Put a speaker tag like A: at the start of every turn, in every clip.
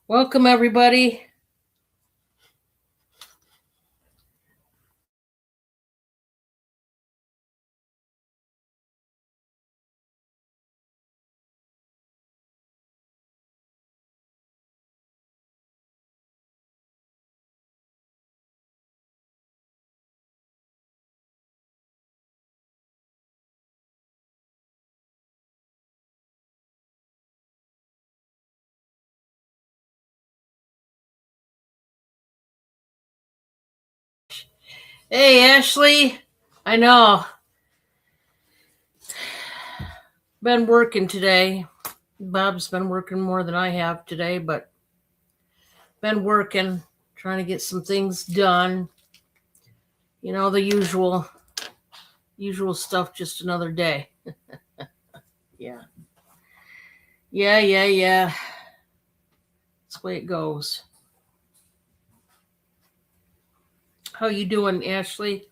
A: Welcome, everybody. Hey, Ashley. I know. Been working today. Bob's been working more than I have today, but been working, trying to get some things done. You know, the usual stuff, just another day. Yeah. Yeah. That's the way it goes. How you doing, Ashley?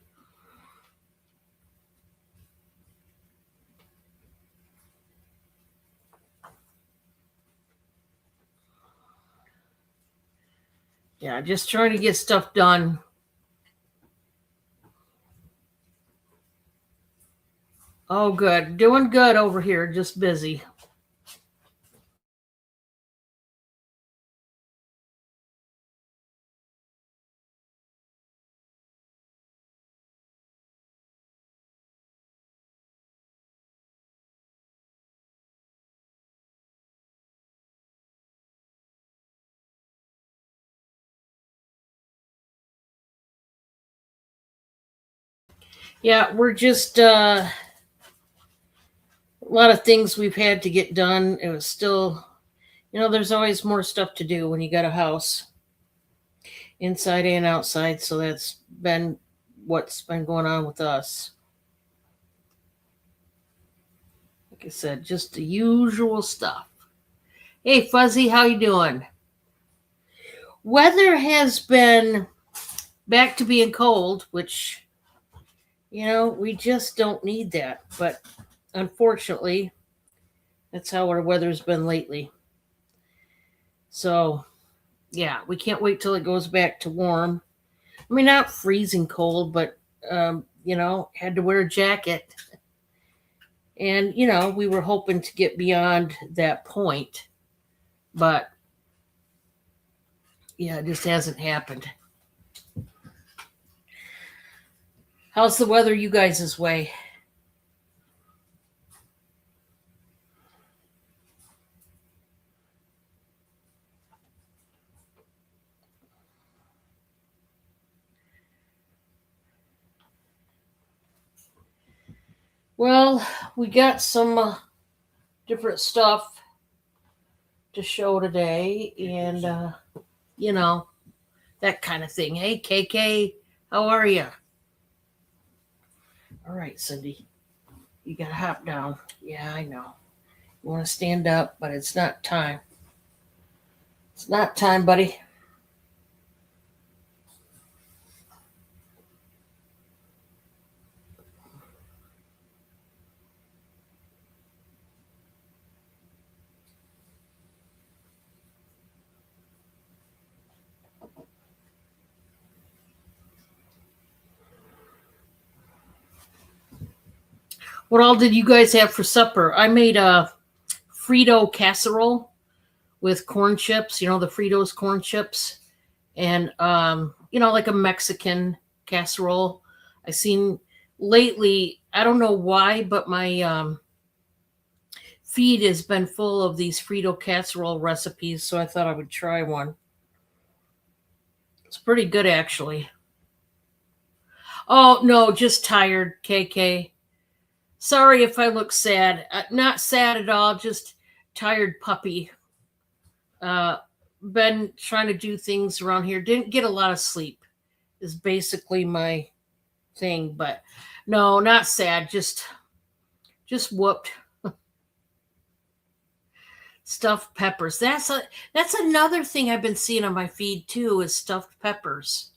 A: Yeah, just trying to get stuff done. Oh, good. Doing good over here, just busy. Yeah, we're just a lot of things we've had to get done. It was still, there's always more stuff to do when you got a house, inside and outside. So that's been what's been going on with us. Like I said, just the usual stuff. Hey, Fuzzy, how you doing? Weather has been back to being cold, which, we just don't need that. But unfortunately, that's how our weather's been lately. So, yeah, we can't wait till it goes back to warm. I mean, not freezing cold, but had to wear a jacket. And we were hoping to get beyond that point, but yeah, it just hasn't happened. How's the weather you guys' way? Well, we got some different stuff to show today, and you know that kind of thing. Hey, KK, how are you? All right, Cindy, you gotta hop down. Yeah, I know. You want to stand up, but it's not time. It's not time, buddy. What all did you guys have for supper? I made a Frito casserole with corn chips, the Fritos corn chips, and like a Mexican casserole. I seen lately, I don't know why, but my feed has been full of these Frito casserole recipes, so I thought I would try one. It's pretty good actually. Oh, no, just tired, KK. Sorry if I look sad. Not sad at all, just tired puppy. Uh, been trying to do things around here. Didn't get a lot of sleep, is basically my thing. But no, not sad. Just whooped. Stuffed peppers. That's another thing I've been seeing on my feed too is stuffed peppers.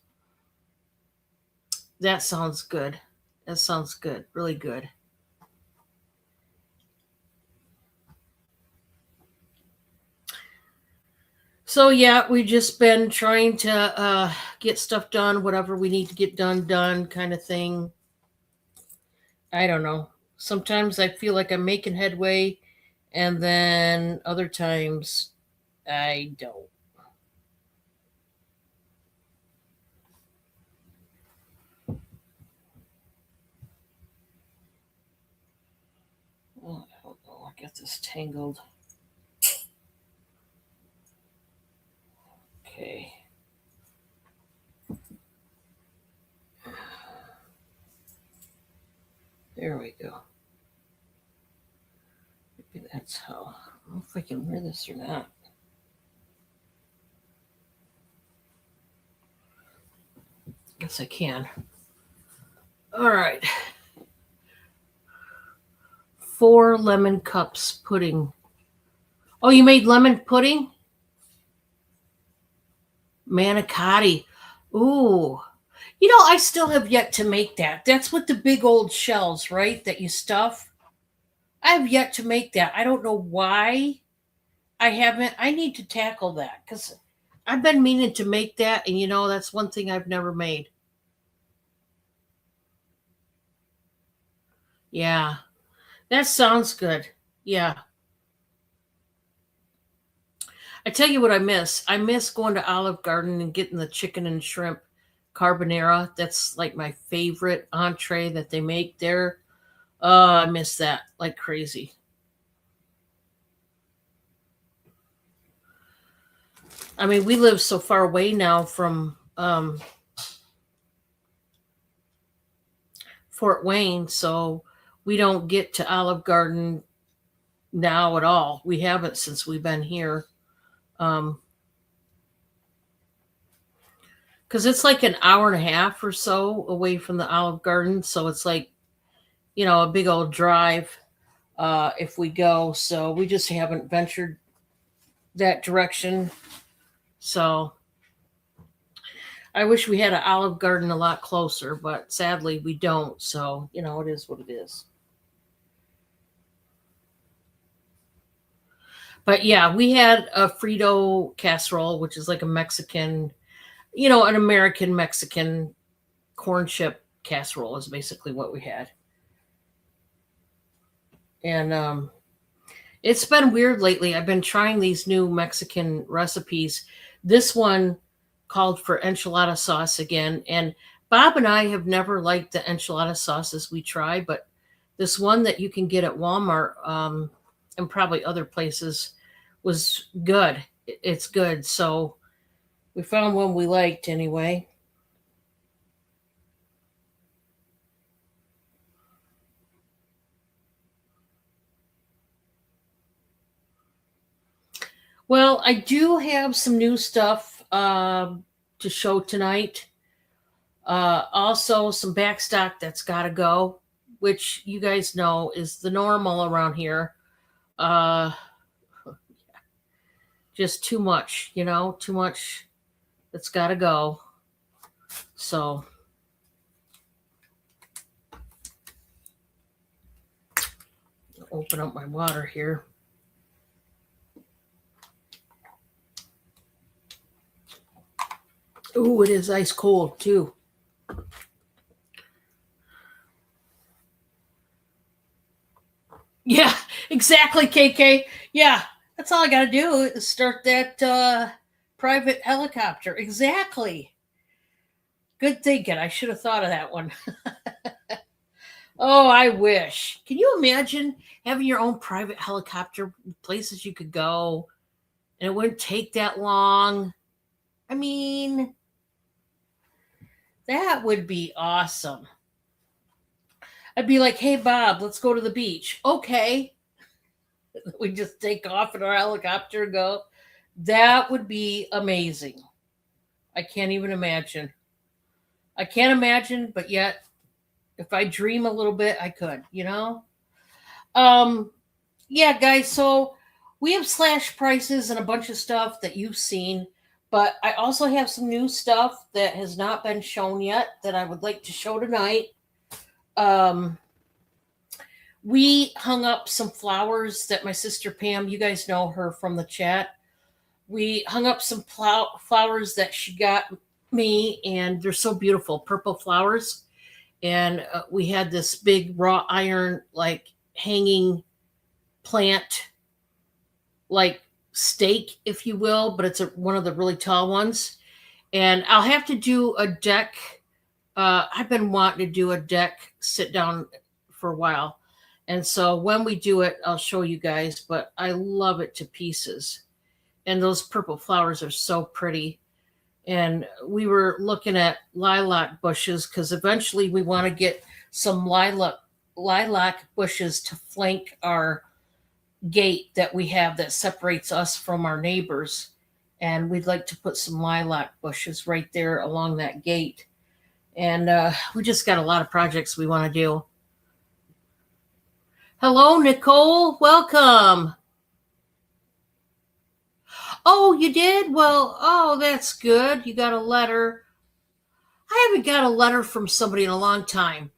A: That sounds good. That sounds good. Really good. So yeah, we've just been trying to get stuff done, whatever we need to get done, kind of thing. I don't know. Sometimes I feel like I'm making headway, and then other times I don't. Oh, I don't know. I got this tangled. Okay. There we go. Maybe that's how. I don't know if I can wear this or not. Guess I can. All right. 4 lemon cups pudding. Oh, you made lemon pudding? Manicotti. Ooh. I still have yet to make that. That's with the big old shells, right? That you stuff. I have yet to make that. I don't know why I haven't. I need to tackle that because I've been meaning to make that, and that's one thing I've never made. Yeah, that sounds good. Yeah. I tell you what I miss. I miss going to Olive Garden and getting the chicken and shrimp carbonara. That's like my favorite entree that they make there. Oh, I miss that like crazy. I mean, we live so far away now from Fort Wayne, so we don't get to Olive Garden now at all. We haven't since we've been here. Um, because it's like an hour and a half or so away from the Olive Garden, so it's like a big old drive if we go. So we just haven't ventured that direction. So I wish we had an Olive Garden a lot closer, but sadly we don't. So it is what it is. But yeah, we had a Frito casserole, which is like a Mexican, an American Mexican corn chip casserole is basically what we had. And it's been weird lately. I've been trying these new Mexican recipes. This one called for enchilada sauce again. And Bob and I have never liked the enchilada sauces we try, but this one that you can get at Walmart and probably other places was good. It's good. So we found one we liked anyway. Well, I do have some new stuff to show tonight. Also, some backstock that's got to go, which you guys know is the normal around here. Uh, just too much, too much that's got to go. So, open up my water here. Ooh, it is ice cold too. Yeah, exactly, KK. Yeah, that's all I got to do is start that private helicopter. Exactly. Good thinking. I should have thought of that one. Oh, I wish. Can you imagine having your own private helicopter, places you could go, and it wouldn't take that long? I mean, that would be awesome. I'd be like, hey, Bob, let's go to the beach. Okay. We just take off in our helicopter and go. That would be amazing. I can't even imagine. I can't imagine, but yet, if I dream a little bit, I could. Um, yeah, guys, so we have slash prices and a bunch of stuff that you've seen, but I also have some new stuff that has not been shown yet that I would like to show tonight. Um, we hung up some flowers that my sister Pam, you guys know her from the chat. we hung up some flowers that she got me, and they're so beautiful, purple flowers. And we had this big raw iron, like hanging plant, like stake, if you will, but it's one of the really tall ones. And I'll have to do a deck. I've been wanting to do a deck sit down for a while. And so when we do it, I'll show you guys, but I love it to pieces. And those purple flowers are so pretty. And we were looking at lilac bushes because eventually we want to get some lilac bushes to flank our gate that we have that separates us from our neighbors. And we'd like to put some lilac bushes right there along that gate. And we just got a lot of projects we want to do. Hello, Nicole. Welcome. Oh, you did? Well, oh, that's good. You got a letter. I haven't got a letter from somebody in a long time.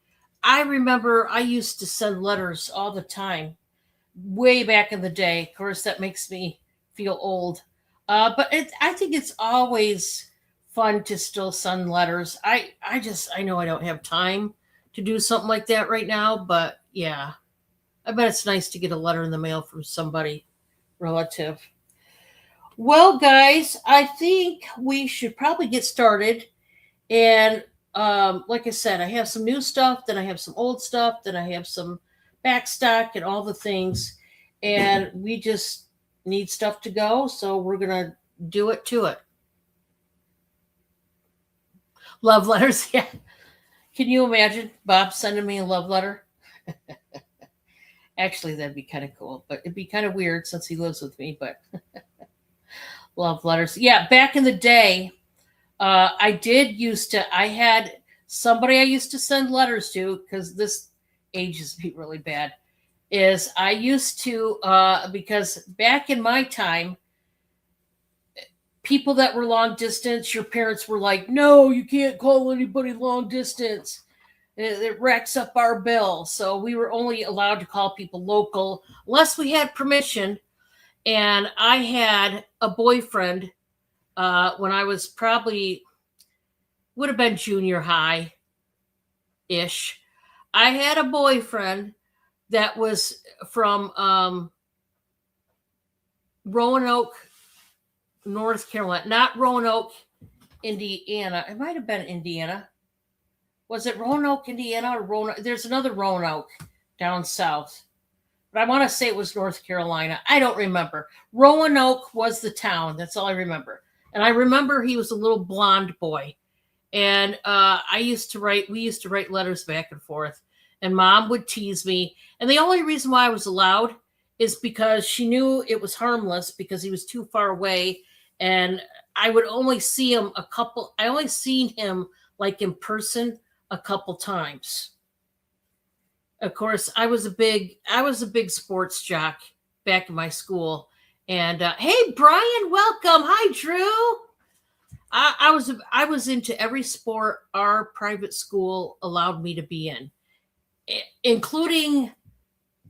A: I remember I used to send letters all the time, way back in the day. Of course, that makes me feel old. But I think it's always fun to still send letters. I know I don't have time to do something like that right now, but yeah, I bet it's nice to get a letter in the mail from somebody relative. Well, guys, I think we should probably get started. And like I said, I have some new stuff, then I have some old stuff, then I have some backstock and all the things. And we just need stuff to go. So we're going to do it to it. Love letters. Yeah. Can you imagine Bob sending me a love letter? Actually, that'd be kind of cool, but it'd be kind of weird since he lives with me, but love letters. Yeah. Back in the day, I had somebody I used to send letters to, because this ages me really bad, is I used to, because back in my time, people that were long distance, your parents were like, no, you can't call anybody long distance. It racks up our bill. So we were only allowed to call people local unless we had permission. And I had a boyfriend when I was would have been junior high ish. I had a boyfriend that was from Roanoke, North Carolina, not Roanoke, Indiana. It might have been Indiana. Was it Roanoke, Indiana, or Roanoke? There's another Roanoke down south, but I want to say it was North Carolina. I don't remember. Roanoke was the town. That's all I remember. And I remember he was a little blonde boy. And we used to write letters back and forth. And Mom would tease me. And the only reason why I was allowed is because she knew it was harmless because he was too far away. And I would only see him I only seen him like in person a couple times. Of course, I was a big sports jock back in my school. And hey, Brian, welcome. Hi, Drew. I was into every sport our private school allowed me to be in, including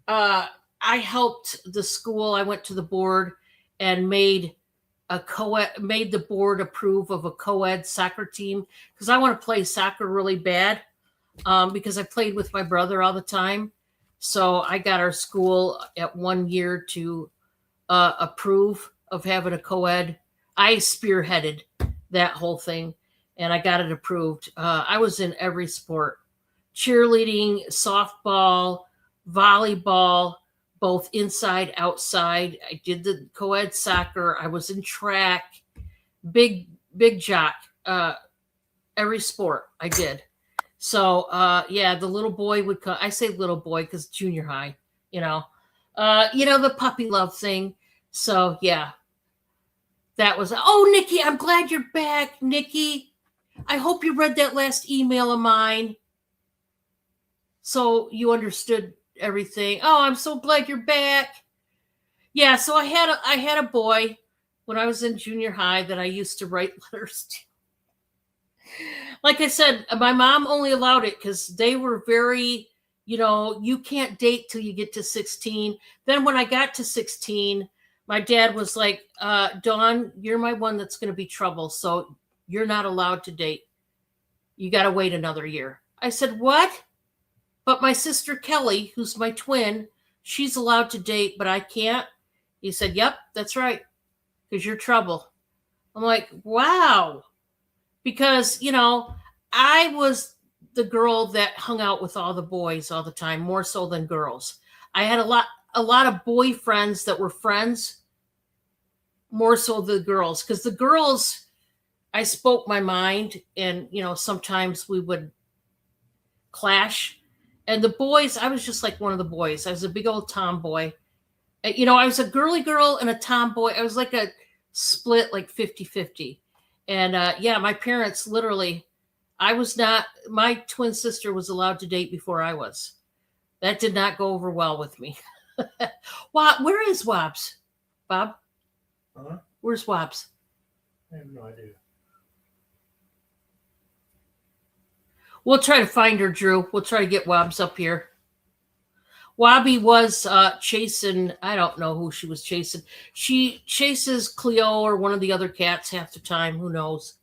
A: I helped the school. I went to the board and made the board approve of a co-ed soccer team because I want to play soccer really bad because I played with my brother all the time. So I got our school at 1 year to approve of having a co-ed. I spearheaded that whole thing and I got it approved. I was in every sport: cheerleading, softball, volleyball, both inside, outside. I did the co-ed soccer. I was in track, big jock, every sport I did. So, yeah, the little boy would come. I say little boy because junior high, the puppy love thing. So, yeah, that was, oh, Nikki, I'm glad you're back, Nikki. I hope you read that last email of mine. So you understood everything. Oh, I'm so glad you're back. Yeah, so I had a boy when I was in junior high that I used to write letters to. Like I said, my mom only allowed it because they were very, you can't date till you get to 16. Then when I got to 16, My dad was like, Dawn, you're my one that's going to be trouble. So you're not allowed to date. You got to wait another year. I said, what? But my sister Kelly, who's my twin, she's allowed to date, but I can't. He said, yep, that's right. Because you're trouble. I'm like, wow. Because, I was the girl that hung out with all the boys all the time, more so than girls. I had a lot of boyfriends that were friends, more so the girls. Because the girls, I spoke my mind, and sometimes we would clash. And the boys, I was just like one of the boys. I was a big old tomboy. I was a girly girl and a tomboy. I was like a split, like 50-50. And my parents literally, my twin sister was allowed to date before I was. That did not go over well with me. Where is Wobbs? Bob?
B: Huh?
A: Where's Wobbs?
B: I have no idea.
A: We'll try to find her, Drew. We'll try to get Wobbs up here. Wobby was chasing, I don't know who she was chasing. She chases Cleo or one of the other cats half the time. Who knows?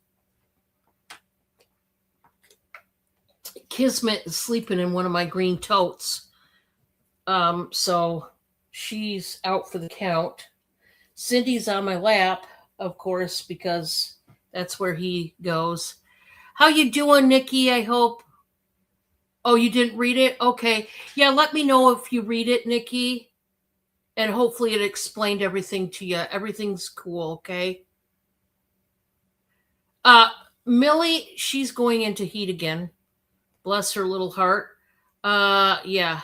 A: Kismet is sleeping in one of my green totes. So she's out for the count. Cindy's on my lap, of course, because that's where he goes. How you doing, Nikki? I hope. Oh, you didn't read it? Okay. Yeah, let me know if you read it, Nikki. And hopefully it explained everything to you. Everything's cool, okay? Millie, she's going into heat again. Bless her little heart. Yeah.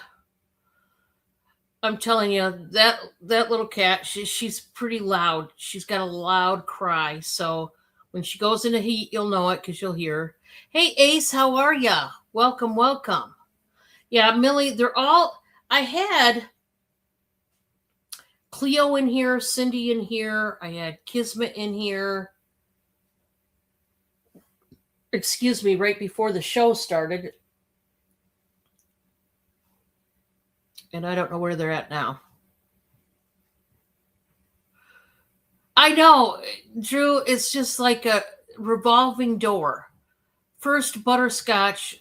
A: I'm telling you, that little cat, she's pretty loud. She's got a loud cry. So when she goes into heat, you'll know it because you'll hear her. Hey, Ace, how are ya? Welcome, welcome. Yeah, Millie, I had Cleo in here, Cindy in here. I had Kismet in here. Excuse me, right before the show started. And I don't know where they're at now. I know, Drew, it's just like a revolving door. First, Butterscotch,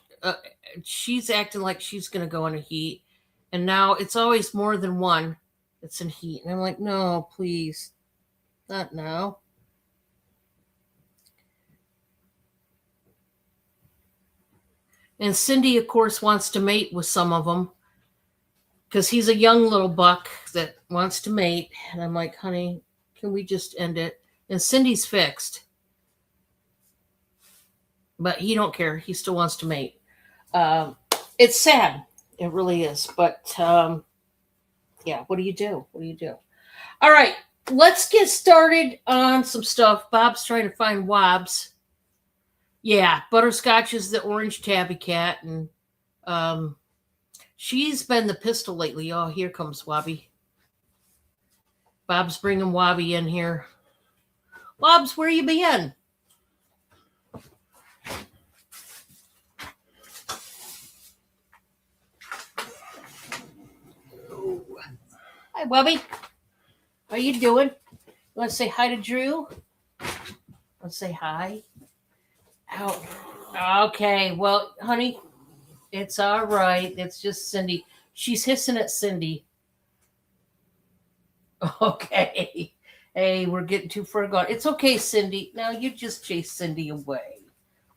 A: she's acting like she's going to go into heat. And now it's always more than one that's in heat. And I'm like, no, please. Not now. And Cindy, of course, wants to mate with some of them. Because he's a young little buck that wants to mate. And I'm like, honey, can we just end it? And Cindy's fixed. But he don't care. He still wants to mate. It's sad. It really is. But, yeah, what do you do? What do you do? All right, let's get started on some stuff. Bob's trying to find Wobbs. Yeah, Butterscotch is the orange tabby cat. And she's been the pistol lately. Oh, here comes Wobby. Bob's bringing Wobby in here. Wobbs, where you been? Hi, Wobby. How you doing? You want to say hi to Drew? Want to say hi? Oh, okay. Well, honey, it's all right. It's just Cindy. She's hissing at Cindy. Okay. Hey, we're getting too far gone. It's okay, Cindy. Now you just chase Cindy away.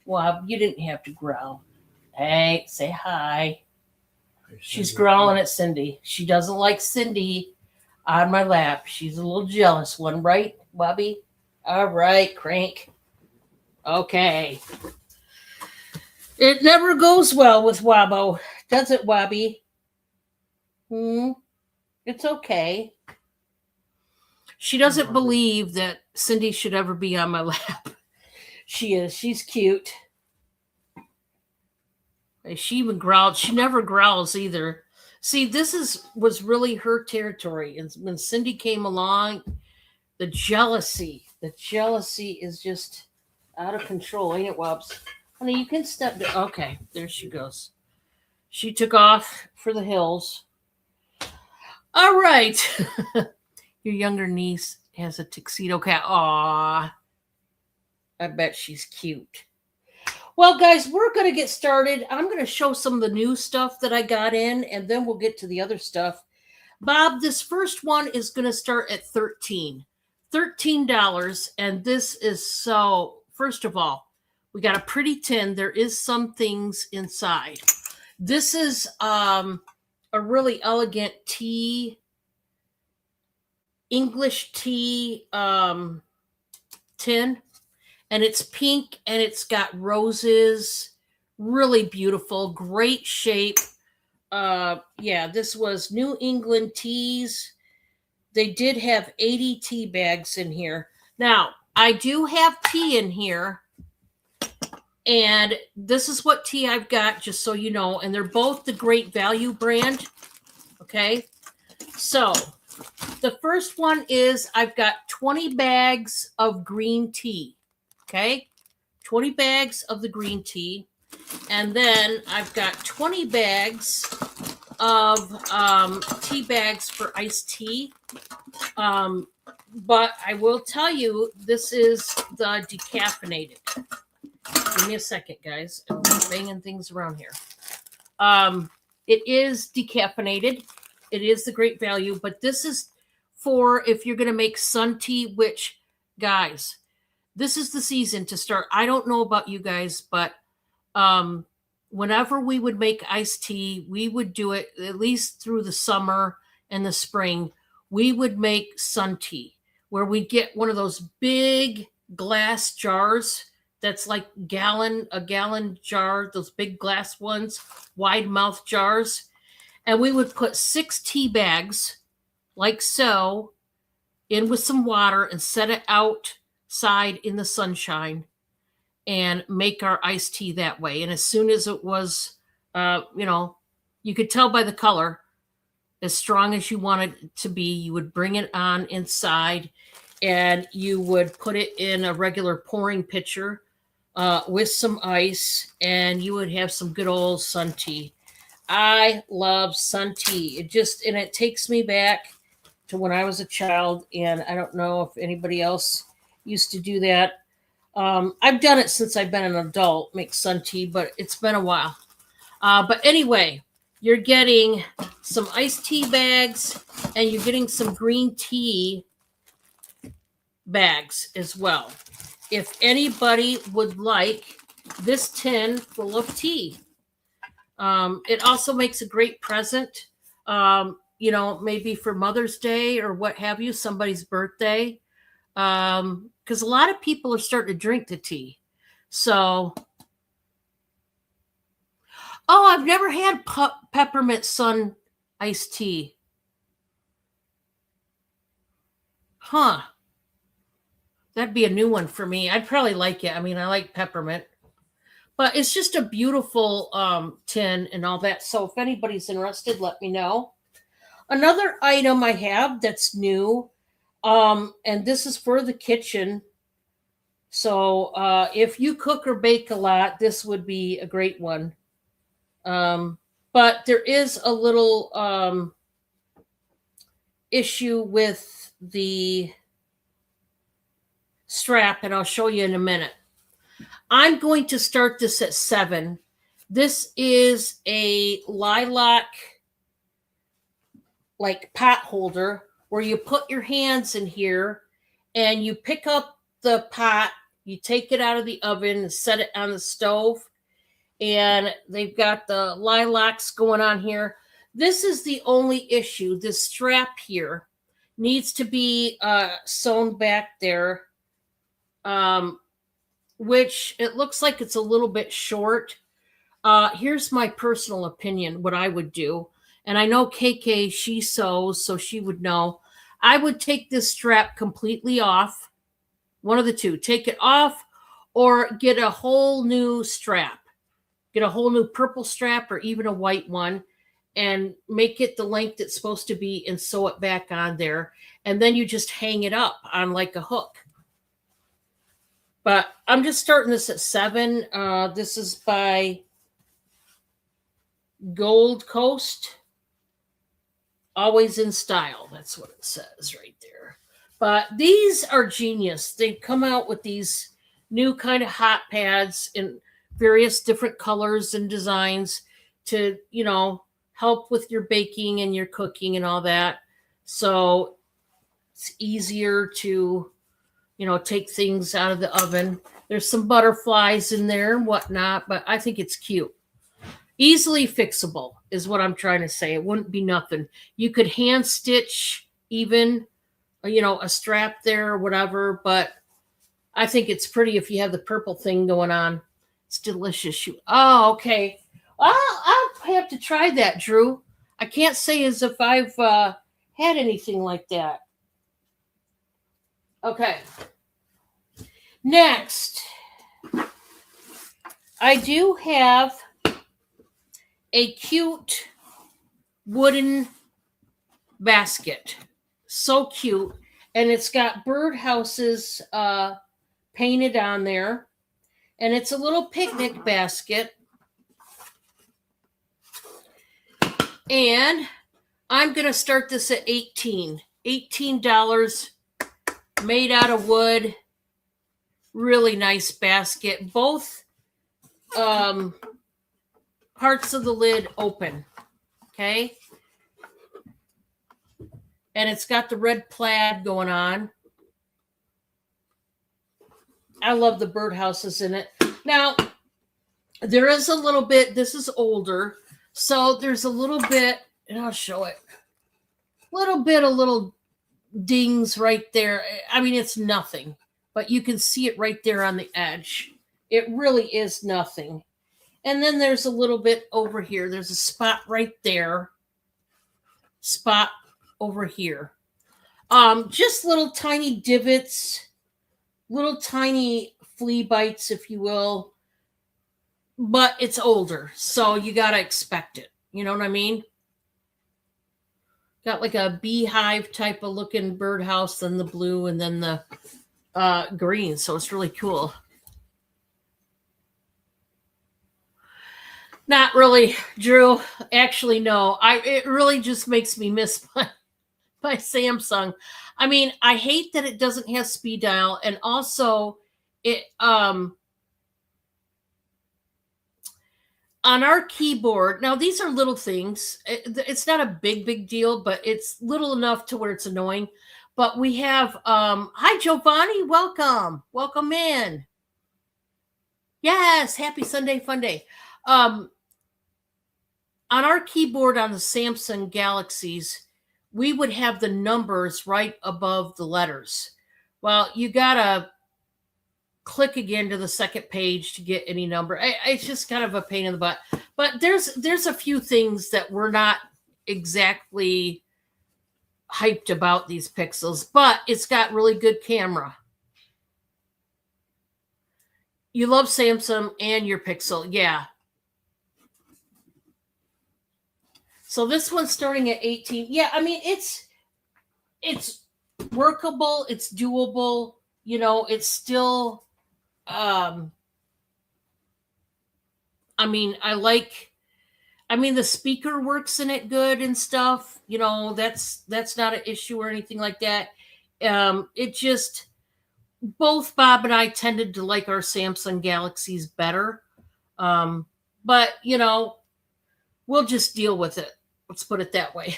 A: Wob, you didn't have to growl. Hey, say hi. She's growling at Cindy. She doesn't like Cindy on my lap. She's a little jealous one, right, Wobby? All right, Crank. Okay. It never goes well with Wobbo, does it, Wobby? It's okay. She doesn't believe that Cindy should ever be on my lap. She is. She's cute. She even growled. She never growls either. See, this was really her territory. And when Cindy came along, the jealousy is just out of control, ain't it, Wobbs? Honey, you can step down. Okay, there she goes. She took off for the hills. All right. Your younger niece has a tuxedo cat. Aw, I bet she's cute. Well, guys, we're going to get started. I'm going to show some of the new stuff that I got in, and then we'll get to the other stuff. Bob, this first one is going to start at $13. And this is so, first of all, we got a pretty tin. There is some things inside. This is a really elegant tea, English tea tin. And it's pink and it's got roses. Really beautiful, great shape. Yeah, this was New England Teas. They did have 80 tea bags in here. Now, I do have tea in here. And this is what tea I've got, just so you know. And they're both the Great Value brand. Okay. So the first one is I've got 20 bags of green tea. Okay, 20 bags of the green tea. And then I've got 20 bags of tea bags for iced tea. But I will tell you, this is the decaffeinated. Give me a second, guys. I'm banging things around here. It is decaffeinated. It is the Great Value, but this is for if you're going to make sun tea, which, guys, this is the season to start. I don't know about you guys, but whenever we would make iced tea, we would do it at least through the summer and the spring. We would make sun tea where we get one of those big glass jars that's like a gallon jar, those big glass ones, wide mouth jars. And we would put 6 tea bags like so in with some water and set it outside in the sunshine and make our iced tea that way. And as soon as it was, you could tell by the color, as strong as you want it to be, you would bring it on inside and you would put it in a regular pouring pitcher with some ice, and you would have some good old sun tea. I love sun tea. It takes me back to when I was a child, and I don't know if anybody else used to do that. I've done it since I've been an adult, make sun tea, but it's been a while. But anyway, you're getting some iced tea bags, and you're getting some green tea bags as well. If anybody would like this tin full of tea. It also makes a great present, maybe for Mother's Day or what have you, somebody's birthday. Because a lot of people are starting to drink the tea. So, I've never had peppermint sun iced tea. Huh. That'd be a new one for me. I'd probably like it. I mean, I like peppermint. But it's just a beautiful tin and all that. So if anybody's interested, let me know. Another item I have that's new, and this is for the kitchen. So if you cook or bake a lot, this would be a great one. But there is a little issue with the strap, and I'll show you in a minute. I'm going to start this at 7. This is a lilac pot holder where you put your hands in here and you pick up the pot, you take it out of the oven and set it on the stove. And they've got the lilacs going on here. This is the only issue. This strap here needs to be sewn back there. Which it looks like it's a little bit short. Here's my personal opinion, what I would do. And I know KK, she sews, so she would know. I would take this strap completely off. One of the two. Take it off or get a whole new strap. Get a whole new purple strap or even a white one and make it the length it's supposed to be and sew it back on there. And then you just hang it up on like a hook. But I'm just starting this at 7. This is by Gold Coast. Always in style. That's what it says right there. But these are genius. They come out with these new kind of hot pads in various different colors and designs to, help with your baking and your cooking and all that. So it's easier to, take things out of the oven. There's some butterflies in there and whatnot, but I think it's cute. Easily fixable is what I'm trying to say. It wouldn't be nothing. You could hand stitch even, a strap there or whatever, but I think it's pretty if you have the purple thing going on. It's delicious. Oh, okay. I'll have to try that, Drew. I can't say as if I've had anything like that. Okay. Next, I do have a cute wooden basket. So cute. And it's got birdhouses painted on there. And it's a little picnic basket. And I'm going to start this at $18. Made out of wood. Really nice basket. Both parts of the lid open. Okay. And it's got the red plaid going on. I love the birdhouses in it. Now, there is a little bit, this is older, so there's a little bit, and I'll show it, a little dings right there. I mean, it's nothing, but you can see it right there on the edge. It really is nothing. And then there's a little bit over here. There's a spot right there. Spot over here. Just little tiny divots, little tiny flea bites, if you will. But it's older, so you got to expect it. You know what I mean? Got like a beehive type of looking birdhouse, then the blue, and then the green. So it's really cool. Not really, Drew. Actually, no. It really just makes me miss my Samsung. I mean, I hate that it doesn't have speed dial, and also it on our keyboard. Now these are little things. It's not a big deal, but it's little enough to where it's annoying. But we have hi Giovanni, welcome in. Yes, happy Sunday fun day. On our keyboard on the Samsung Galaxies, we would have the numbers right above the letters. Well, you gotta click again to the second page to get any number. It's just kind of a pain in the butt. But there's a few things that we're not exactly hyped about these Pixels, but it's got really good camera. You love Samsung and your Pixel, yeah. So this one's starting at 18. Yeah, I mean, it's workable. It's doable. It's still, I mean, the speaker works in it good and stuff. That's not an issue or anything like that. It just, both Bob and I tended to like our Samsung Galaxies better. But, we'll just deal with it. Let's put it that way.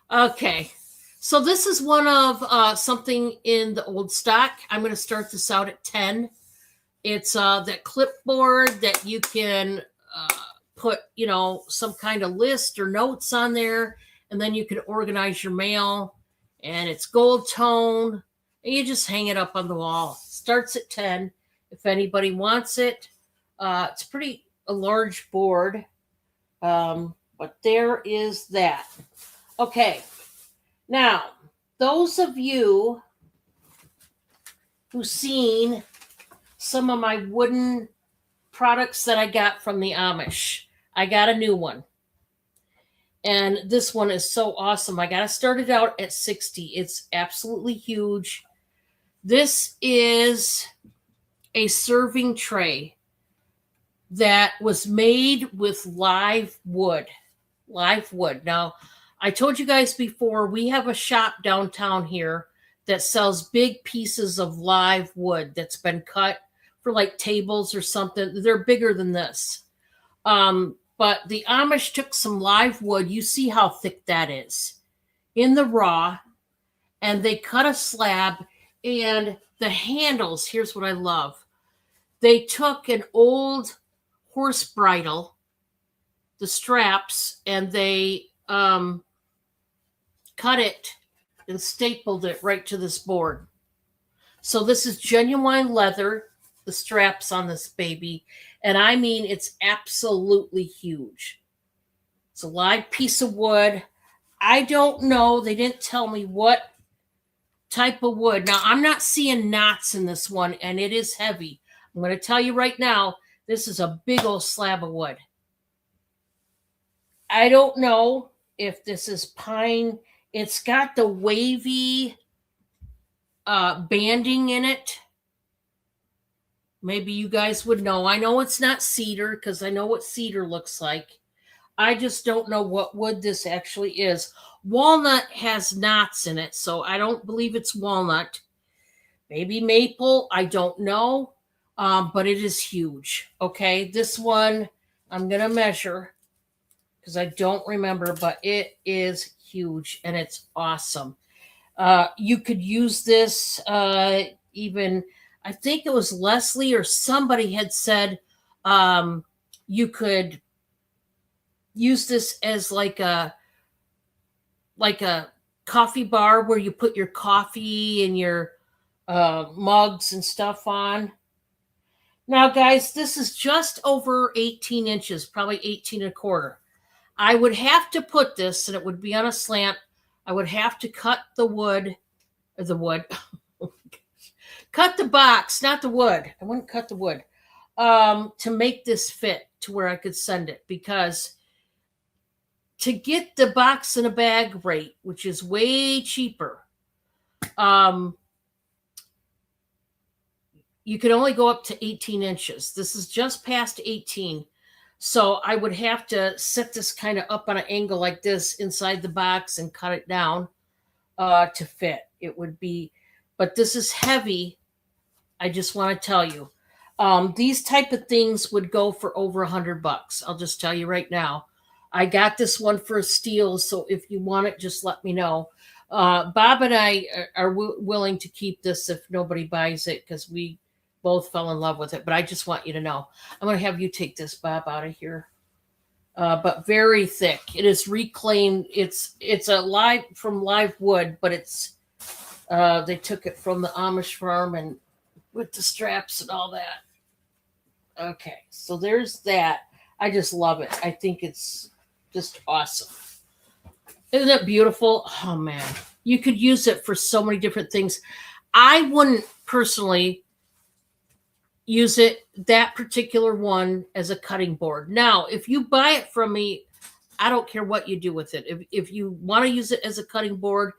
A: Okay. So this is one of something in the old stock. I'm going to start this out at 10. It's that clipboard that you can put, some kind of list or notes on there, and then you can organize your mail. And it's gold tone, and you just hang it up on the wall. Starts at 10. If anybody wants it, it's a large board. But there is that. Okay. Now, those of you who've seen some of my wooden products that I got from the Amish, I got a new one. And this one is so awesome. I got to start it out at 60. It's absolutely huge. This is a serving tray that was made with live wood. live wood. Now, I told you guys before, we have a shop downtown here that sells big pieces of live wood that's been cut for like tables or something. They're bigger than this. But the Amish took some live wood. You see how thick that is in the raw, and they cut a slab, and the handles, here's what I love. They took an old horse bridle, the straps, and they cut it and stapled it right to this board. So this is genuine leather, the straps on this baby. And I mean, it's absolutely huge. It's a live piece of wood. I don't know. They didn't tell me what type of wood. Now, I'm not seeing knots in this one, and it is heavy. I'm going to tell you right now, this is a big old slab of wood. I don't know if this is pine. It's got the wavy banding in it. Maybe you guys would know. I know it's not cedar because I know what cedar looks like. I just don't know what wood this actually is. Walnut has knots in it, so I don't believe it's walnut. Maybe maple. I don't know. But it is huge. Okay, this one I'm going to measure because I don't remember, but it is huge and it's awesome. You could use this even, I think it was Leslie or somebody had said you could use this as like a coffee bar where you put your coffee and your mugs and stuff on. Now, guys, this is just over 18 inches, probably 18 and a quarter. I would have to put this, and it would be on a slant. I would have to cut the wood, cut the box, not the wood. I wouldn't cut the wood to make this fit to where I could send it, because to get the box in a bag rate, which is way cheaper, you can only go up to 18 inches. This is just past 18. So I would have to set this kind of up on an angle like this inside the box and cut it down to fit. It would be, but this is heavy. I just want to tell you, these type of things would go for over $100. I'll just tell you right now. I got this one for a steal, so if you want it, just let me know. Bob and I are willing to keep this if nobody buys it, because we both fell in love with it. But I just want you to know. I'm going to have you take this, Bob, out of here. But very thick. It is reclaimed. It's a live wood, but it's they took it from the Amish farm and with the straps and all that. Okay, so there's that. I just love it. I think it's just awesome. Isn't it beautiful? Oh man, you could use it for so many different things. I wouldn't personally use it, that particular one, as a cutting board. Now, if you buy it from me, I don't care what you do with it. If you want to use it as a cutting board,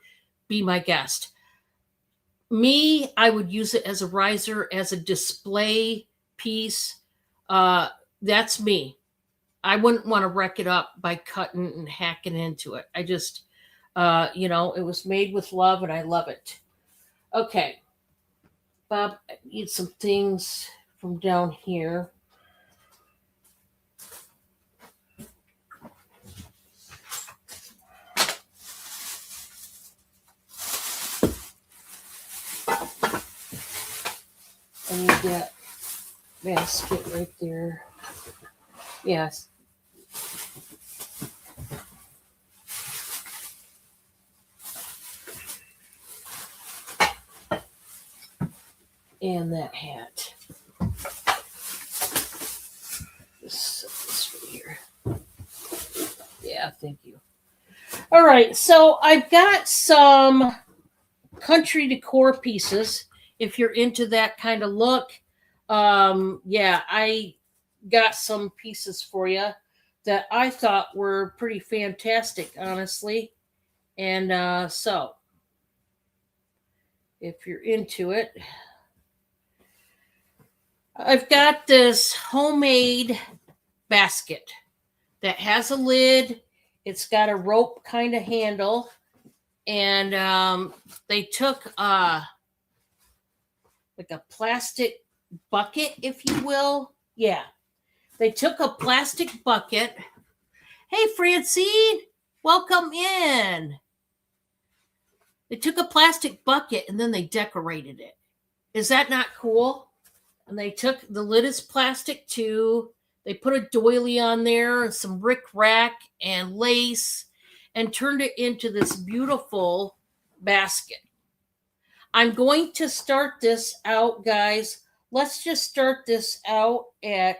A: be my guest. Me, I would use it as a riser, as a display piece. That's me. I wouldn't want to wreck it up by cutting and hacking into it. I just, it was made with love, and I love it. Okay. Bob, I need some things from down here. I need that basket right there. Yes. And that hat. This right here. Yeah, thank you. All right, so I've got some country decor pieces. If you're into that kind of look, I got some pieces for you that I thought were pretty fantastic, honestly. And so, if you're into it, I've got this homemade basket that has a lid. It's got a rope kind of handle, and they took like a plastic bucket, if you will. Yeah, they took a plastic bucket. Hey, Francine, welcome in. They took a plastic bucket and then they decorated it. Is that not cool? And they took the lid is plastic too. They put a doily on there and some rickrack and lace and turned it into this beautiful basket. I'm going to start this out, guys. Let's just start this out at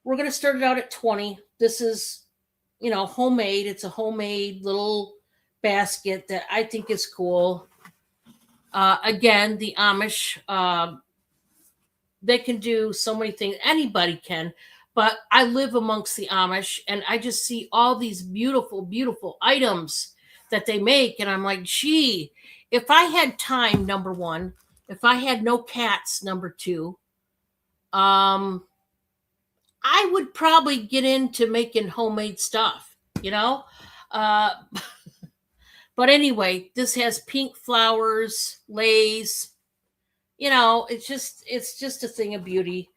A: we're going to start it out at 20. This is, homemade. It's a homemade little basket that I think is cool. Again, the Amish, they can do so many things. Anybody can, but I live amongst the Amish and I just see all these beautiful, beautiful items that they make. And I'm like, gee, if I had time, number one, if I had no cats, number two, I would probably get into making homemade stuff, But anyway, this has pink flowers, lace. It's just a thing of beauty.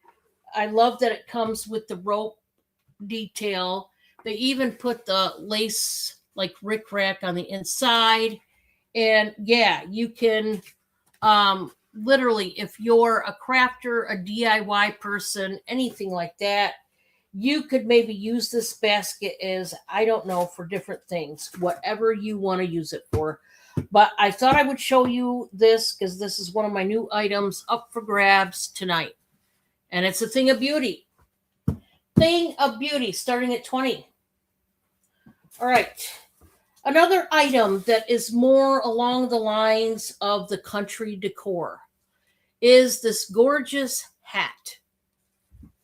A: I love that it comes with the rope detail. They even put the lace like rickrack on the inside. And yeah, you can literally, if you're a crafter, a DIY person, anything like that, you could maybe use this basket as, I don't know, for different things, whatever you want to use it for. But I thought I would show you this because this is one of my new items up for grabs tonight. And it's a thing of beauty. Thing of beauty starting at 20. All right. Another item that is more along the lines of the country decor is this gorgeous hat.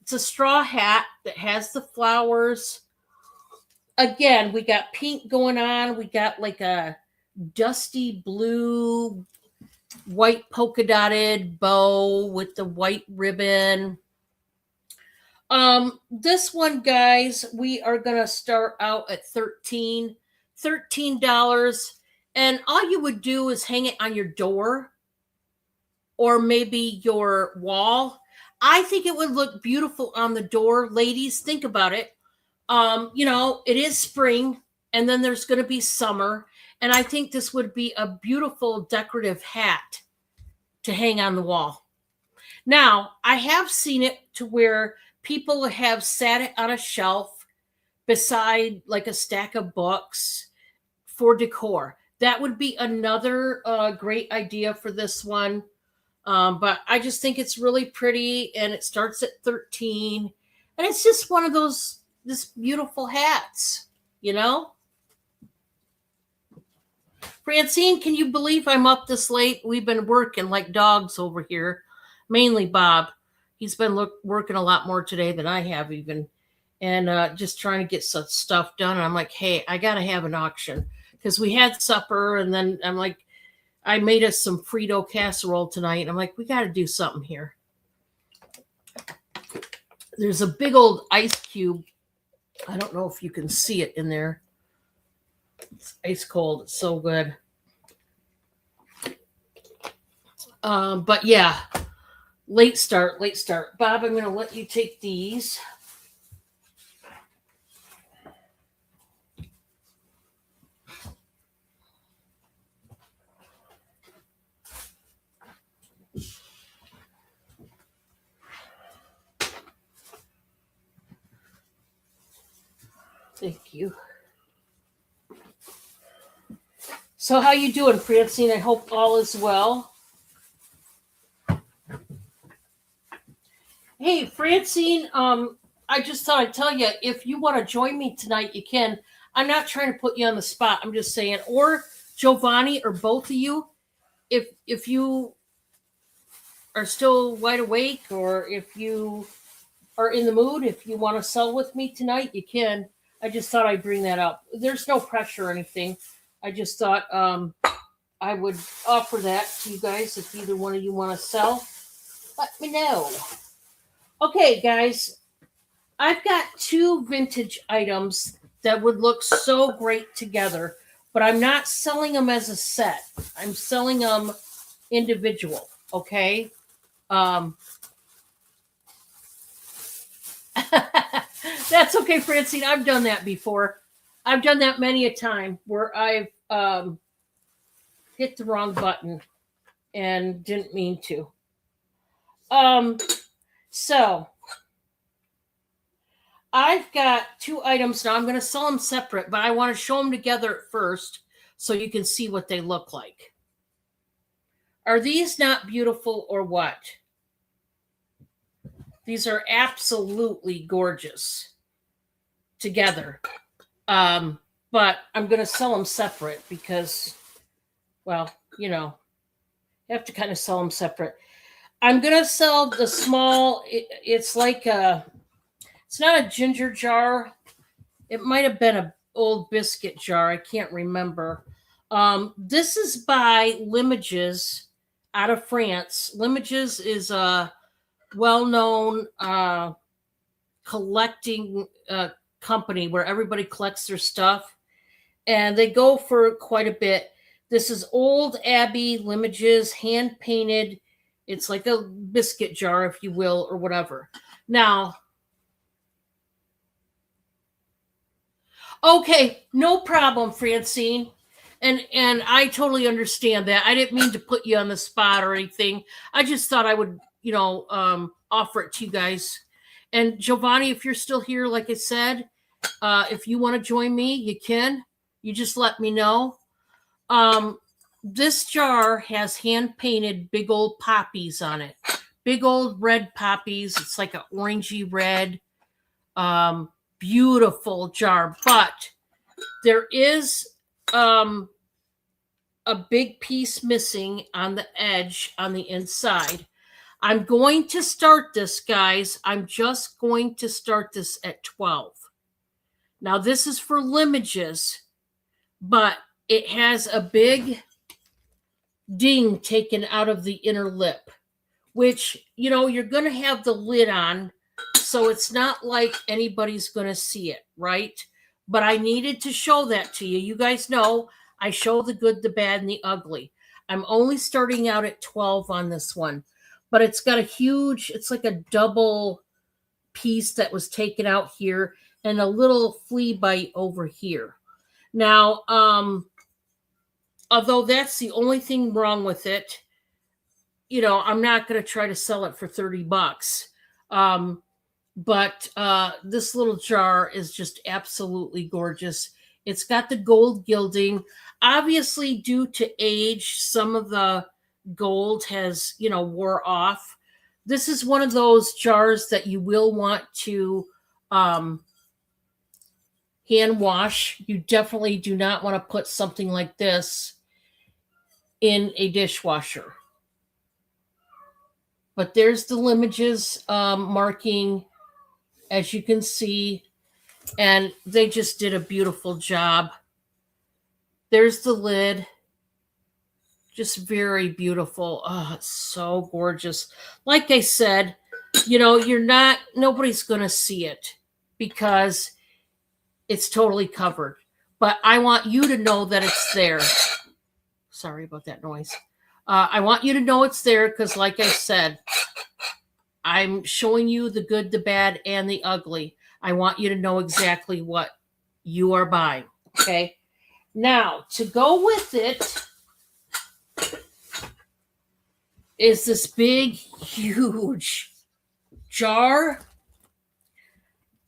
A: It's a straw hat that has the flowers. Again, we got pink going on. We got like a dusty blue, white polka dotted bow with the white ribbon. This one, guys, we are going to start out at $13. And all you would do is hang it on your door or maybe your wall. I think it would look beautiful on the door. Ladies, think about it. It is spring and then there's going to be summer. And I think this would be a beautiful decorative hat to hang on the wall. Now, I have seen it to where people have sat it on a shelf beside like a stack of books for decor. That would be another great idea for this one. But I just think it's really pretty and it starts at 13. And it's just one of this beautiful hats, Francine, can you believe I'm up this late? We've been working like dogs over here, mainly Bob. He's been working a lot more today than I have even. And just trying to get some stuff done. And I'm like, hey, I got to have an auction because we had supper. And then I'm like, I made us some Frito casserole tonight. And I'm like, we got to do something here. There's a big old ice cube. I don't know if you can see it in there. It's ice cold. It's so good. But yeah, late start. Bob, I'm going to let you take these. Thank you. So how you doing, Francine? I hope all is well. Hey, Francine, I just thought I'd tell you, if you want to join me tonight, you can. I'm not trying to put you on the spot. I'm just saying, or Giovanni or both of you, if you are still wide awake or if you are in the mood, if you want to sell with me tonight, you can. I just thought I'd bring that up. There's no pressure or anything. I just thought I would offer that to you guys. If either one of you want to sell, let me know. Okay, guys. I've got two vintage items that would look so great together, but I'm not selling them as a set. I'm selling them individual. Okay. Um, that's okay, Francine. I've done that before. I've done that many a time where I've hit the wrong button and didn't mean to. Um, so I've got two items now. I'm going to sell them separate, but I want to show them together at first so you can see what they look like. Are these not beautiful or what? These are absolutely gorgeous together. But I'm going to sell them separate because, well, you know, you have to kind of sell them separate. I'm going to sell the small, it's like it's not a ginger jar. It might have been an old biscuit jar. I can't remember. This is by Limages out of France. Limages is a well-known collecting company where everybody collects their stuff, and they go for quite a bit. This is Old Abbey Limages, hand painted. It's like a biscuit jar, if you will, or whatever. Now, okay, no problem, Francine. And I totally understand that. I didn't mean to put you on the spot or anything. I just thought I would, offer it to you guys. And Giovanni, if you're still here, like I said, if you want to join me, you can. You just let me know. This jar has hand painted big old poppies on it. Big old red poppies. It's like an orangey red. Beautiful jar, but there is a big piece missing on the edge on the inside. I'm going to start this, guys. I'm just going to start this at 12. Now, this is for Limages, but it has a big ding taken out of the inner lip, which, you're going to have the lid on, so it's not like anybody's going to see it, right? But I needed to show that to you. You guys know I show the good, the bad, and the ugly. I'm only starting out at 12 on this one, but it's got it's like a double piece that was taken out here and a little flea bite over here. Now, although that's the only thing wrong with it, I'm not going to try to sell it for $30. But this little jar is just absolutely gorgeous. It's got the gold gilding. Obviously, due to age, some of the gold has, wore off. This is one of those jars that you will want to hand wash. You definitely do not want to put something like this in a dishwasher. But there's the Limages marking, as you can see, and they just did a beautiful job. There's the lid. Just very beautiful. Oh, it's so gorgeous. Like I said, nobody's going to see it because it's totally covered. But I want you to know that it's there. Sorry about that noise. I want you to know it's there because, like I said, I'm showing you the good, the bad, and the ugly. I want you to know exactly what you are buying. Okay. Now, to go with it is this big, huge jar.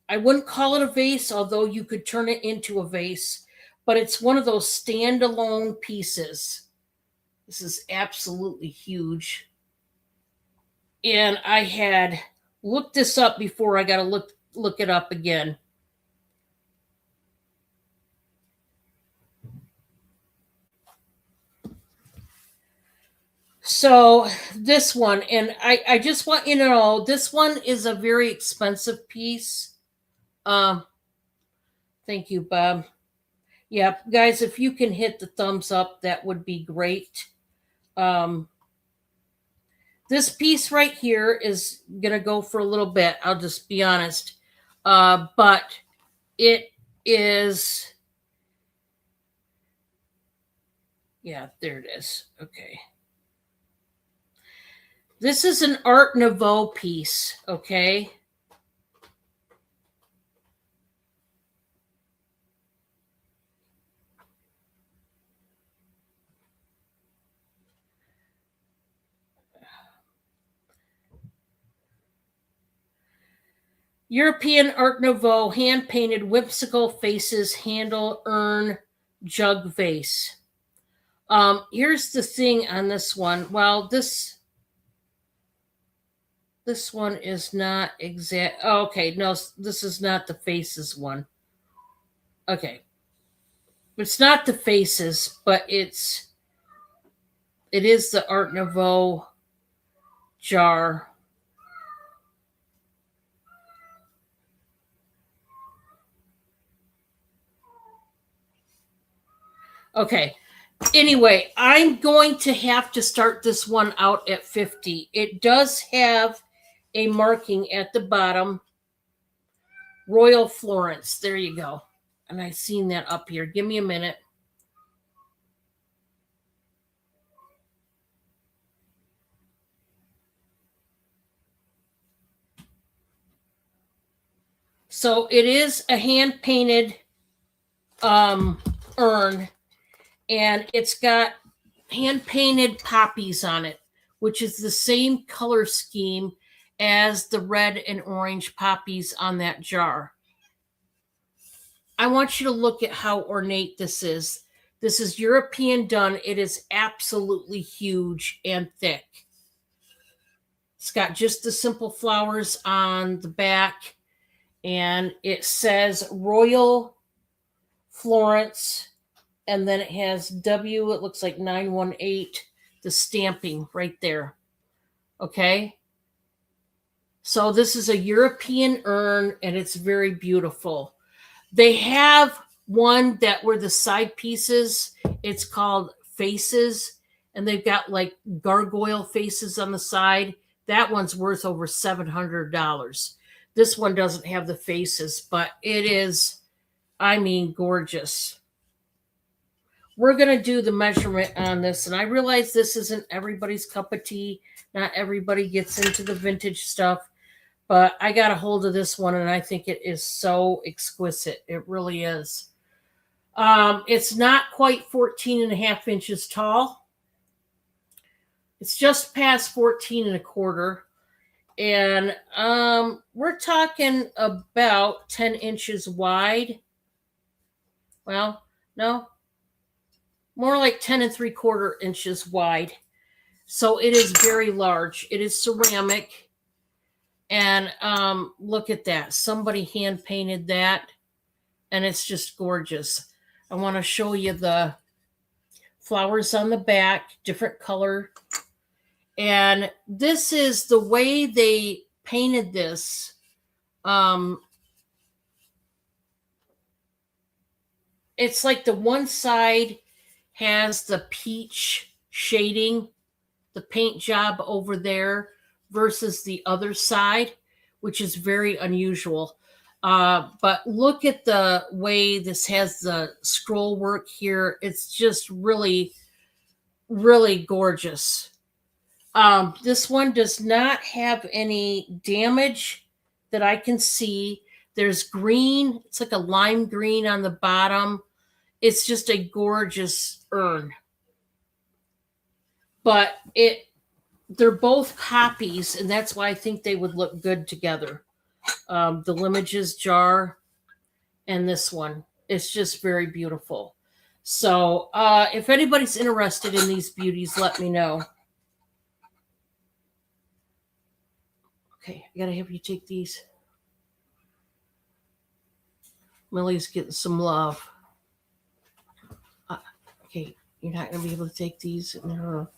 A: I wouldn't call it a vase, although you could turn it into a vase, but it's one of those standalone pieces. This is absolutely huge. And I had looked this up before. I got to look it up again. So this one, and I just want you to know, this one is a very expensive piece. Thank you, Bob. Yeah, guys, if you can hit the thumbs up, that would be great. This piece right here is going to go for a little bit. I'll just be honest. But it is, yeah, there it is. Okay. This is an Art Nouveau piece, okay? European Art Nouveau hand painted whimsical faces, handle, urn, jug vase. Here's the thing on this one. Well, this one is not exact. Oh, okay, no, this is not the faces one. Okay, it's not the faces, but it is the Art Nouveau jar. Okay. Anyway, I'm going to have to start this one out at 50. It does have a marking at the bottom. Royal Florence. There you go. And I've seen that up here. Give me a minute. So it is a hand painted urn, and it's got hand painted poppies on it, which is the same color scheme as the red and orange poppies on that jar. I want you to look at how ornate this is. This is European done. It is absolutely huge and thick. It's got just the simple flowers on the back, and it says Royal Florence, and then it has W, it looks like 918, the stamping right there. Okay? So this is a European urn, and it's very beautiful. They have one that were the side pieces. It's called Faces, and they've got like gargoyle faces on the side. That one's worth over $700. This one doesn't have the faces, but it is, I mean, gorgeous. We're going to do the measurement on this, and I realize this isn't everybody's cup of tea. Not everybody gets into the vintage stuff. But I got a hold of this one, and I think it is so exquisite. It really is. It's not quite 14 and a half inches tall. It's just past 14 and a quarter. And we're talking about 10 inches wide. Well, no, more like 10 and 3/4 inches wide. So it is very large. It is ceramic. And look at that. Somebody hand painted that, and it's just gorgeous. I want to show you the flowers on the back, different color. And this is the way they painted this. It's like the one side has the peach shading, the paint job over there, versus the other side, which is very unusual. But look at the way this has the scroll work here. It's just really, really gorgeous. This one does not have any damage that I can see. There's green. It's like a lime green on the bottom. It's just a gorgeous urn. But they're both copies, and that's why I think they would look good together. The Limages jar and this one. It's just very beautiful. So if anybody's interested in these beauties, let me know. Okay, I gotta have you take these. Millie's getting some love. Okay, you're not gonna be able to take these in her.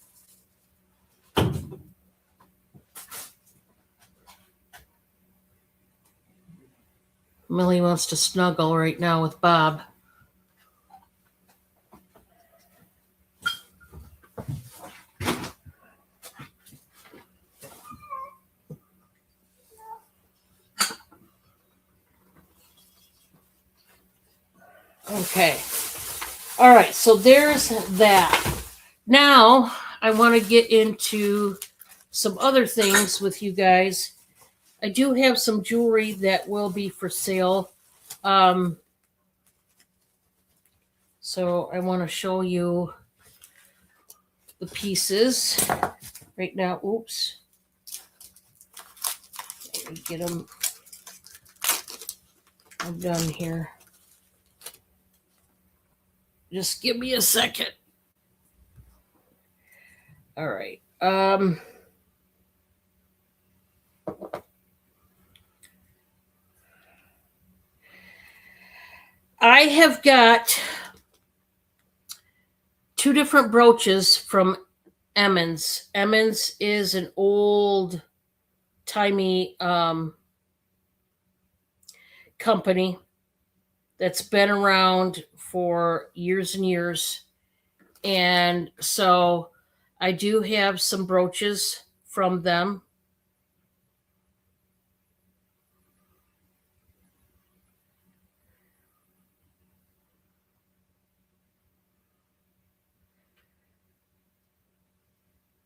A: Millie wants to snuggle right now with Bob. Okay. All right. So there's that. Now I want to get into some other things with you guys. I do have some jewelry that will be for sale. So I want to show you the pieces right now. Oops. Let me get them. I'm done here. Just give me a second. All right. I have got two different brooches from Emmons. Emmons is an old timey company that's been around for years and years. And so I do have some brooches from them.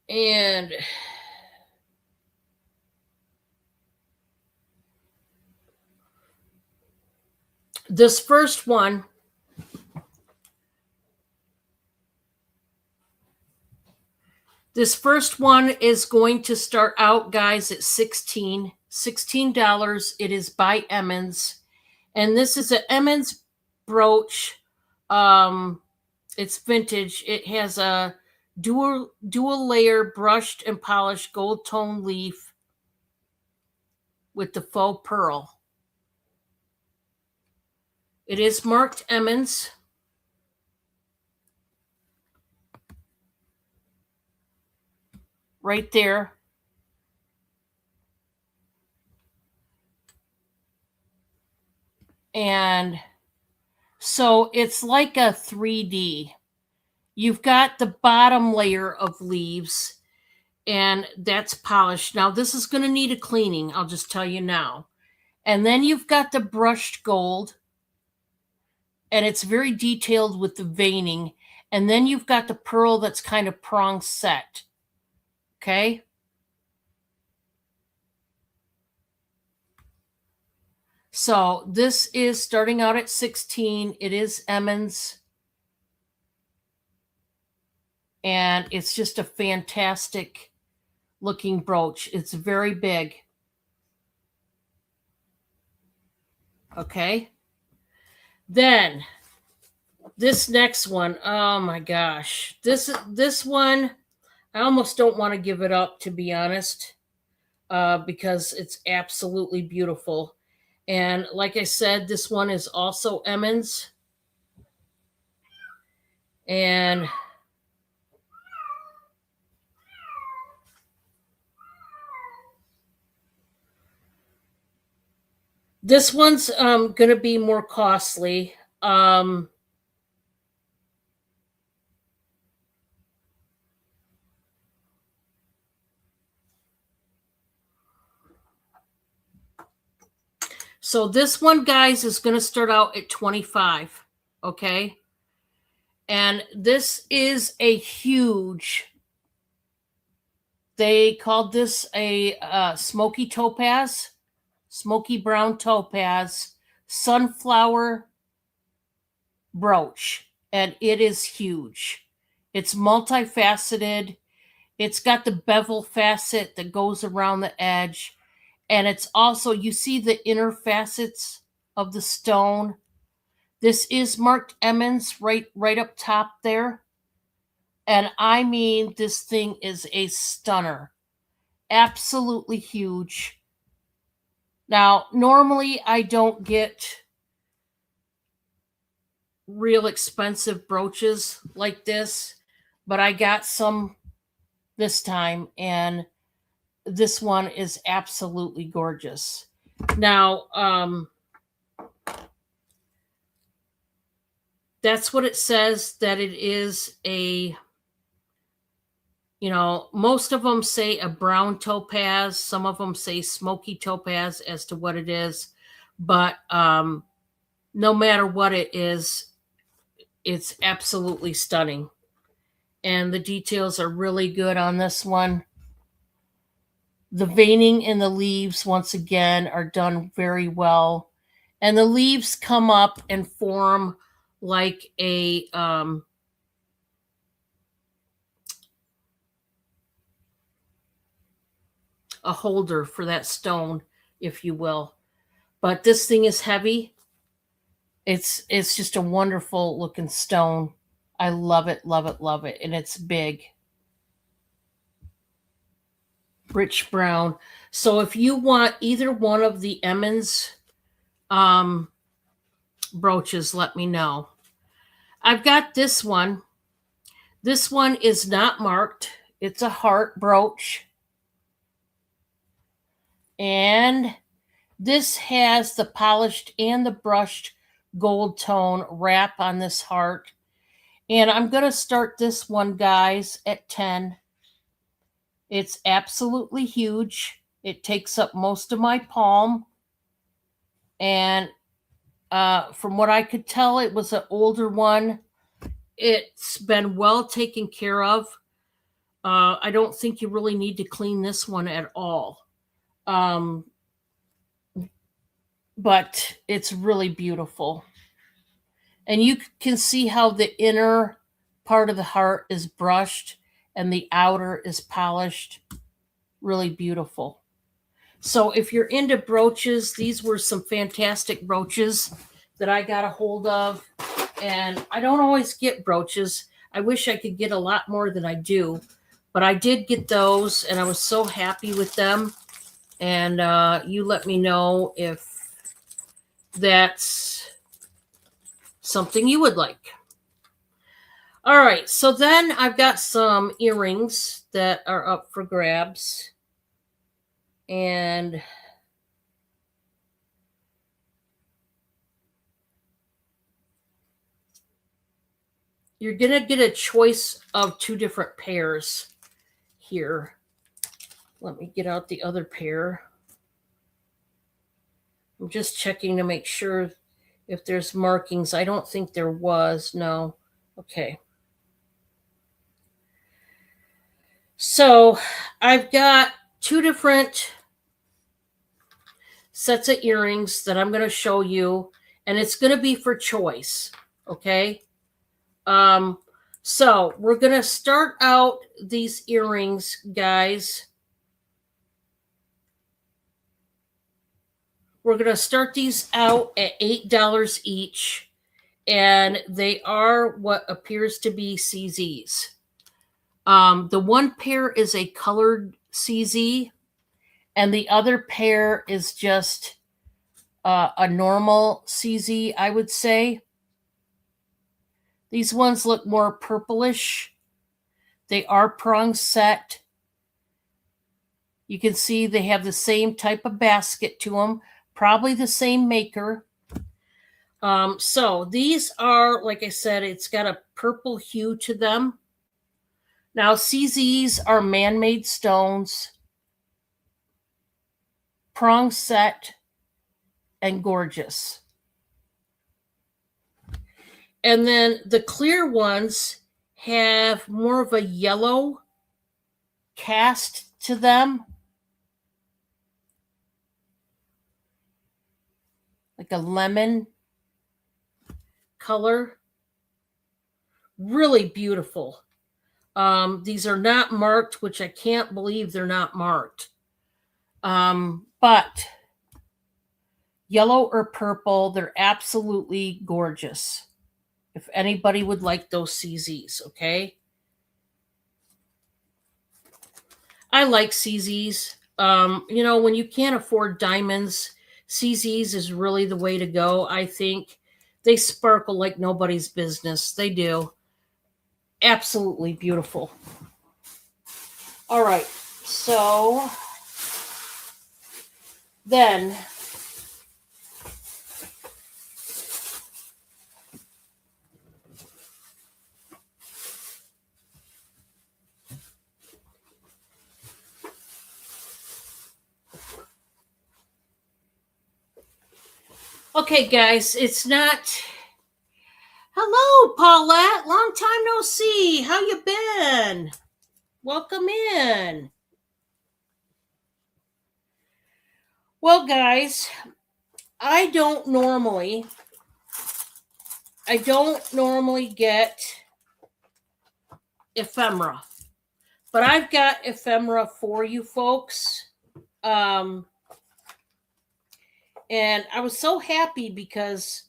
A: And this first one is going to start out, guys, at $16. It is by Emmons. And this is an Emmons brooch. It's vintage. It has a dual layer brushed and polished gold tone leaf with the faux pearl. It is marked Emmons. Right there. And so it's like a 3D. You've got the bottom layer of leaves, and that's polished. Now, this is going to need a cleaning, I'll just tell you now. And then you've got the brushed gold, and it's very detailed with the veining. And then you've got the pearl that's kind of prong set. Okay? So this is starting out at 16. It is Emmons. And it's just a fantastic looking brooch. It's very big. Okay. Then this next one, oh my gosh. This one, I almost don't want to give it up, to be honest, because it's absolutely beautiful. And like I said, this one is also Emmons. And this one's going to be more costly. So this one, guys, is going to start out at 25. Okay. And this is a huge, they called this a smoky brown topaz, sunflower brooch. And it is huge. It's multifaceted. It's got the bevel facet that goes around the edge. And it's also, you see the inner facets of the stone. This is marked Emmons right up top there. And I mean, this thing is a stunner. Absolutely huge. Now, normally I don't get real expensive brooches like this, but I got some this time, and this one is absolutely gorgeous. Now, that's what it says, that it is a, most of them say a brown topaz. Some of them say smoky topaz as to what it is. But no matter what it is, It's absolutely stunning. And the details are really good on this one. The veining in the leaves, once again, are done very well. And the leaves come up and form like a holder for that stone, if you will. But this thing is heavy. It's just a wonderful looking stone. I love it, love it, love it. And it's big. Rich brown. So if you want either one of the Emmons brooches, let me know. I've got this one. This one is not marked. It's a heart brooch. And this has the polished and the brushed gold tone wrap on this heart. And I'm going to start this one, guys, at 10. It's absolutely huge. It takes up most of my palm. And from what I could tell, it was an older one. It's been well taken care of. I don't think you really need to clean this one at all. But it's really beautiful. And you can see how the inner part of the heart is brushed and the outer is polished. Really beautiful. So if you're into brooches, these were some fantastic brooches that I got a hold of. And I don't always get brooches. I wish I could get a lot more than I do. But I did get those, and I was so happy with them. And you let me know if that's something you would like. All right, so then I've got some earrings that are up for grabs. And you're going to get a choice of two different pairs here. Let me get out the other pair. I'm just checking to make sure if there's markings. I don't think there was. No. Okay. So I've got two different sets of earrings that I'm going to show you, and it's going to be for choice. Okay. So we're going to start out these earrings, guys. We're going to start these out at $8 each, and they are what appears to be CZs. The one pair is a colored CZ, and the other pair is just a normal CZ, I would say. These ones look more purplish. They are prong set. You can see they have the same type of basket to them. Probably the same maker. So these are, like I said, it's got a purple hue to them. Now, CZs are man-made stones, prong set, and gorgeous. And then the clear ones have more of a yellow cast to them. Like a lemon color. Really beautiful. These are not marked, which I can't believe they're not marked. But yellow or purple, they're absolutely gorgeous. If anybody would like those CZs, okay? I like CZs. When you can't afford diamonds, CZs is really the way to go, I think. They sparkle like nobody's business. They do. Absolutely beautiful. All right. So then okay, guys, it's not. Hello, Paulette. Long time no see. How you been? Welcome in. Well, guys, I don't normally get ephemera, but I've got ephemera for you folks. And I was so happy because,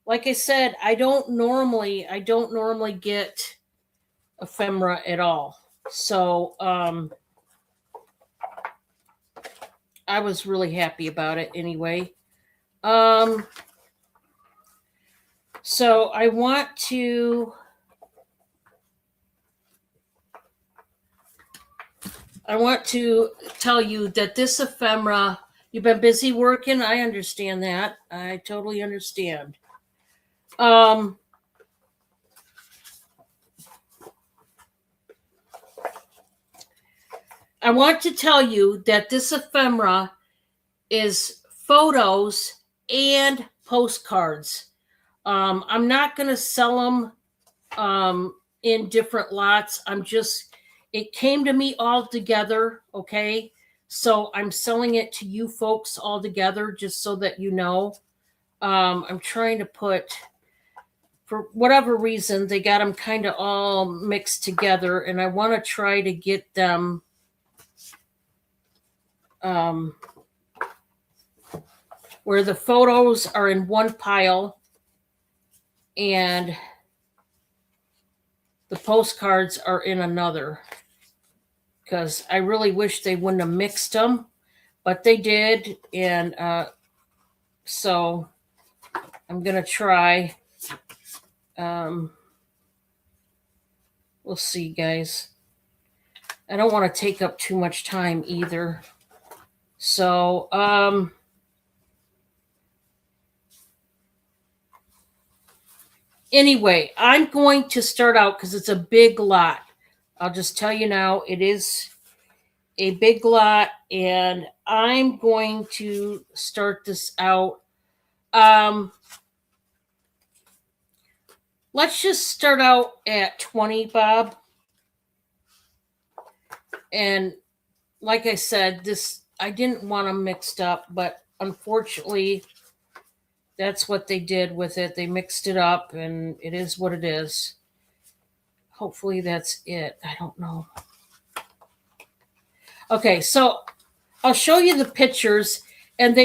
A: like I said, I don't normally get ephemera at all. So I was really happy about it anyway. So I want to tell you that this ephemera, you've been busy working. I understand that. I totally understand. I want to tell you that this ephemera is photos and postcards. I'm not going to sell them in different lots. It came to me all together, okay? So I'm selling it to you folks all together just so that you know. I'm trying to put, for whatever reason, they got them kind of all mixed together, and I want to try to get them where the photos are in one pile and the postcards are in another, because I really wish they wouldn't have mixed them, but they did. And so I'm going to try. We'll see, guys. I don't want to take up too much time either. So, anyway, I'm going to start out because it's a big lot. I'll just tell you now, it is a big lot, and I'm going to start this out. Let's just start out at 20, Bob. And like I said, I didn't want them mixed up, but unfortunately, that's what they did with it. They mixed it up, and it is what it is. Hopefully that's it. I don't know. Okay, so I'll show you the pictures, and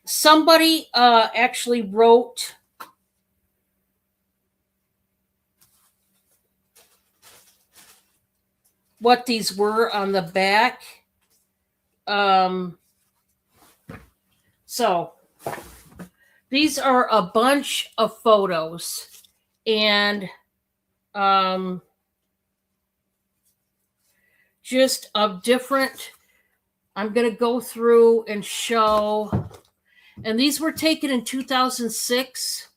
A: somebody actually wrote what these were on the back. So these are a bunch of photos, and just of different, I'm going to go through and show, and these were taken in 2006.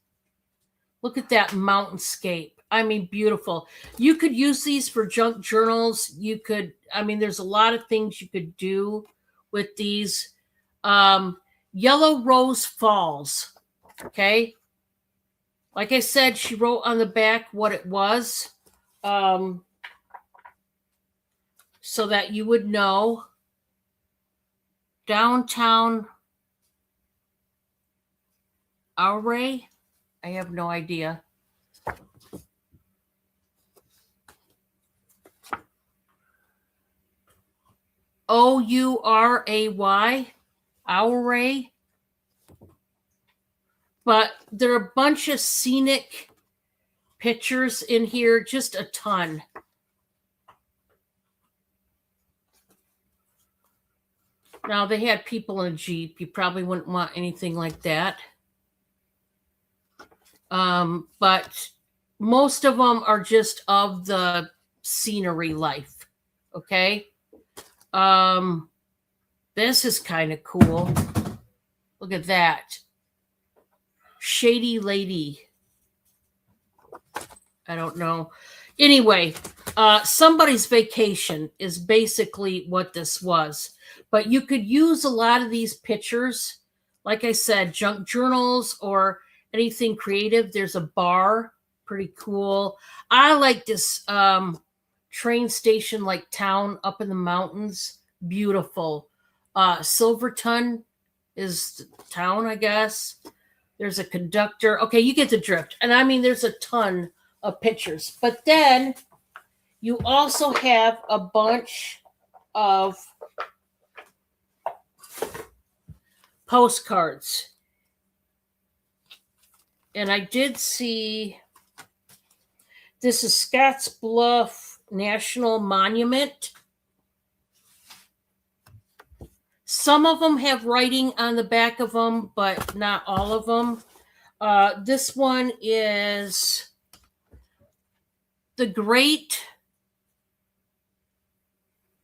A: Look at that mountainscape. I mean, beautiful. You could use these for junk journals. There's a lot of things you could do with these. Yellow Rose Falls. Okay. Like I said, she wrote on the back what it was, so that you would know. Downtown Ouray? I have no idea. Ouray, Ouray. But there are a bunch of scenic pictures in here, just a ton. Now, they had people in a Jeep. You probably wouldn't want anything like that. But most of them are just of the scenery life. Okay. This is kind of cool. Look at that. Shady Lady. I don't know. Anyway, somebody's vacation is basically what this was. But you could use a lot of these pictures, like I said, junk journals or anything creative. There's a bar pretty cool. I like this train station like town up in the mountains. Beautiful. Silverton is the town, I guess. There's a conductor. Okay, you get the drift. And I mean, there's a ton of pictures. But then you also have a bunch of postcards. And I did see this is Scotts Bluff National Monument. Some of them have writing on the back of them, but not all of them. This one is the Great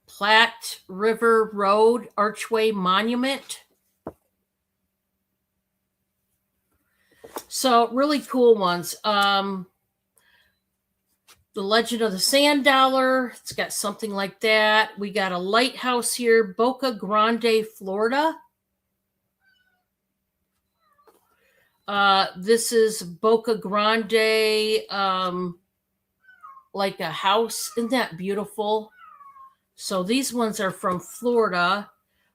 A: Platte River Road Archway Monument. So really cool ones. The Legend of the Sand Dollar. It's got something like that. We got a lighthouse here, Boca Grande, Florida. This is Boca Grande, like a house. Isn't that beautiful? So these ones are from Florida.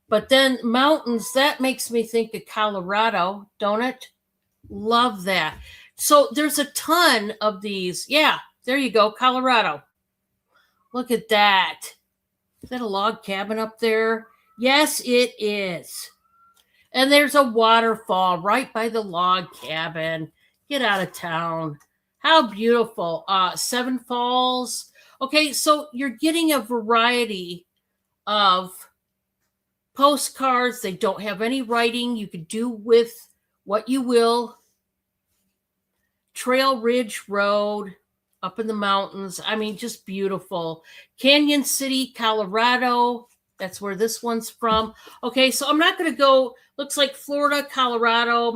A: But then mountains, that makes me think of Colorado, don't it? Love that. So there's a ton of these. Yeah, there you go, Colorado. Look at that. Is that a log cabin up there? Yes, it is. And there's a waterfall right by the log cabin. Get out of town. How beautiful. Seven Falls. Okay, so you're getting a variety of postcards. They don't have any writing. You could do with what you will. Trail Ridge Road up in the mountains. I mean, just beautiful. Canyon City, Colorado. That's where this one's from. Okay, so I'm not going to go. Looks like Florida, Colorado,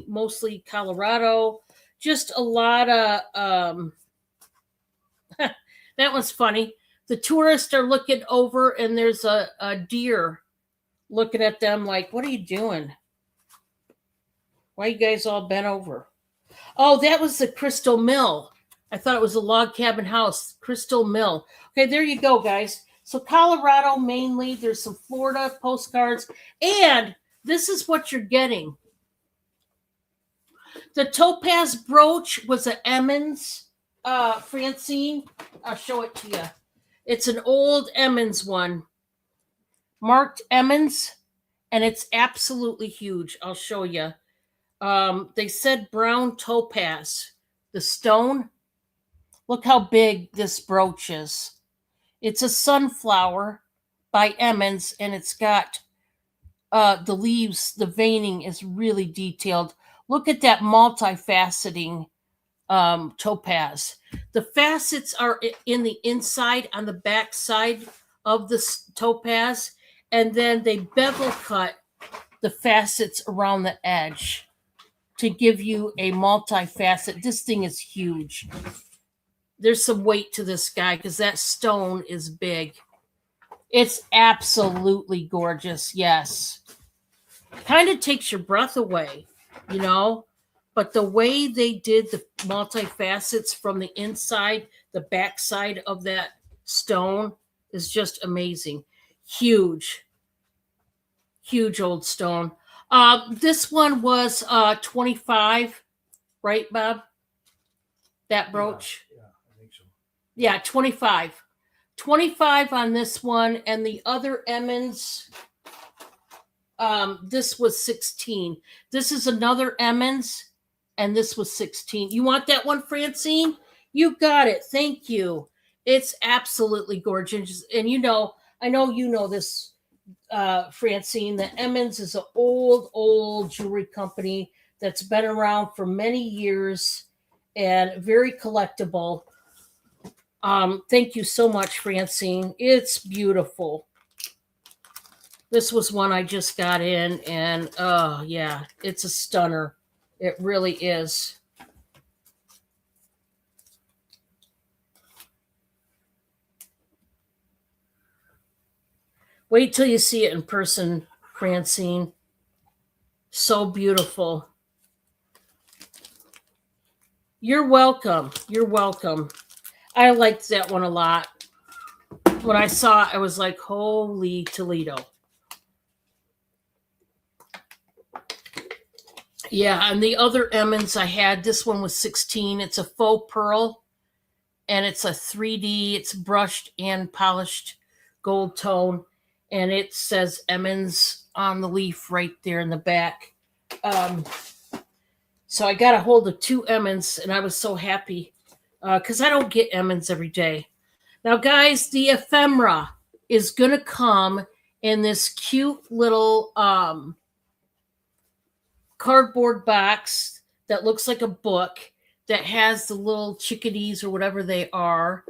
A: mostly Colorado. Just a lot of, that one's funny. The tourists are looking over and there's a deer looking at them like, what are you doing? Why are you guys all bent over? Oh, that was the Crystal Mill. I thought it was a log cabin house. Crystal Mill. Okay, there you go, guys. So Colorado mainly. There's some Florida postcards. And this is what you're getting. The topaz brooch was an Emmons, Francine. I'll show it to you. It's an old Emmons one. Marked Emmons. And it's absolutely huge. I'll show you. They said brown topaz. The stone. Look how big this brooch is. It's a sunflower by Emmons, and it's got the leaves, the veining is really detailed. Look at that multifaceting topaz. The facets are in the inside, on the back side of the topaz, and then they bevel cut the facets around the edge to give you a multifaceted. This thing is huge. There's some weight to this guy because that stone is big. It's absolutely gorgeous. Yes. Kind of takes your breath away, you know, but the way they did the multifacets from the inside, the backside of that stone is just amazing. Huge old stone. This one was 25, right, Bob? That brooch?
B: Yeah, I think so.
A: Yeah, 25. 25 on this one, and the other Emmons, this was 16. This is another Emmons, and this was 16. You want that one, Francine? You got it. Thank you. It's absolutely gorgeous. And you know, I know you know this, Francine, that Emmons is an old jewelry company that's been around for many years and very collectible. Thank you so much, Francine. It's beautiful. This was one I just got in, and oh yeah, it's a stunner. It really is. Wait till you see it in person, Francine. So beautiful. You're welcome. You're welcome. I liked that one a lot. When I saw it, I was like, holy Toledo. Yeah, and the other Emmons I had, this one was 16. It's a faux pearl, and it's a 3D. It's brushed and polished gold tone, and it says Emmons on the leaf right there in the back. Um, so I got a hold of 2 Emmons, and I was so happy because I don't get Emmons every day. Now, guys, the ephemera is going to come in this cute little cardboard box that looks like a book that has the little chickadees or whatever they are.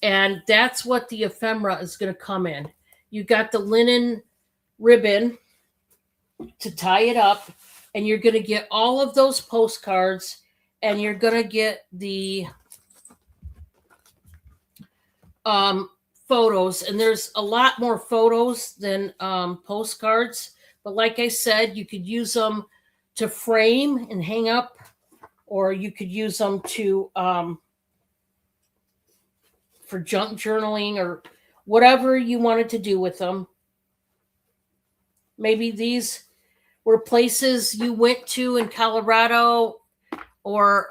A: And that's what the ephemera is going to come in. You got the linen ribbon to tie it up, and you're going to get all of those postcards, and you're going to get the photos. And there's a lot more photos than postcards. But like I said, you could use them to frame and hang up, or you could use them to for junk journaling or whatever you wanted to do with them. Maybe these were places you went to in Colorado or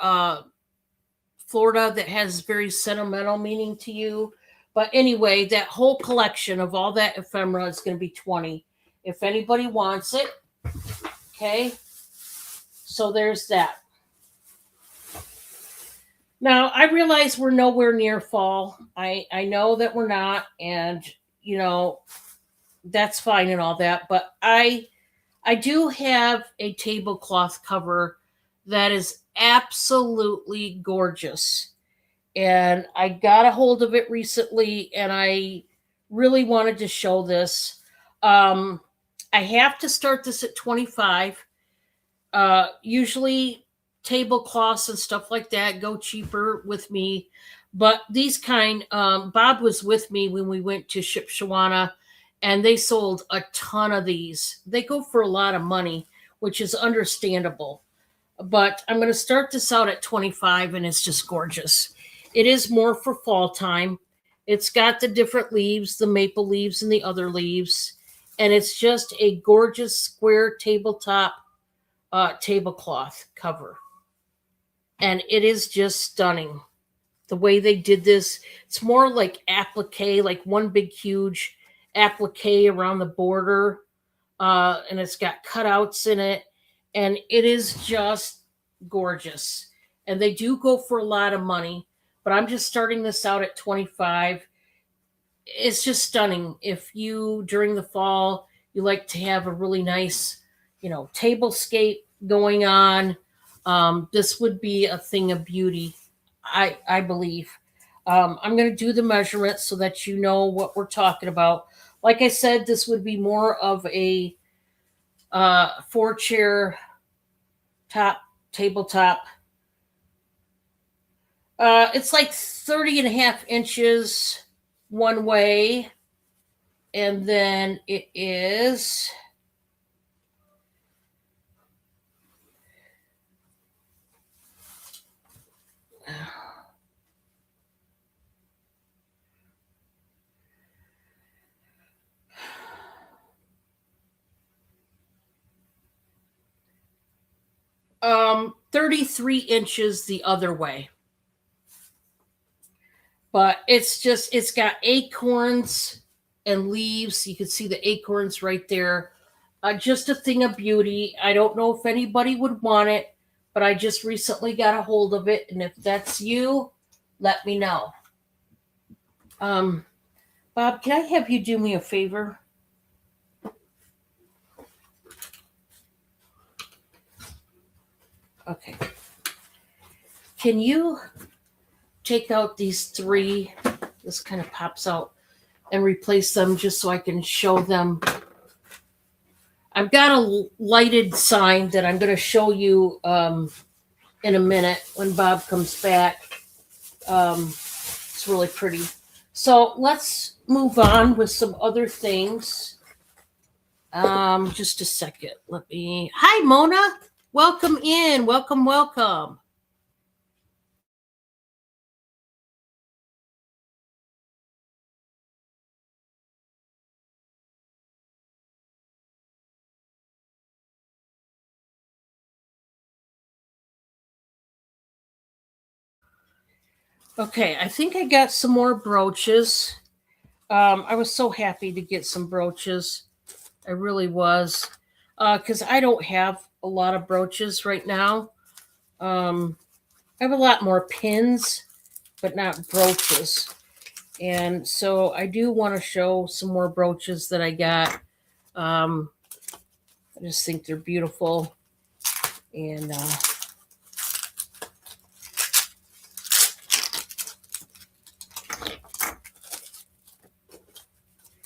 A: Florida that has very sentimental meaning to you. But anyway, that whole collection of all that ephemera is going to be 20 if anybody wants it. Okay. So there's that. Now, I realize we're nowhere near fall. I know that we're not, and you know, that's fine and all that, but I do have a tablecloth cover that is absolutely gorgeous. And I got a hold of it recently, and I really wanted to show this. I have to start this at 25. Usually tablecloths and stuff like that go cheaper with me, but these kind, Bob was with me when we went to Shipshewana, and they sold a ton of these. They go for a lot of money, which is understandable. But I'm going to start this out at 25, and it's just gorgeous. It is more for fall time. It's got the different leaves, the maple leaves and the other leaves, and it's just a gorgeous square tabletop tablecloth cover. And it is just stunning. The way they did this, it's more like applique, like one big huge applique around the border, and it's got cutouts in it, and it is just gorgeous. And they do go for a lot of money, but I'm just starting this out at 25. It's just stunning. If you, during the fall, you like to have a really nice, tablescape going on, this would be a thing of beauty, I believe. I'm going to do the measurements so that you know what we're talking about. Like I said, this would be more of a 4-chair tabletop. It's like 30 and a half inches one way, and then it is 33 inches the other way. But it's got acorns and leaves. You can see the acorns right there. Just a thing of beauty. I don't know if anybody would want it, but I just recently got a hold of it. And if that's you, let me know. Bob, can I have you do me a favor? Okay. Can you take out these 3? This kind of pops out, and replace them just so I can show them. I've got a lighted sign that I'm going to show you in a minute when Bob comes back. It's really pretty. So let's move on with some other things. Just a second. Hi, Mona. Welcome in. Welcome. Okay, I think I got some more brooches. I was so happy to get some brooches. I really was. Because I don't have a lot of brooches right now. I have a lot more pins, but not brooches. And so I do want to show some more brooches that I got. I just think they're beautiful. And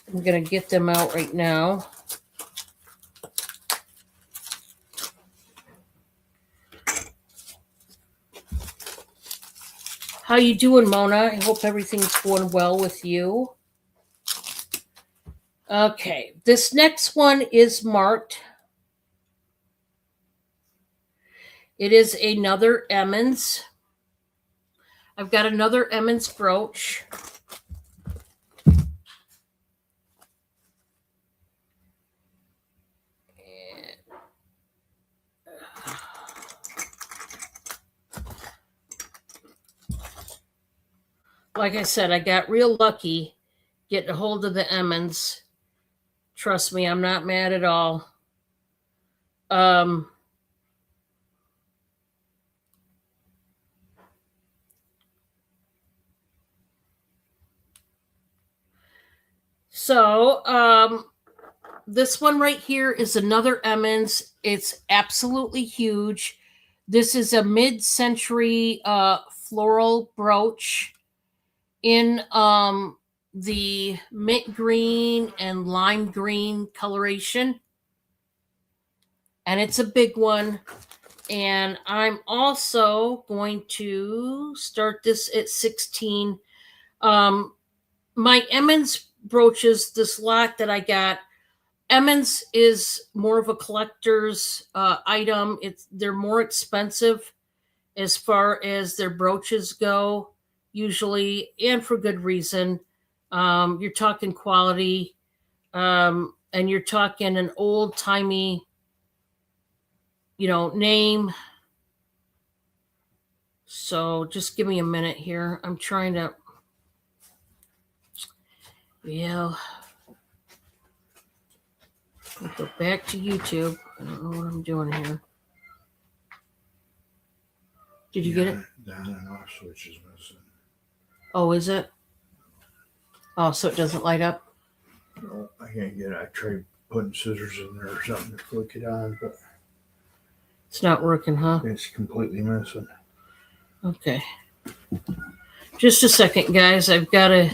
A: I'm going to get them out right now. How you doing, Mona? I hope everything's going well with you. Okay, this next one is marked. It is another Emmons. I've got another Emmons brooch. Like I said, I got real lucky getting a hold of the Emmons. Trust me, I'm not mad at all. So this one right here is another Emmons. It's absolutely huge. This is a mid-century floral brooch in the mint green and lime green coloration. And it's a big one. And I'm also going to start this at 16. My Emmons brooches, this lot that I got, Emmons is more of a collector's item. They're more expensive as far as their brooches go, usually, and for good reason. You're talking quality, and you're talking an old timey, name. So just give me a minute here. I'm trying to. Yeah. I'll go back to YouTube. I don't know what I'm doing here. Did you get it?
B: Down and off switch is missing.
A: Oh, is it? Oh, so it doesn't light up?
B: No, I can't get it. I tried putting scissors in there or something to flick it on, but
A: It's not working, huh?
B: it's completely missing.
A: Okay. Just a second, guys. I've got to.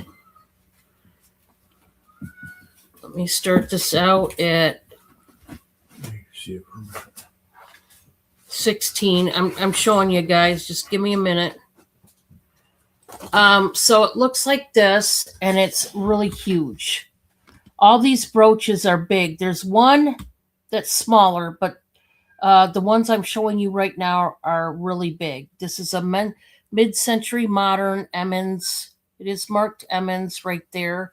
A: Let me start this out at
B: Let me see it for a minute.
A: 16. I'm showing you guys. Just give me a minute. So it looks like this, and it's really huge. All these brooches are big. There's one that's smaller, but the ones I'm showing you right now are really big. This is a mid-century modern Emmons. It is marked Emmons right there.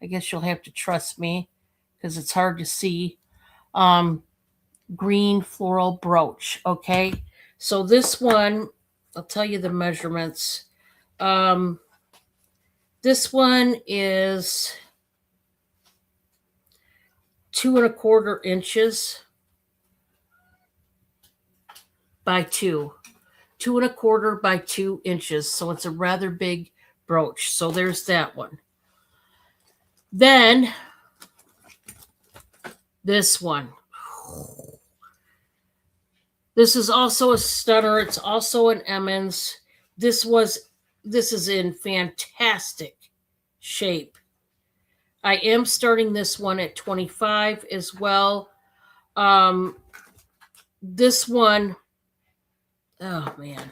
A: I guess you'll have to trust me because it's hard to see. Green floral brooch. Okay. So this one, I'll tell you the measurements. This one is 2¼ inches by 2. 2¼ by 2 inches. So it's a rather big brooch. So there's that one. Then this one. This is also a stunner. It's also an Emmons. This is in fantastic shape. I am starting this one at 25 as well. This one, oh man.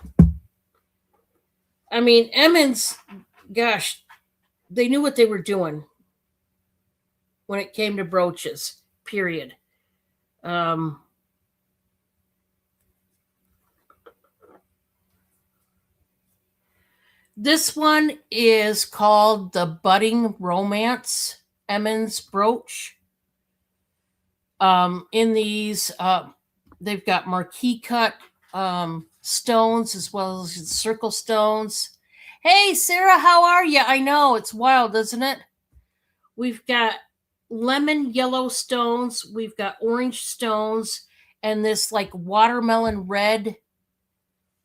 A: I mean, Emmons, gosh, they knew what they were doing when it came to brooches, period. This one is called the Budding Romance Emmons brooch. In these, they've got marquee cut stones as well as circle stones. Hey, Sarah, how are you? I know, it's wild, isn't it? We've got lemon yellow stones, we've got orange stones, and this like watermelon red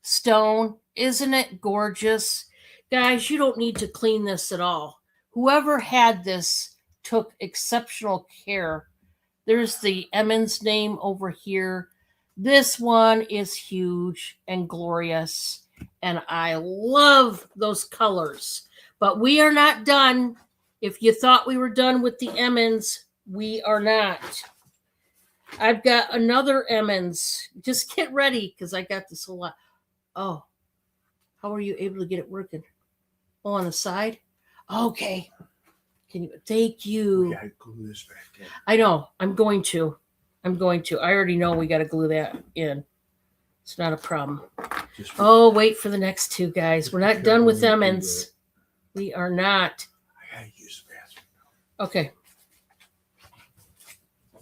A: stone. Isn't it gorgeous? Guys, you don't need to clean this at all. Whoever had this took exceptional care. There's the Emmons name over here. This one is huge and glorious, and I love those colors. But we are not done. If you thought we were done with the Emmons, we are not. I've got another Emmons. Just get ready because I got this a lot. Oh, how are you able to get it working? Oh, on the side? Okay. Can you? Thank you.
B: We gotta glue this back in.
A: I know. I'm going to. I already know we got to glue that in. It's not a problem.
B: Just
A: Oh, wait for the next two, guys. We're not
B: Be
A: done with
B: careful when you do
A: Emmons. We are not.
B: I gotta use the bathroom.
A: Okay.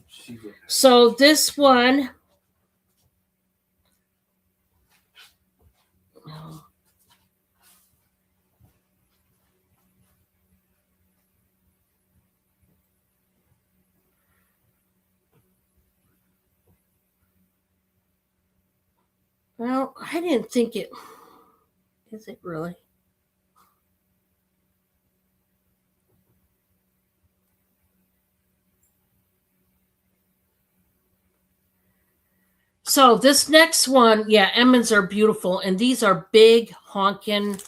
B: See what
A: So this one. Oh. Well, I didn't think it. Is it really? So this next one, yeah, Emmons are beautiful, and these are big honkin'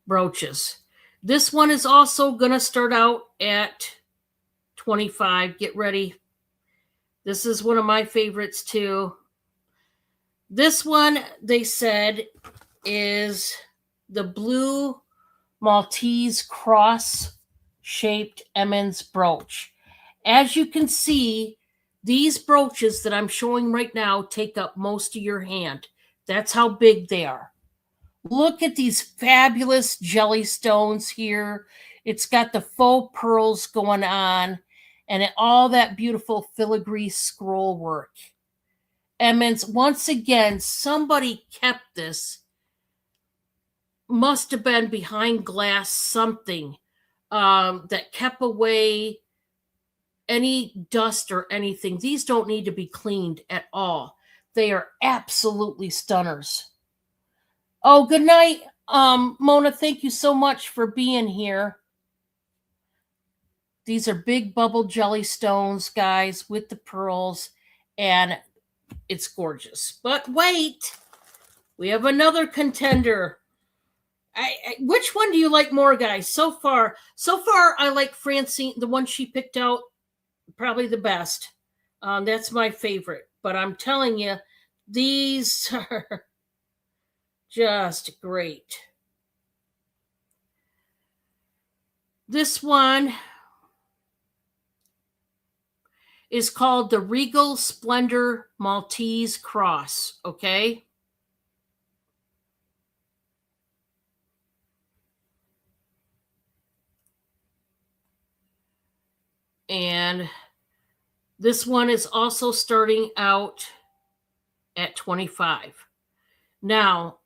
A: brooches. This one is also gonna start out at 25. Get ready. This is one of my favorites too. This one, they said, is the blue Maltese cross shaped Emmons brooch. As you can see, these brooches that I'm showing right now take up most of your hand. That's how big they are. Look at these fabulous jelly stones here. It's got the faux pearls going on and all that beautiful filigree scroll work. Emmons, once again, somebody kept this. Must have been behind glass something that kept away any dust or anything. These don't need to be cleaned at all. They are absolutely stunners. Oh, good night, Mona. Thank you so much for being here. These are big bubble jelly stones, guys, with the pearls, and it's gorgeous. But wait, we have another contender. Which one do you like more, guys? So far, I like Francine, the one she picked out, probably the best. That's my favorite. But I'm telling you, these are just great. This one is called the Regal Splendor Maltese Cross, okay? And this one is also starting out at 25. Now,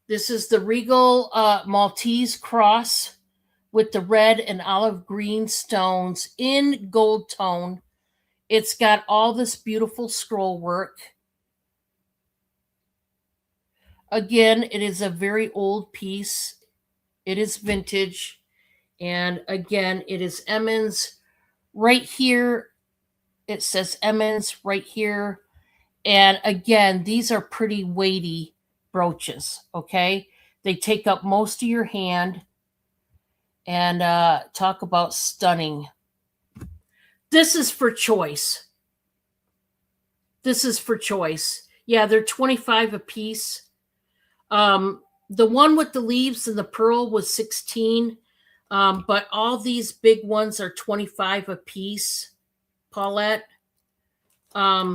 A: this is the Regal Maltese Cross with the red and olive green stones in gold tone. It's got all this beautiful scroll work. Again, it is a very old piece. It is vintage. And again, it is Emmons right here. It says Emmons right here. And again, these are pretty weighty brooches, okay? They take up most of your hand. And talk about stunning. This is for choice. This is for choice. Yeah, they're 25 a piece. The one with the leaves and the pearl was 16. But all these big ones are 25 a piece, Paulette. I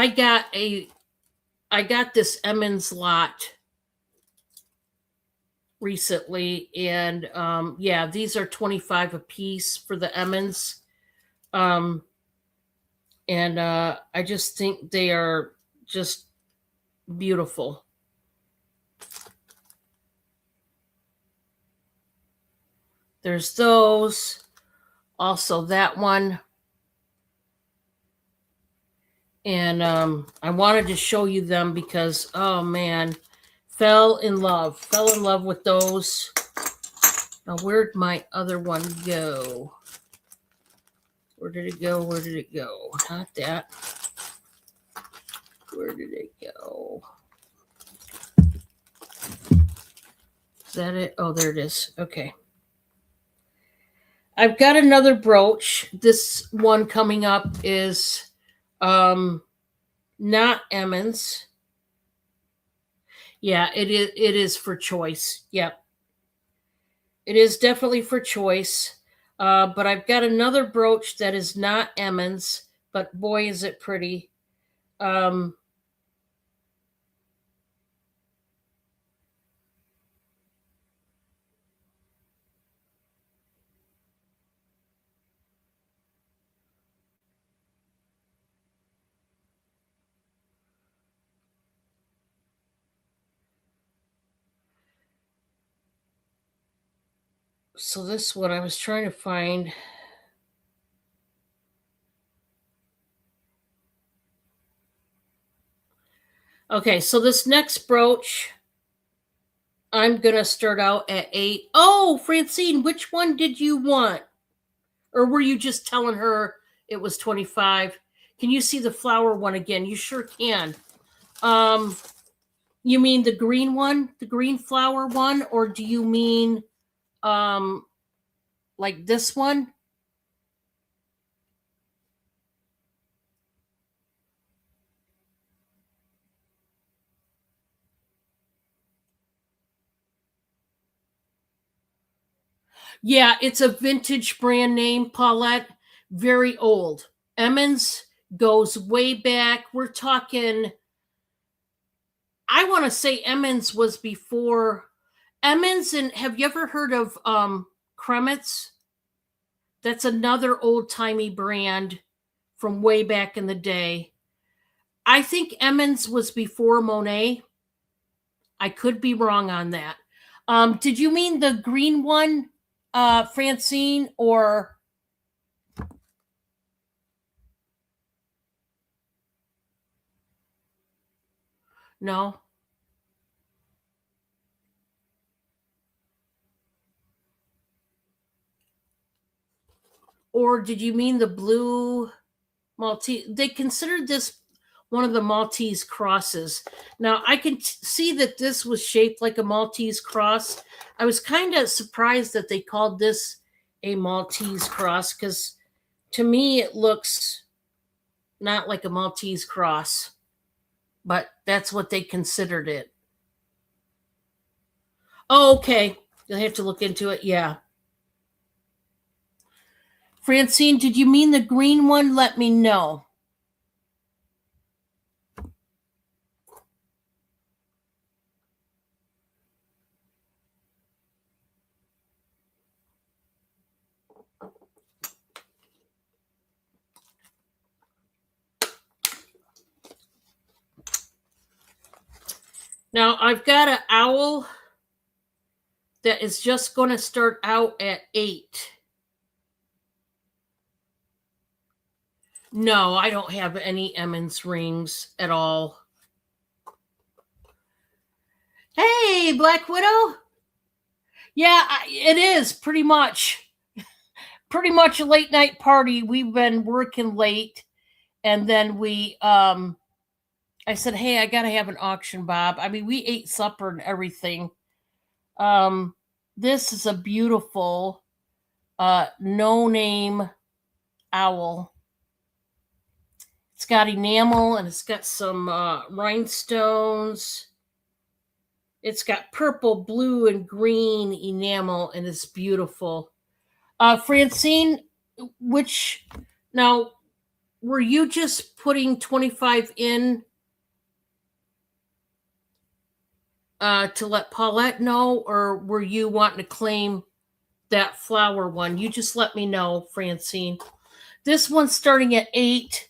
A: got this Emmons lot recently, and yeah, these are 25 a piece for the Emmons. Um, and I just think they are just beautiful. There's those. Also, that one. And I wanted to show you them because, oh man, fell in love with those. Now, where'd my other one go? Where did it go? Not that. Where did it go? Is that it? Oh, there it is. Okay. I've got another brooch. This one coming up is not Emmons. Yeah, it is for choice. Yep. It is definitely for choice. But I've got another brooch that is not Emmons, but boy, is it pretty. So this one I was trying to find. Okay, so this next brooch, I'm gonna start out at 8. Oh, Francine, which one did you want? Or were you just telling her it was 25? Can you see the flower one again? You sure can. You mean the green one, the green flower one, or do you mean like this one? Yeah, it's a vintage brand name, Paulette. Very old. Emmons goes way back. We're talking, I want to say Emmons was before Emmons. And have you ever heard of Kremitz? That's another old timey brand from way back in the day. I think Emmons was before Monet. I could be wrong on that. Did you mean the green one, Francine, or no? Or did you mean the blue Maltese? They considered this one of the Maltese crosses. Now, I can see that this was shaped like a Maltese cross. I was kind of surprised that they called this a Maltese cross because to me it looks not like a Maltese cross, but that's what they considered it. Oh, okay. You'll have to look into it. Yeah. Francine, did you mean the green one? Let me know. Now, I've got an owl that is just going to start out at 8. No, I don't have any Emmons rings at all. Hey, Black Widow. Yeah, it is pretty much a late night party. We've been working late, and then I said, "Hey, I got to have an auction, Bob." I mean, we ate supper and everything. This is a beautiful no name owl. It's got enamel and it's got some rhinestones. It's got purple, blue, and green enamel, and it's beautiful. Francine, which now were you just putting 25 in to let Paulette know, or were you wanting to claim that flower one? You just let me know, Francine. This one's starting at $8.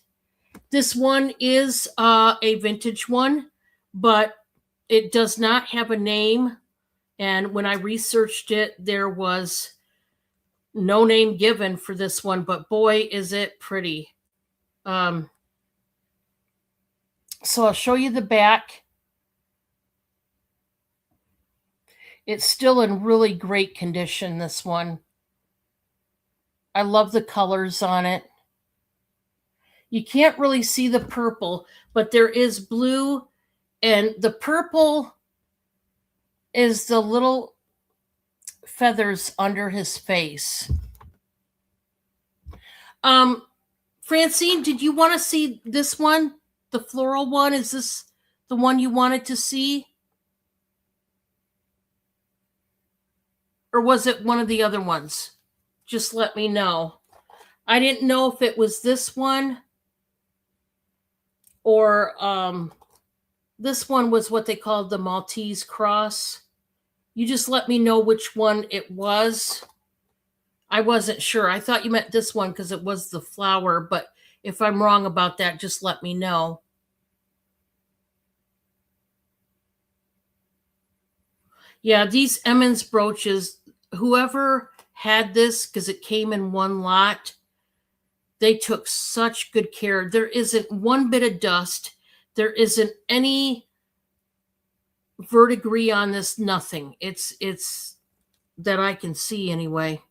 A: This one is a vintage one, but it does not have a name. And when I researched it, there was no name given for this one, but boy, is it pretty. So I'll show you the back. It's still in really great condition, this one. I love the colors on it. You can't really see the purple, but there is blue, and the purple is the little feathers under his face. Francine, did you want to see this one? The floral one? Is this the one you wanted to see? Or was it one of the other ones? Just let me know. I didn't know if it was this one or this one was what they called the Maltese cross. You just let me know which one it was. I wasn't sure. I thought you meant this one because it was the flower, but if I'm wrong about that, just let me know. Yeah, these Emmons brooches, whoever had this, because it came in one lot, they took such good care. There isn't one bit of dust. There isn't any verdigris on this, nothing. It's that I can see anyway.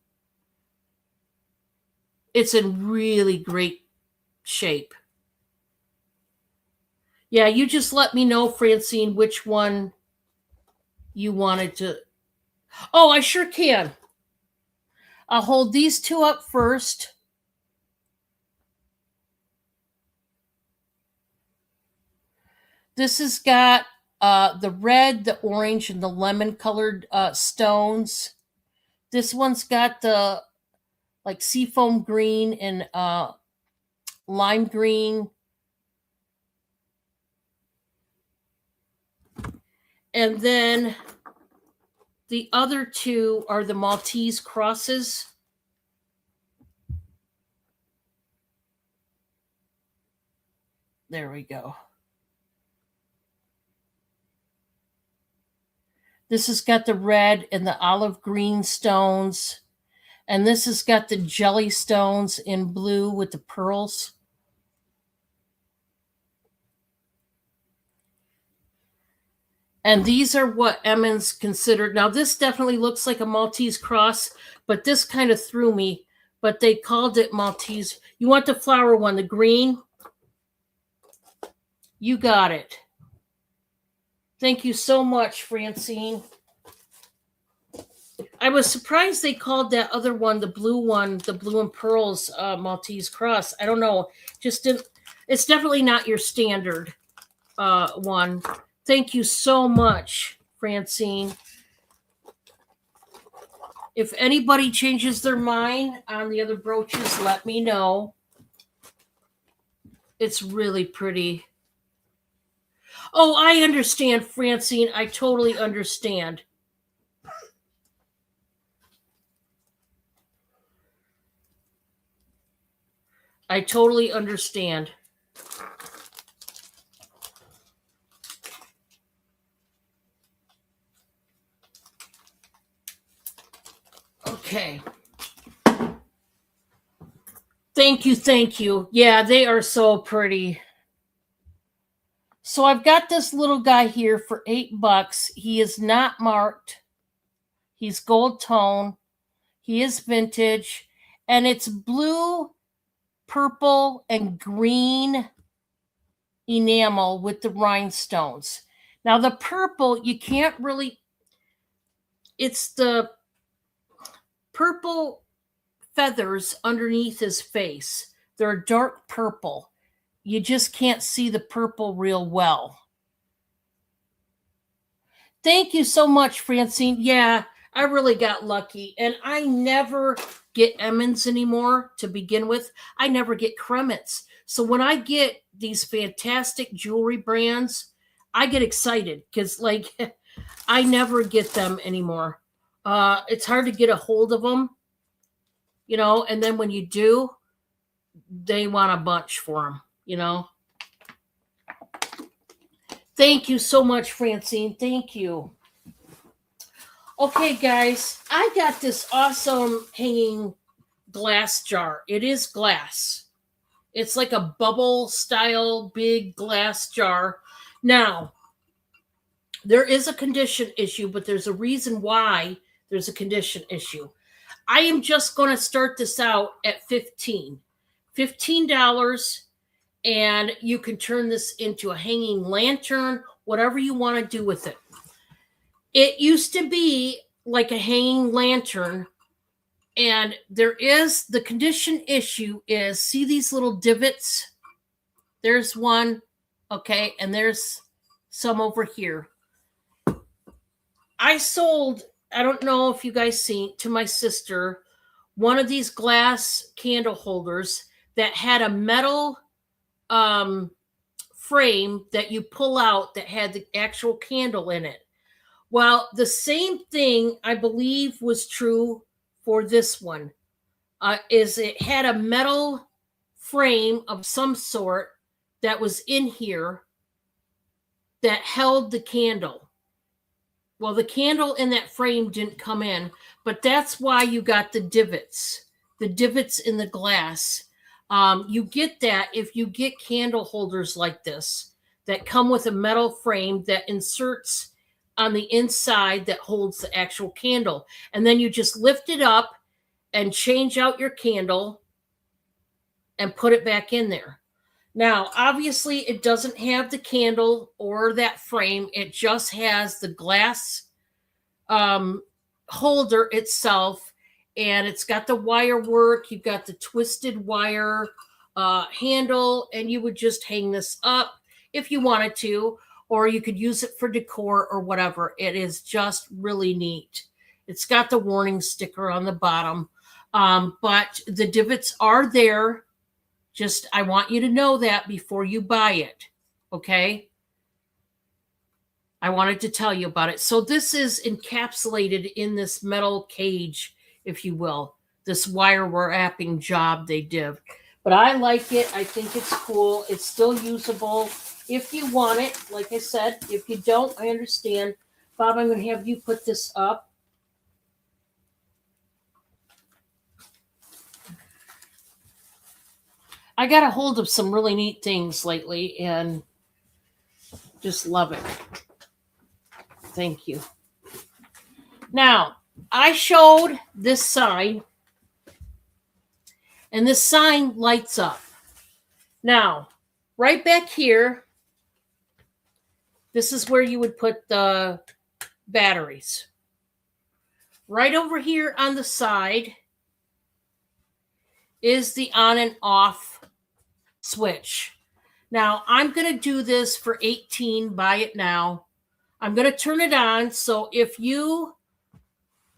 A: It's in really great shape. Yeah, you just let me know, Francine, which one you wanted to. Oh, I sure can. I'll hold these two up first. This has got the red, the orange, and the lemon colored stones. This one's got the like seafoam green and lime green. And then the other two are the Maltese crosses. There we go. This has got the red and the olive green stones. And this has got the jelly stones in blue with the pearls. And these are what Emmons considered. Now, this definitely looks like a Maltese cross, but this kind of threw me. But they called it Maltese. You want the flower one, the green? You got it. Thank you so much, Francine. I was surprised they called that other one, the blue and pearls Maltese cross. I don't know. Just didn't. It's definitely not your standard one. Thank you so much, Francine. If anybody changes their mind on the other brooches, let me know. It's really pretty. Oh, I understand, Francine. I totally understand. I totally understand. Okay. Thank you. Yeah, they are so pretty. So I've got this little guy here for $8. He is not marked. He's gold tone. He is vintage. And it's blue, purple, and green enamel with the rhinestones. Now the purple, you can't really, it's the purple feathers underneath his face. They're dark purple. You just can't see the purple real well. Thank you so much, Francine. Yeah, I really got lucky. And I never get Emmons anymore to begin with. I never get Kremets. So when I get these fantastic jewelry brands, I get excited because, like, I never get them anymore. It's hard to get a hold of them, you know, and then when you do, they want a bunch for them, you know. Thank you so much, Francine. Thank you. Okay, guys, I got this awesome hanging glass jar. It is glass. It's like a bubble style big glass jar. Now, there is a condition issue, but there's a reason why there's a condition issue. I am just going to start this out at $15, and you can turn this into a hanging lantern, whatever you want to do with it. It used to be like a hanging lantern, and there is the condition issue is, see these little divots? There's one, okay, and there's some over here. I sold, I don't know if you guys seen, to my sister, one of these glass candle holders that had a metal frame that you pull out that had the actual candle in it. Well, the same thing I believe was true for this one. Is it had a metal frame of some sort that was in here that held the candle. Well, the candle in that frame didn't come in, but that's why you got the divots in the glass. You get that if you get candle holders like this that come with a metal frame that inserts on the inside that holds the actual candle. And then you just lift it up and change out your candle and put it back in there. Now, obviously, it doesn't have the candle or that frame. It just has the glass holder itself, and it's got the wire work. You've got the twisted wire handle, and you would just hang this up if you wanted to, or you could use it for decor or whatever. It is just really neat. It's got the warning sticker on the bottom, but the divots are there. Just, I want you to know that before you buy it, okay? I wanted to tell you about it. So this is encapsulated in this metal cage, if you will, this wire wrapping job they did. But I like it. I think it's cool. It's still usable if you want it. Like I said, if you don't, I understand. Bob, I'm going to have you put this up. I got a hold of some really neat things lately and just love it. Thank you. Now, I showed this sign, and this sign lights up. Now, right back here, this is where you would put the batteries. Right over here on the side is the on and off switch. Now, I'm going to do this for $18. Buy it now. I'm going to turn it on. So if you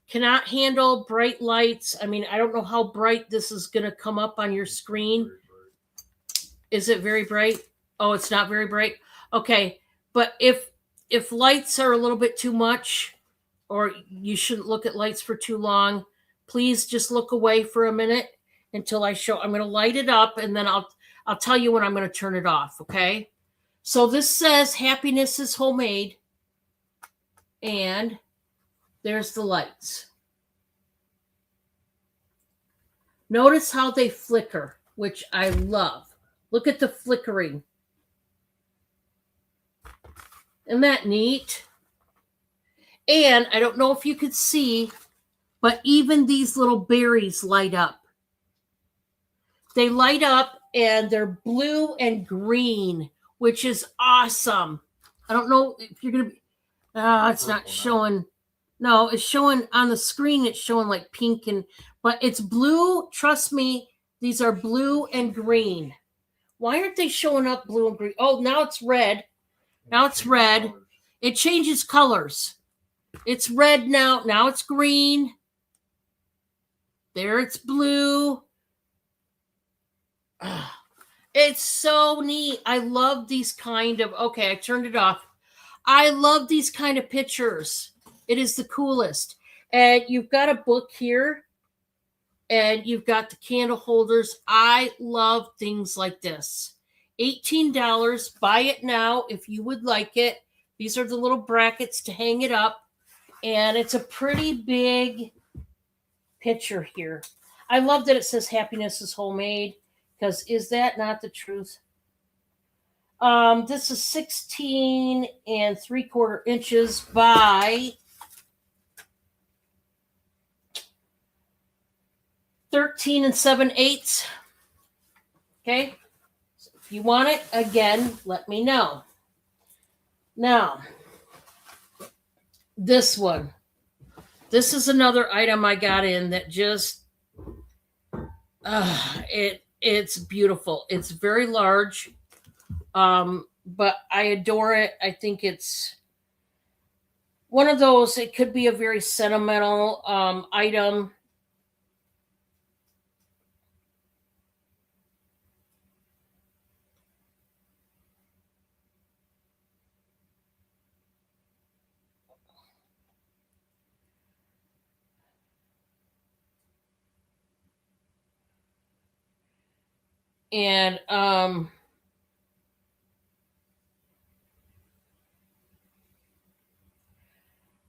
A: cannot handle bright lights, I mean, I don't know how bright this is going to come up on your screen. Is it very bright? Oh, it's not very bright. Okay. But if lights are a little bit too much, or you shouldn't look at lights for too long, please just look away for a minute until I show. I'm going to light it up, and then I'll tell you when I'm going to turn it off, okay? So this says happiness is homemade, and there's the lights. Notice how they flicker, which I love. Look at the flickering. Isn't that neat? And I don't know if you could see, but even these little berries light up. They light up, and they're blue and green, which is awesome. I don't know if you're going to be... it's not showing. No, it's showing on the screen. It's showing like pink, but it's blue. Trust me, these are blue and green. Why aren't they showing up blue and green? Oh, now it's red. Now it's red. It changes colors. It's red now. Now it's green. There it's blue. It's so neat. I love these kind of... Okay, I turned it off. I love these kind of pictures. It is the coolest. And you've got a book here, and you've got the candle holders. I love things like this. $18. Buy it now if you would like it. These are the little brackets to hang it up. And it's a pretty big picture here. I love that it says happiness is homemade, because is that not the truth? This is 16 3/4 inches by 13 7/8. Okay. So if you want it, again, let me know. Now, this one. This is another item I got in that just it's beautiful. It's very large. But I adore it. I think it's one of those, it could be a very sentimental item. And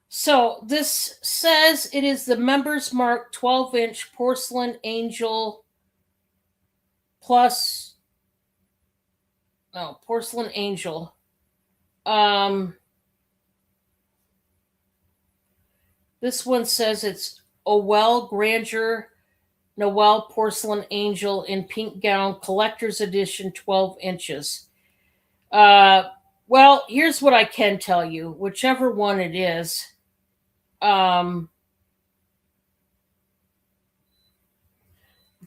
A: so this says it is the Members Mark 12-inch porcelain angel plus porcelain angel. This one says it's Owell Grandeur Noel Porcelain Angel in pink gown, collector's edition, 12 inches. Well, here's what I can tell you. Whichever one it is,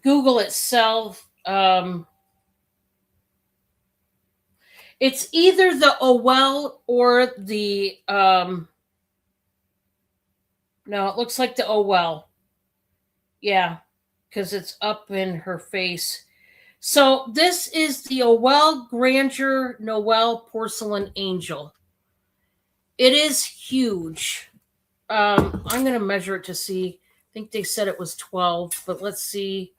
A: Google itself, it's either the Owell or the, no, it looks like the Owell. Yeah, because it's up in her face. So this is the Owell Grandeur Noel Porcelain Angel. It is huge. I'm going to measure it to see. I think they said it was 12, but let's see.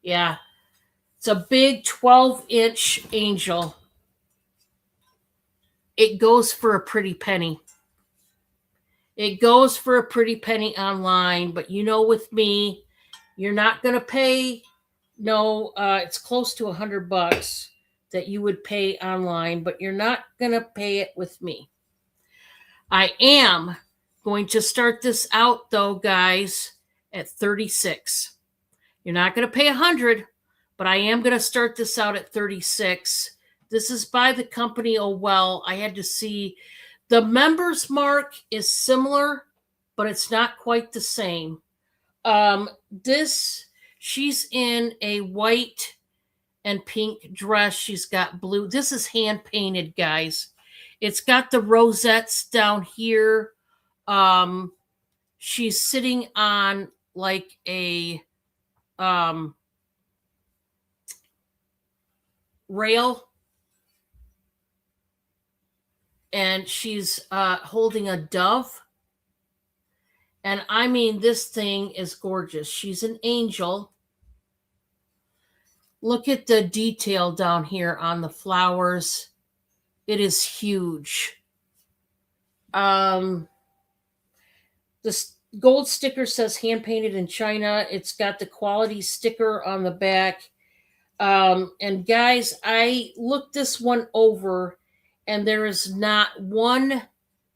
A: Yeah, it's a big 12-inch angel. It goes for a pretty penny. It goes for a pretty penny online, but you know, with me, you're not going to pay. No, it's close to $100 that you would pay online, but you're not going to pay it with me. I am going to start this out, though, guys, at 36. You're not going to pay 100, but I am going to start this out at 36. This is by the company Owell. I had to see. The Members Mark is similar, but it's not quite the same. She's in a white and pink dress. She's got blue. This is hand painted, guys. It's got the rosettes down here. She's sitting on like a rail, and she's holding a dove. And I mean, this thing is gorgeous. She's an angel. Look at the detail down here on the flowers. It is huge. The gold sticker says hand painted in China. It's got the quality sticker on the back. And guys, I looked this one over, and there is not one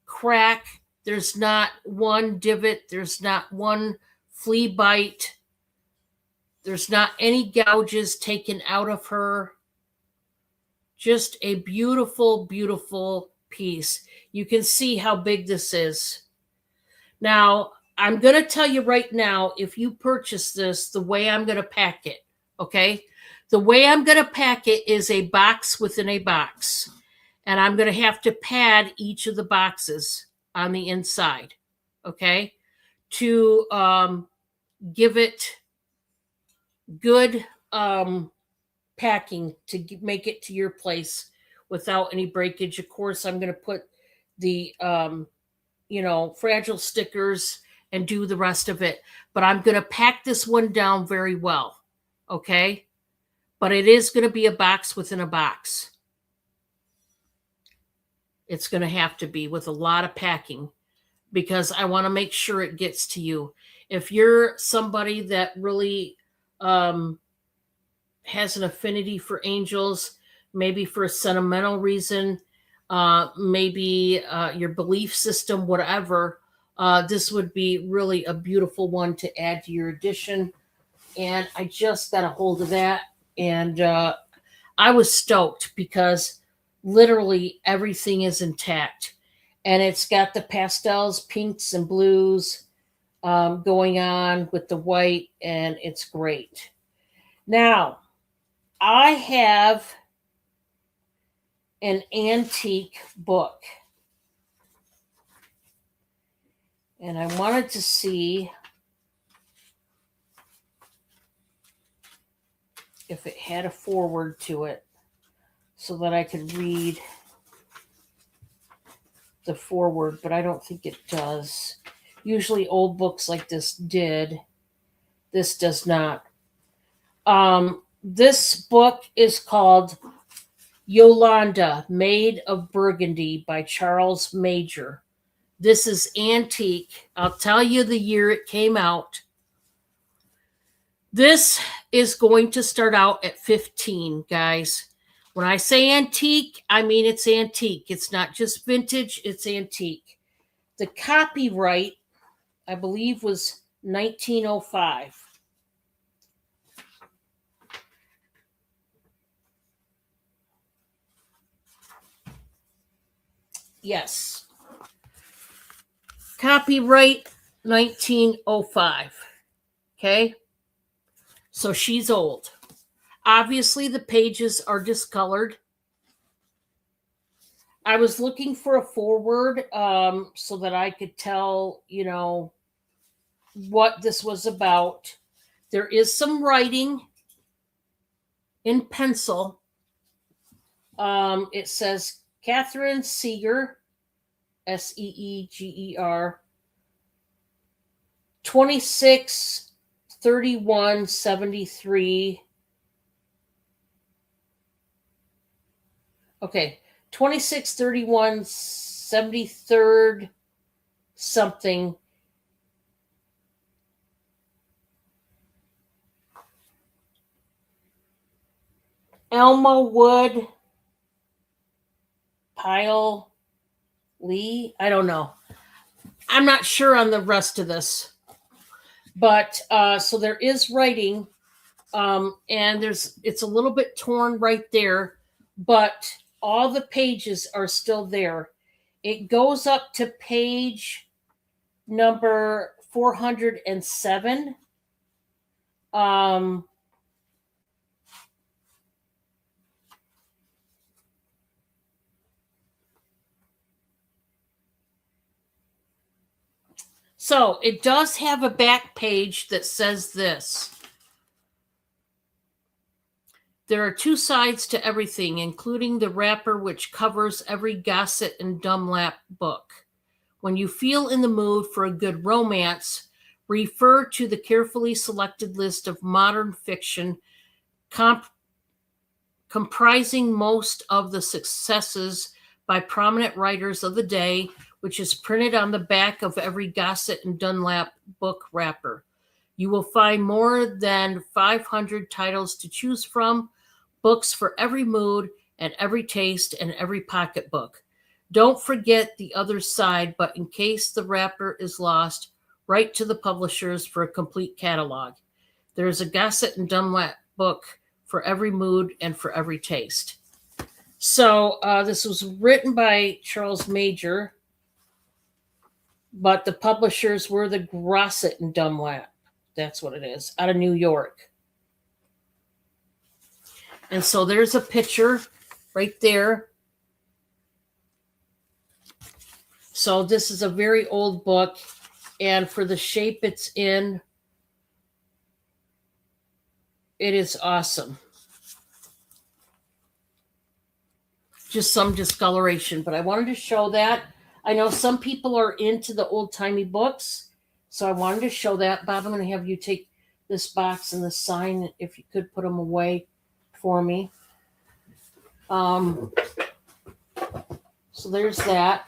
A: crack. There's not one divot. There's not one flea bite. There's not any gouges taken out of her. Just a beautiful, beautiful piece. You can see how big this is. Now, I'm going to tell you right now, if you purchase this, the way I'm going to pack it, okay? The way I'm going to pack it is a box within a box. And I'm going to have to pad each of the boxes on the inside, okay, to give it good packing to make it to your place without any breakage. Of course, I'm going to put the fragile stickers and do the rest of it, but I'm going to pack this one down very well. Okay? But it is going to be a box within a box. It's going to have to be with a lot of packing because I want to make sure it gets to you. If you're somebody that really has an affinity for angels, maybe for a sentimental reason, maybe your belief system, whatever, this would be really a beautiful one to add to your edition. And I just got a hold of that. And I was stoked because literally everything is intact. And it's got the pastels, pinks and blues going on with the white, and it's great. Now, I have an antique book. And I wanted to see if it had a foreword to it so that I could read the foreword, but I don't think it does. Usually old books like this did. This does not. This book is called Yolanda, Maid of Burgundy by Charles Major. This is antique. I'll tell you the year it came out. This is going to start out at $15, guys. When I say antique, I mean it's antique. It's not just vintage, it's antique. The copyright, I believe, was 1905. Yes. Copyright 1905. Okay? So she's old. Obviously, the pages are discolored. I was looking for a foreword so that I could tell, what this was about. There is some writing in pencil. It says Catherine Seeger, Seeger, 26/31/73. Okay, 26/31/73 something. Elma Wood Pyle Lee. I don't know. I'm not sure on the rest of this. But so there is writing, and it's a little bit torn right there, but all the pages are still there. It goes up to page number 407. So it does have a back page that says this. There are two sides to everything, including the wrapper, which covers every Gossett and Dunlap book. When you feel in the mood for a good romance, refer to the carefully selected list of modern fiction comprising most of the successes by prominent writers of the day, which is printed on the back of every Gossett and Dunlap book wrapper. You will find more than 500 titles to choose from, books for every mood and every taste and every pocketbook. Don't forget the other side, but in case the wrapper is lost, write to the publishers for a complete catalog. There is a Gossett and Dunlap book for every mood and for every taste. So this was written by Charles Major, but the publishers were the Gossett and Dunlap. That's what it is, out of New York. And so there's a picture right there. So this is a very old book, and for the shape it's in, it is awesome. just some discoloration, but I wanted to show that. I know some people are into the old-timey books, so I wanted to show that. Bob, I'm going to have you take this box and the sign, if you could put them away for me. So there's that.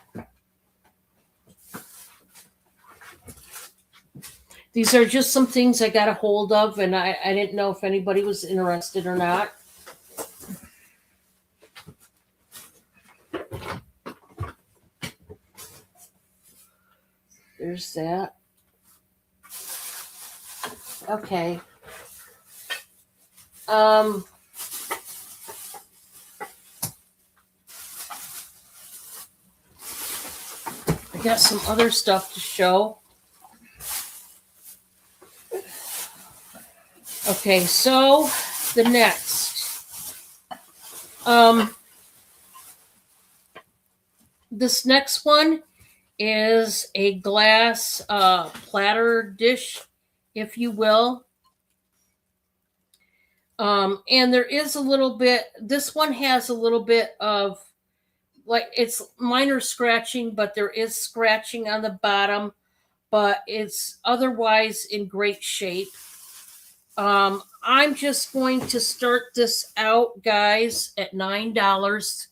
A: These are just some things I got a hold of, and I didn't know if anybody was interested or not. There's that. Okay. I got some other stuff to show. Okay, so the next. This next one is a glass platter dish, if you will. And there is a little bit, this one has a little bit of, like, it's minor scratching, but there is scratching on the bottom, but it's otherwise in great shape. I'm just going to start this out, guys, at $9,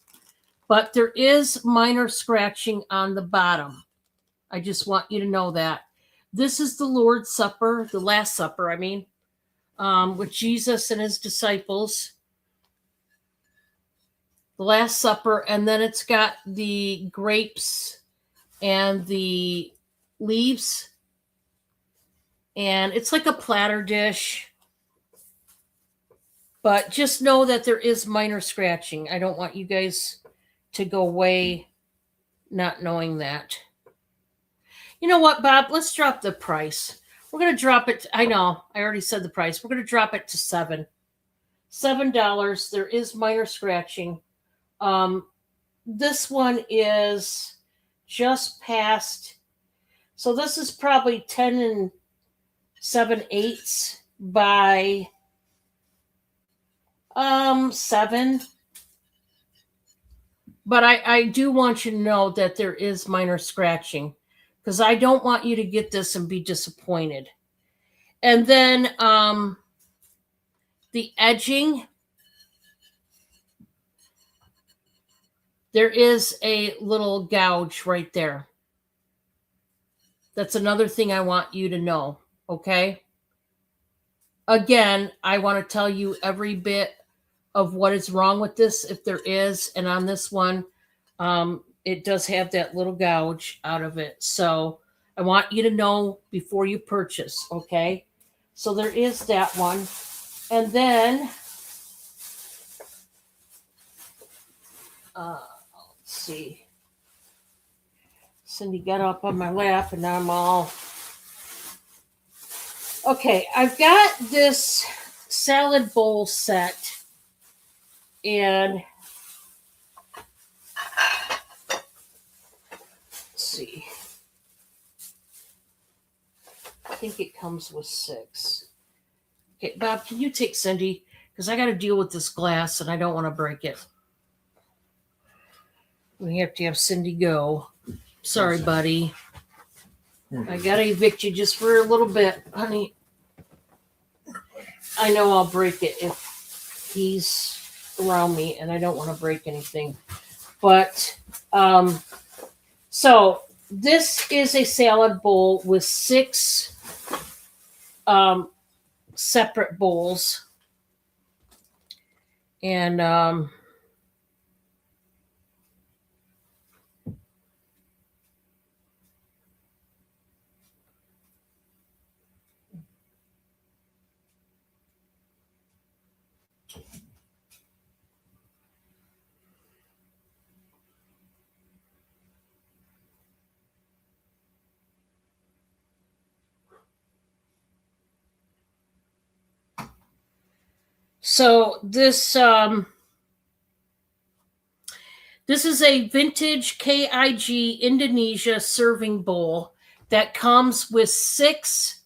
A: but there is minor scratching on the bottom. I just want you to know that. This is the Lord's Supper, the Last Supper, I mean, with Jesus and his disciples. The Last Supper, and then it's got the grapes and the leaves, and it's like a platter dish. But just know that there is minor scratching. I don't want you guys to go away not knowing that. You know what, Bob? Let's drop the price. We're going to drop it. I know. I already said the price. We're going to drop it to $7. $7. There is minor scratching. This one is just past. So this is probably 10 7/8 by 7. But I do want you to know that there is minor scratching, because I don't want you to get this and be disappointed. And then the edging, there is a little gouge right there. That's another thing I want you to know, okay? Again, I want to tell you every bit of what is wrong with this, if there is. And on this one, it does have that little gouge out of it. So I want you to know before you purchase, okay? So there is that one. And then, let's see. Cindy got up on my lap and now I'm all... Okay, I've got this salad bowl set, and let's see. I think it comes with 6. Okay, Bob, can you take Cindy? Because I got to deal with this glass and I don't want to break it. We have to have Cindy go. Sorry, buddy. I got to evict you just for a little bit, honey. I know I'll break it if he's around me, and I don't want to break anything. But, so this is a salad bowl with 6 separate bowls. And, so this is a vintage KIG Indonesia serving bowl that comes with 6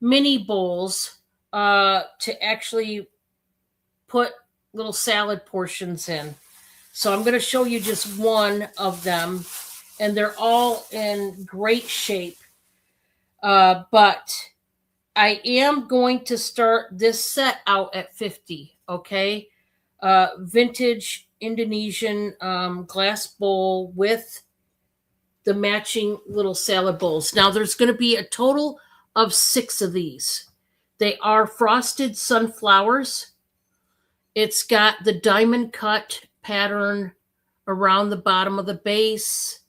A: mini bowls to actually put little salad portions in. So I'm going to show you just one of them, and they're all in great shape. But I am going to start this set out at 50, okay? Vintage Indonesian glass bowl with the matching little salad bowls. Now there's going to be a total of 6 of these. They are frosted sunflowers. It's got the diamond cut pattern around the bottom of the base,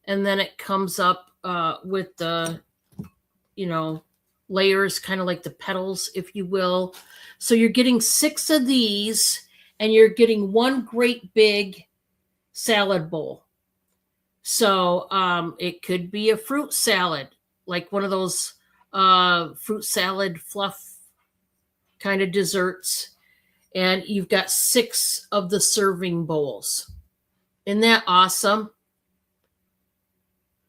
A: and then it comes up with the, layers, kind of like the petals, if you will. So you're getting 6 of these, and you're getting one great big salad bowl. So it could be a fruit salad, like one of those fruit salad fluff kind of desserts. And you've got 6 of the serving bowls. Isn't that awesome?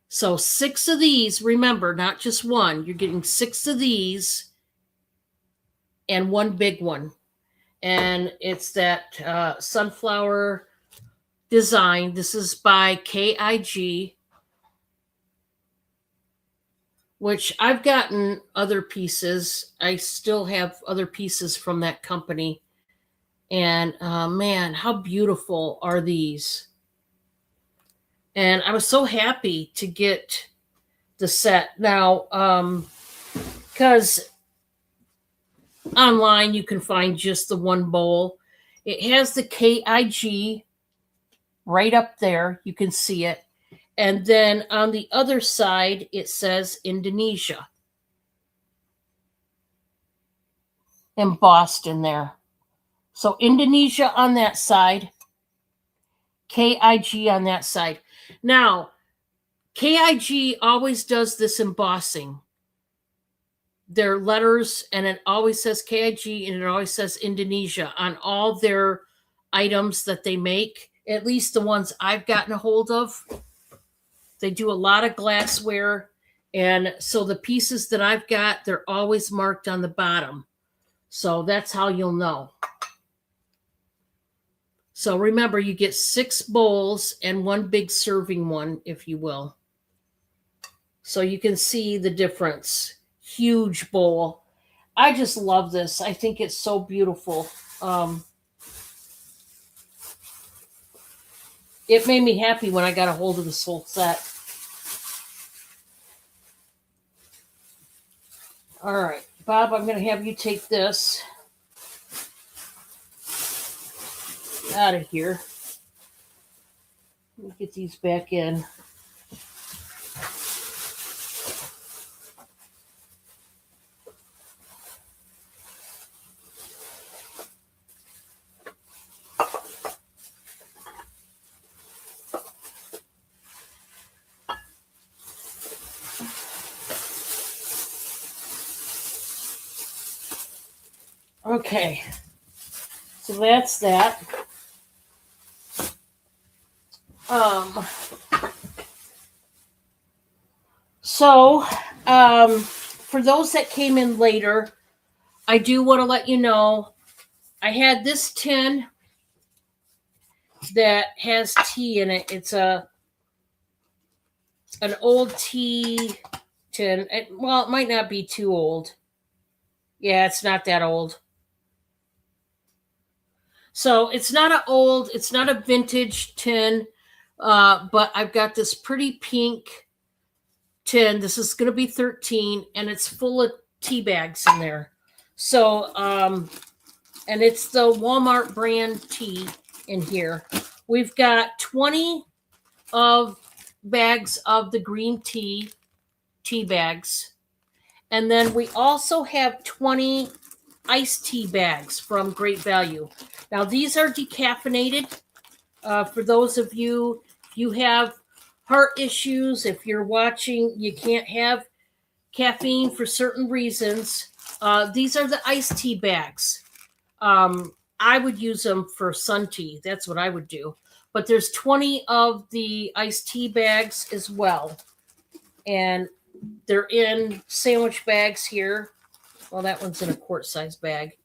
A: So 6 of these, remember, not just one. You're getting 6 of these and one big one. And it's that sunflower design. This is by KIG, which I've gotten other pieces. I still have other pieces from that company. And man, how beautiful are these? And I was so happy to get the set. Now, because online you can find just the one bowl. It has the KIG right up there. You can see it. And then on the other side, it says Indonesia, embossed in there. So Indonesia on that side, KIG on that side. Now, KIG always does this embossing. Their letters, and it always says KIG, and it always says Indonesia on all their items that they make, at least the ones I've gotten a hold of. They do a lot of glassware, and so the pieces that I've got, they're always marked on the bottom. So that's how you'll know. So remember, you get 6 bowls and one big serving one, if you will. So you can see the difference. Huge bowl. I just love this. I think it's so beautiful. It made me happy when I got a hold of this whole set. All right, Bob, I'm going to have you take this out of here. Let me get these back in. Okay, so that's that. For those that came in later, I do want to let you know I had this tin that has tea in it. It's an old tea tin. It might not be too old. Yeah, it's not that old. So it's not a vintage tin, but I've got this pretty pink tin. This is going to be 13, and it's full of tea bags in there. So, and it's the Walmart brand tea in here. We've got 20 of bags of the green tea bags. And then we also have 20 iced tea bags from Great Value. Now, these are decaffeinated. For those of you, if you have heart issues, if you're watching, you can't have caffeine for certain reasons. These are the iced tea bags. I would use them for sun tea. That's what I would do. But there's 20 of the iced tea bags as well. And they're in sandwich bags here. Well, that one's in a quart size bag.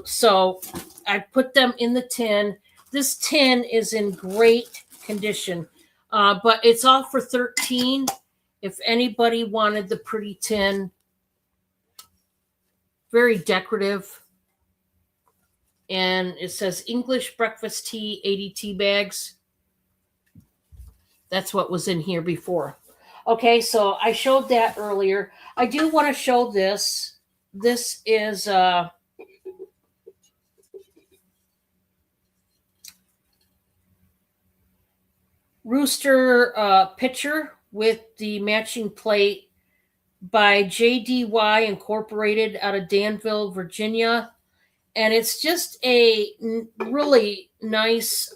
A: So I put them in the tin. This tin is in great condition, but it's all for 13. If anybody wanted the pretty tin, very decorative. And it says English breakfast tea, 80 tea bags. That's what was in here before. Okay, so I showed that earlier. I do want to show this. This is Rooster pitcher with the matching plate by JDY Incorporated out of Danville, Virginia. And it's just a really nice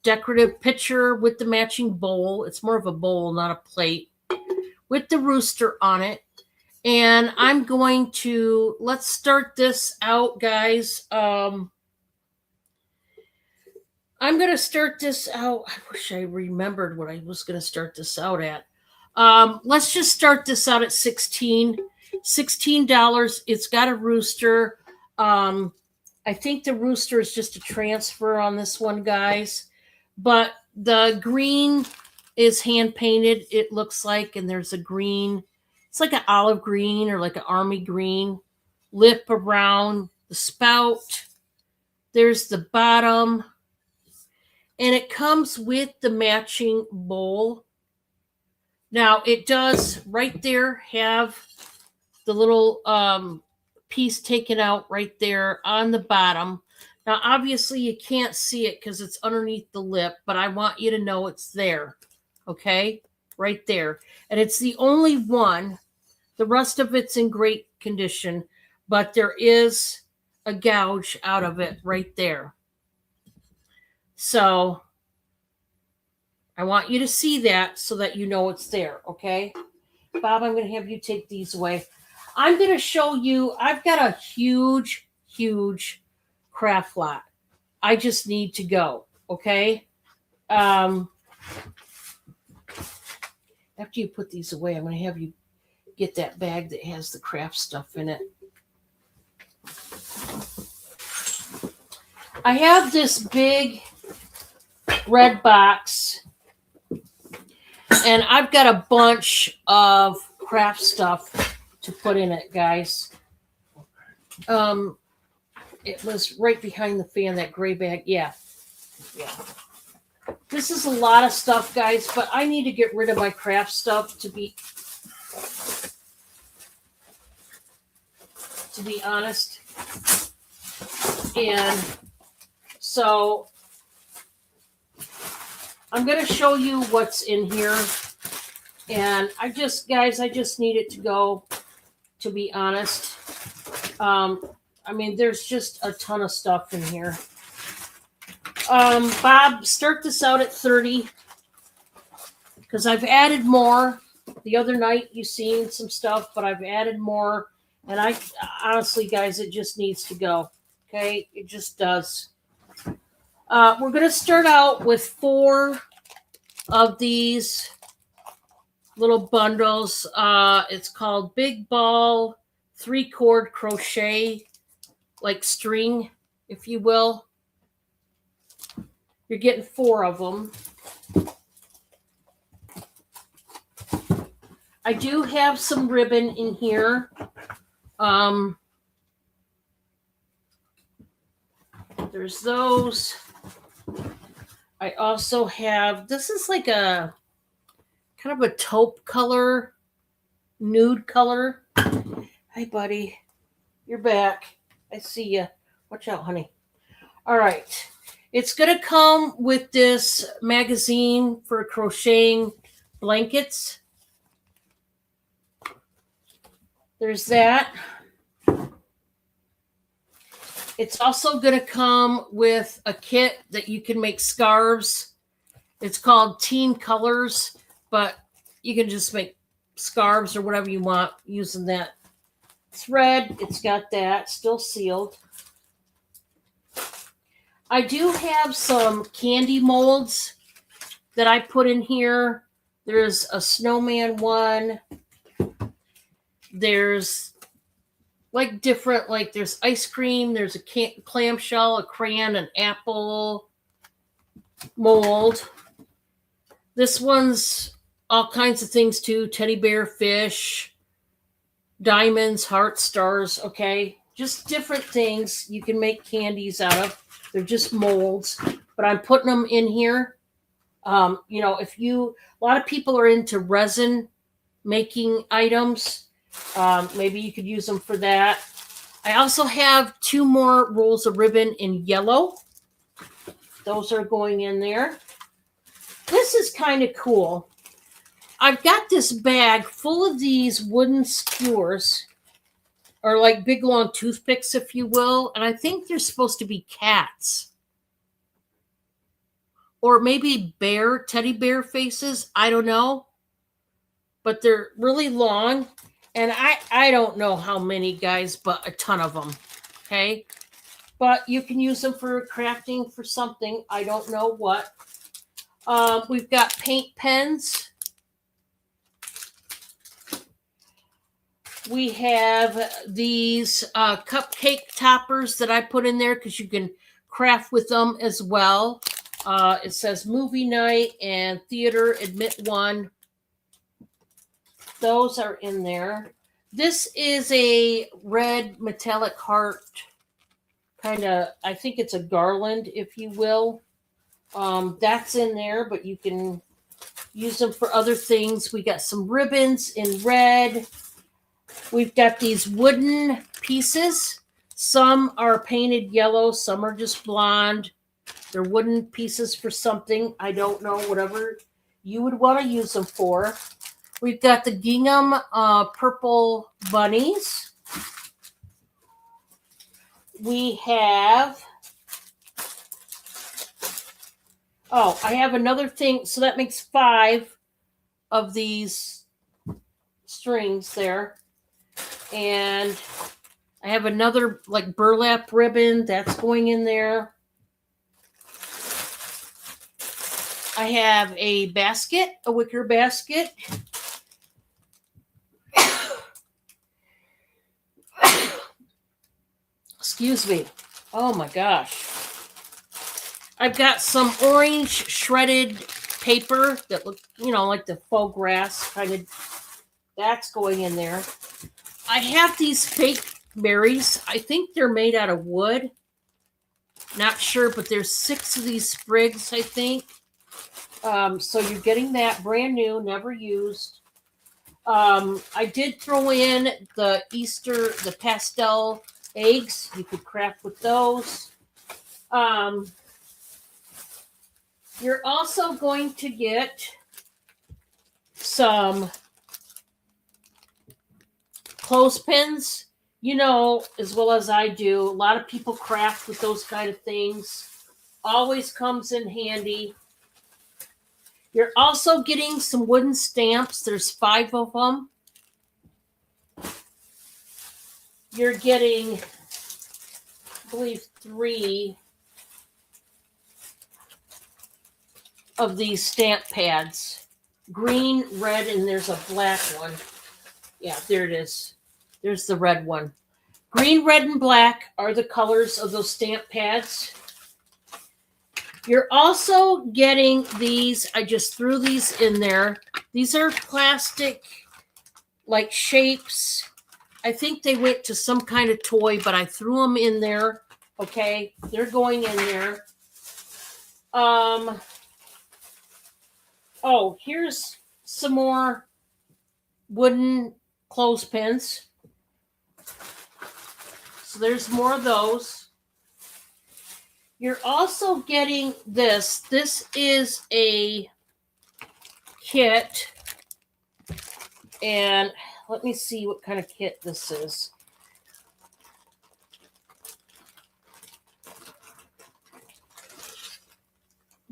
A: decorative pitcher with the matching bowl. It's more of a bowl, not a plate, with the rooster on it. And I'm going to, let's start this out, guys. I'm going to start this out. I wish I remembered what I was going to start this out at. Let's just start this out at $16. It's got a rooster. I think the rooster is just a transfer on this one, guys. But the green is hand painted, it looks like, and there's a green. It's like an olive green or like an army green. Lip around the spout. There's the bottom. And it comes with the matching bowl. Now, it does right there have the little piece taken out right there on the bottom. Now, obviously, you can't see it because it's underneath the lip, but I want you to know it's there, okay? Right there. And it's the only one. The rest of it's in great condition, but there is a gouge out of it right there. So I want you to see that so that you know it's there, okay? Bob, I'm going to have you take these away. I'm going to show you, I've got a huge, huge craft lot. I just need to go, okay? After you put these away, I'm going to have you get that bag that has the craft stuff in it. I have this big red box, and I've got a bunch of craft stuff to put in it, guys. It was right behind the fan, that gray bag. Yeah. This is a lot of stuff, guys, but I need to get rid of my craft stuff to be honest. And so I'm going to show you what's in here. And I just need it to go, to be honest. I mean, there's just a ton of stuff in here. Bob, start this out at 30 because I've added more. The other night you seen some stuff, but I've added more. And I honestly, guys, it just needs to go. Okay, it just does. We're going to start out with 4 of these little bundles. It's called Big Ball 3-cord crochet, like string, if you will. You're getting 4 of them. I do have some ribbon in here. There's those. I also have, this is like a kind of a taupe color, nude color. Hi, buddy. You're back. I see you. Watch out, honey. All right. It's going to come with this magazine for crocheting blankets. There's that. It's also going to come with a kit that you can make scarves. It's called Teen Colors, but you can just make scarves or whatever you want using that thread. It's got that still sealed. I do have some candy molds that I put in here. There's a snowman one. There's like different, like there's ice cream, there's a clamshell, a crayon, an apple mold. This one's all kinds of things too: teddy bear, fish, diamonds, hearts, stars. Okay, just different things you can make candies out of. They're just molds, but I'm putting them in here. If a lot of people are into resin making items, maybe you could use them for that. I also have 2 more rolls of ribbon in yellow. Those are going in there. This is kind of cool. I've got this bag full of these wooden skewers, or like big long toothpicks, if you will. And I think they're supposed to be cats. Or maybe teddy bear faces. I don't know. But they're really long. And I don't know how many, guys, but a ton of them. Okay? But you can use them for crafting for something. I don't know what. We've got paint pens. We have these cupcake toppers that I put in there because you can craft with them as well. It says movie night and theater, admit one. Those are in there. This is a red metallic heart, kind of, I think it's a garland, if you will. That's in there, but you can use them for other things. We got some ribbons in red. We've got these wooden pieces. Some are painted yellow, some are just blonde. They're wooden pieces for something. I don't know, whatever you would want to use them for. We've got the gingham purple bunnies. We have... Oh, I have another thing. So that makes 5 of these strings there. And I have another like burlap ribbon that's going in there. I have a basket, a wicker basket. Excuse me. Oh my gosh. I've got some orange shredded paper that look, like the faux grass kind of. That's going in there. I have these fake berries. I think they're made out of wood. Not sure, but there's 6 of these sprigs, I think. So you're getting that brand new, never used. I did throw in the pastel eggs. You could craft with those. You're also going to get some clothespins. As well as I do, a lot of people craft with those kind of things. Always comes in handy. You're also getting some wooden stamps. There's 5 of them. You're getting, I believe, 3 of these stamp pads. Green, red, and there's a black one. Yeah, there it is. There's the red one. Green, red, and black are the colors of those stamp pads. You're also getting these. I just threw these in there. These are plastic, like shapes. I think they went to some kind of toy, but I threw them in there. Okay, they're going in there. Oh, here's some more wooden clothespins. So there's more of those. You're also getting this. This is a kit. And let me see what kind of kit this is.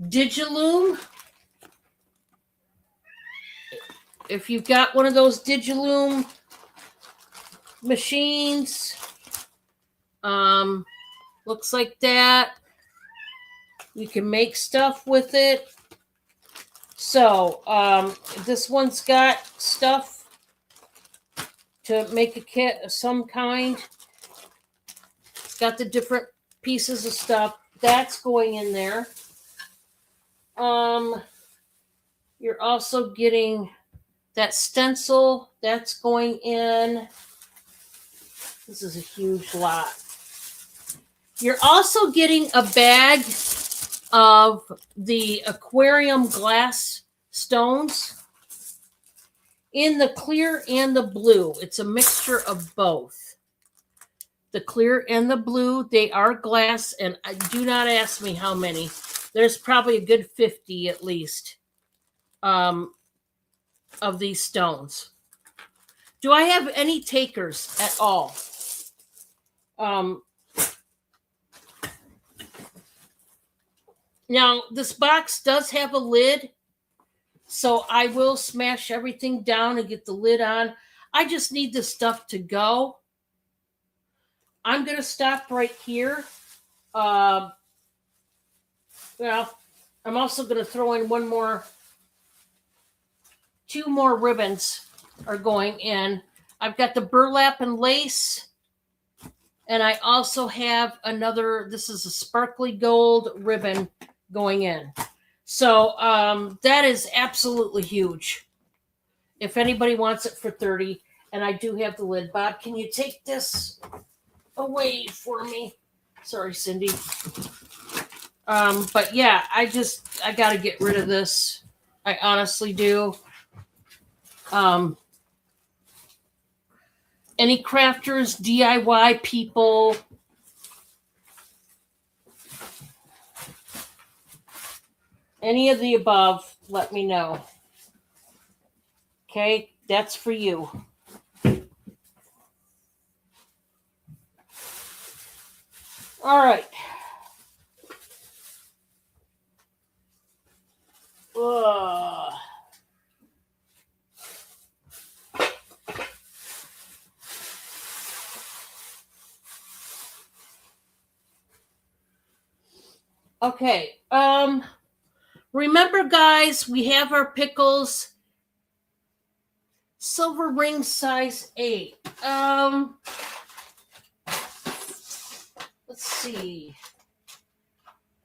A: Digiloom. If you've got one of those Digiloom machines, looks like that. You can make stuff with it. So, this one's got stuff to make a kit of some kind. It's got the different pieces of stuff. That's going in there. You're also getting that stencil. That's going in. This is a huge lot. You're also getting a bag of the aquarium glass stones in the clear and the blue. It's a mixture of both. The clear and the blue, they are glass, and do not ask me how many. There's probably a good 50 at least of these stones. Do I have any takers at all? Now, this box does have a lid, so I will smash everything down and get the lid on. I just need this stuff to go. I'm going to stop right here. Well, I'm also going to throw in two more ribbons are going in. I've got the burlap and lace, and I also have another, this is a sparkly gold ribbon going in. So that is absolutely huge. If anybody wants it for $30, and I do have the lid. Bob, can you take this away for me? Sorry, Cindy. But yeah, I got to get rid of this. I honestly do. Any crafters, DIY people, any of the above, let me know. Okay, that's for you. All right. Okay. Remember, guys, we have our pickles. Silver ring size 8. Let's see.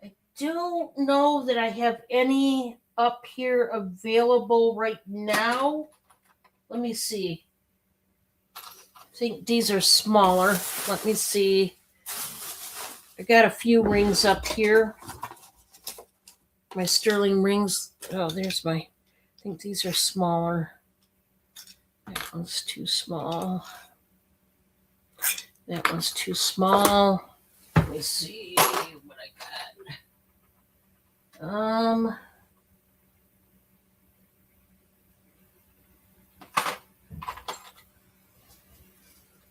A: I don't know that I have any up here available right now. Let me see. I think these are smaller. Let me see. I got a few rings up here. My sterling rings. Oh, there's my. I think these are smaller. That one's too small. That one's too small. Let me see what I got.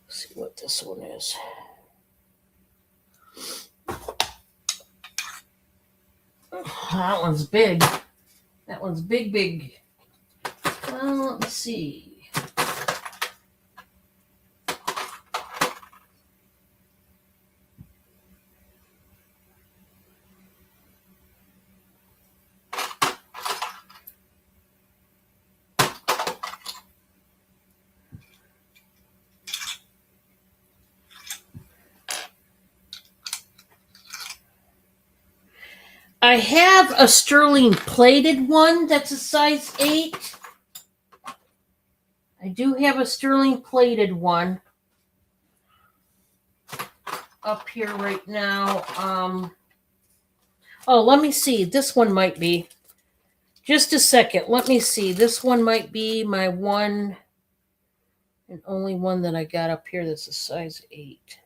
A: Let's see what this one is. That one's big. That one's big, big. Well, let me see. I have a sterling plated one that's a size 8. I do have a sterling plated one up here right now. Oh, let me see. This one might be. Just a second. Let me see. This one might be my one and only one that I got up here that's a size 8.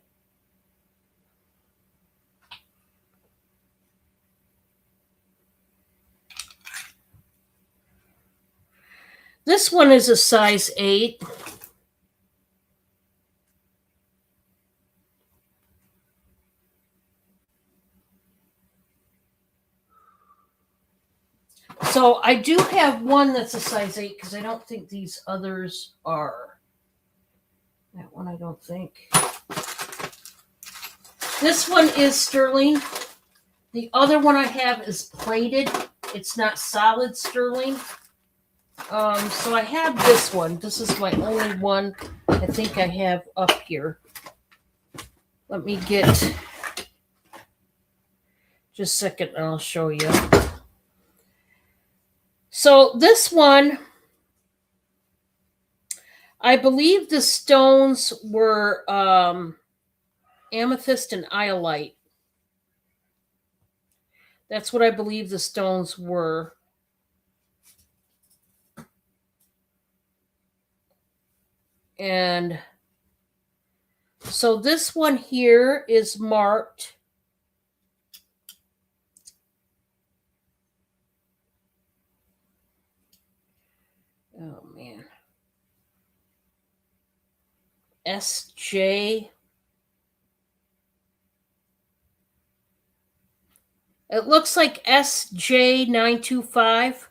A: This one is a size 8. So I do have one that's a size 8 because I don't think these others are. That one I don't think. This one is sterling. The other one I have is plated. It's not solid sterling. So I have this one. This is my only one I think I have up here. Let me get just a second and I'll show you. So this one, I believe the stones were amethyst and iolite. That's what I believe the stones were. And so this one here is marked oh man. SJ. It looks like SJ925.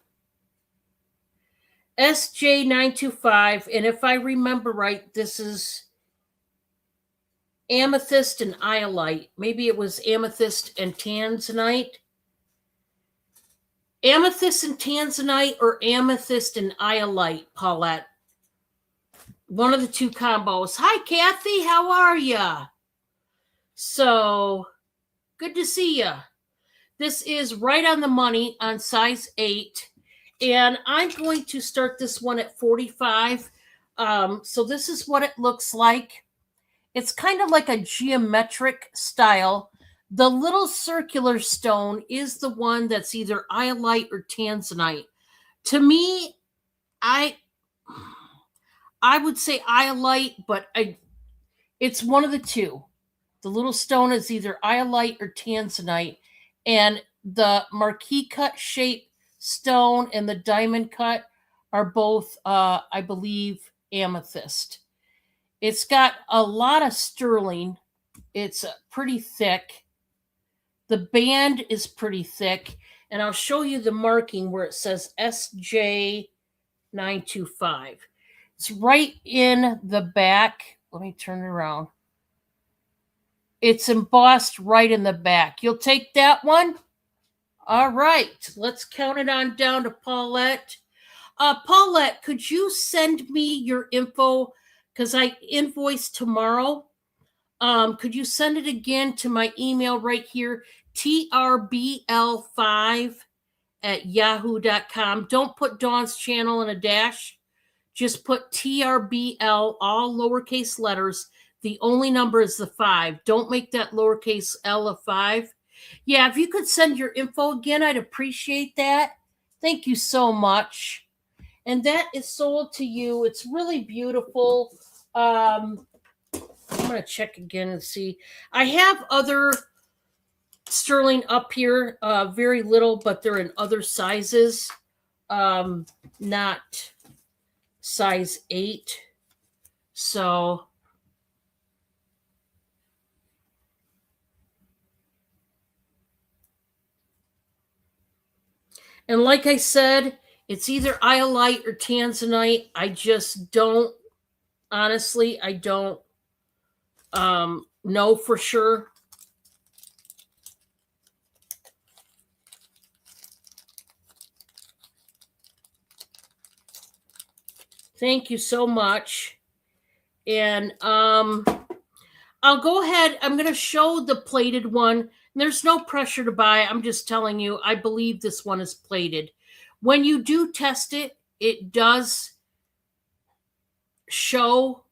A: SJ925, and if I remember right, this is amethyst and iolite. Maybe it was amethyst and tanzanite. Amethyst and tanzanite or amethyst and iolite, Paulette. One of the two combos. Hi, Kathy. How are ya? So, good to see ya. This is right on the money on size 8. And I'm going to start this one at 45. So this is what it looks like. It's kind of like a geometric style. The little circular stone is the one that's either iolite or tanzanite. To me, I would say iolite, but it's one of the two. The little stone is either iolite or tanzanite. And the marquee cut shape stone and the diamond cut are both, I believe, amethyst. It's got a lot of sterling. It's pretty thick. The band is pretty thick. And I'll show you the marking where it says SJ925. It's right in the back. Let me turn it around. It's embossed right in the back. You'll take that one? All right. Let's count it on down to Paulette. Paulette, could you send me your info? Because I invoice tomorrow. Could you send it again to my email right here? trbl5@yahoo.com. Don't put Dawn's channel in a dash. Just put TRBL, all lowercase letters. The only number is the 5. Don't make that lowercase L a 5. Yeah, if you could send your info again, I'd appreciate that. Thank you so much. And that is sold to you. It's really beautiful. I'm going to check again and see. I have other sterling up here, very little, but they're in other sizes, not size 8. So and like I said, it's either iolite or tanzanite. I just don't, honestly, I don't know for sure. Thank you so much. And I'll go ahead. I'm going to show the plated one. There's no pressure to buy. I'm just telling you, I believe this one is plated. When you do test it, it does show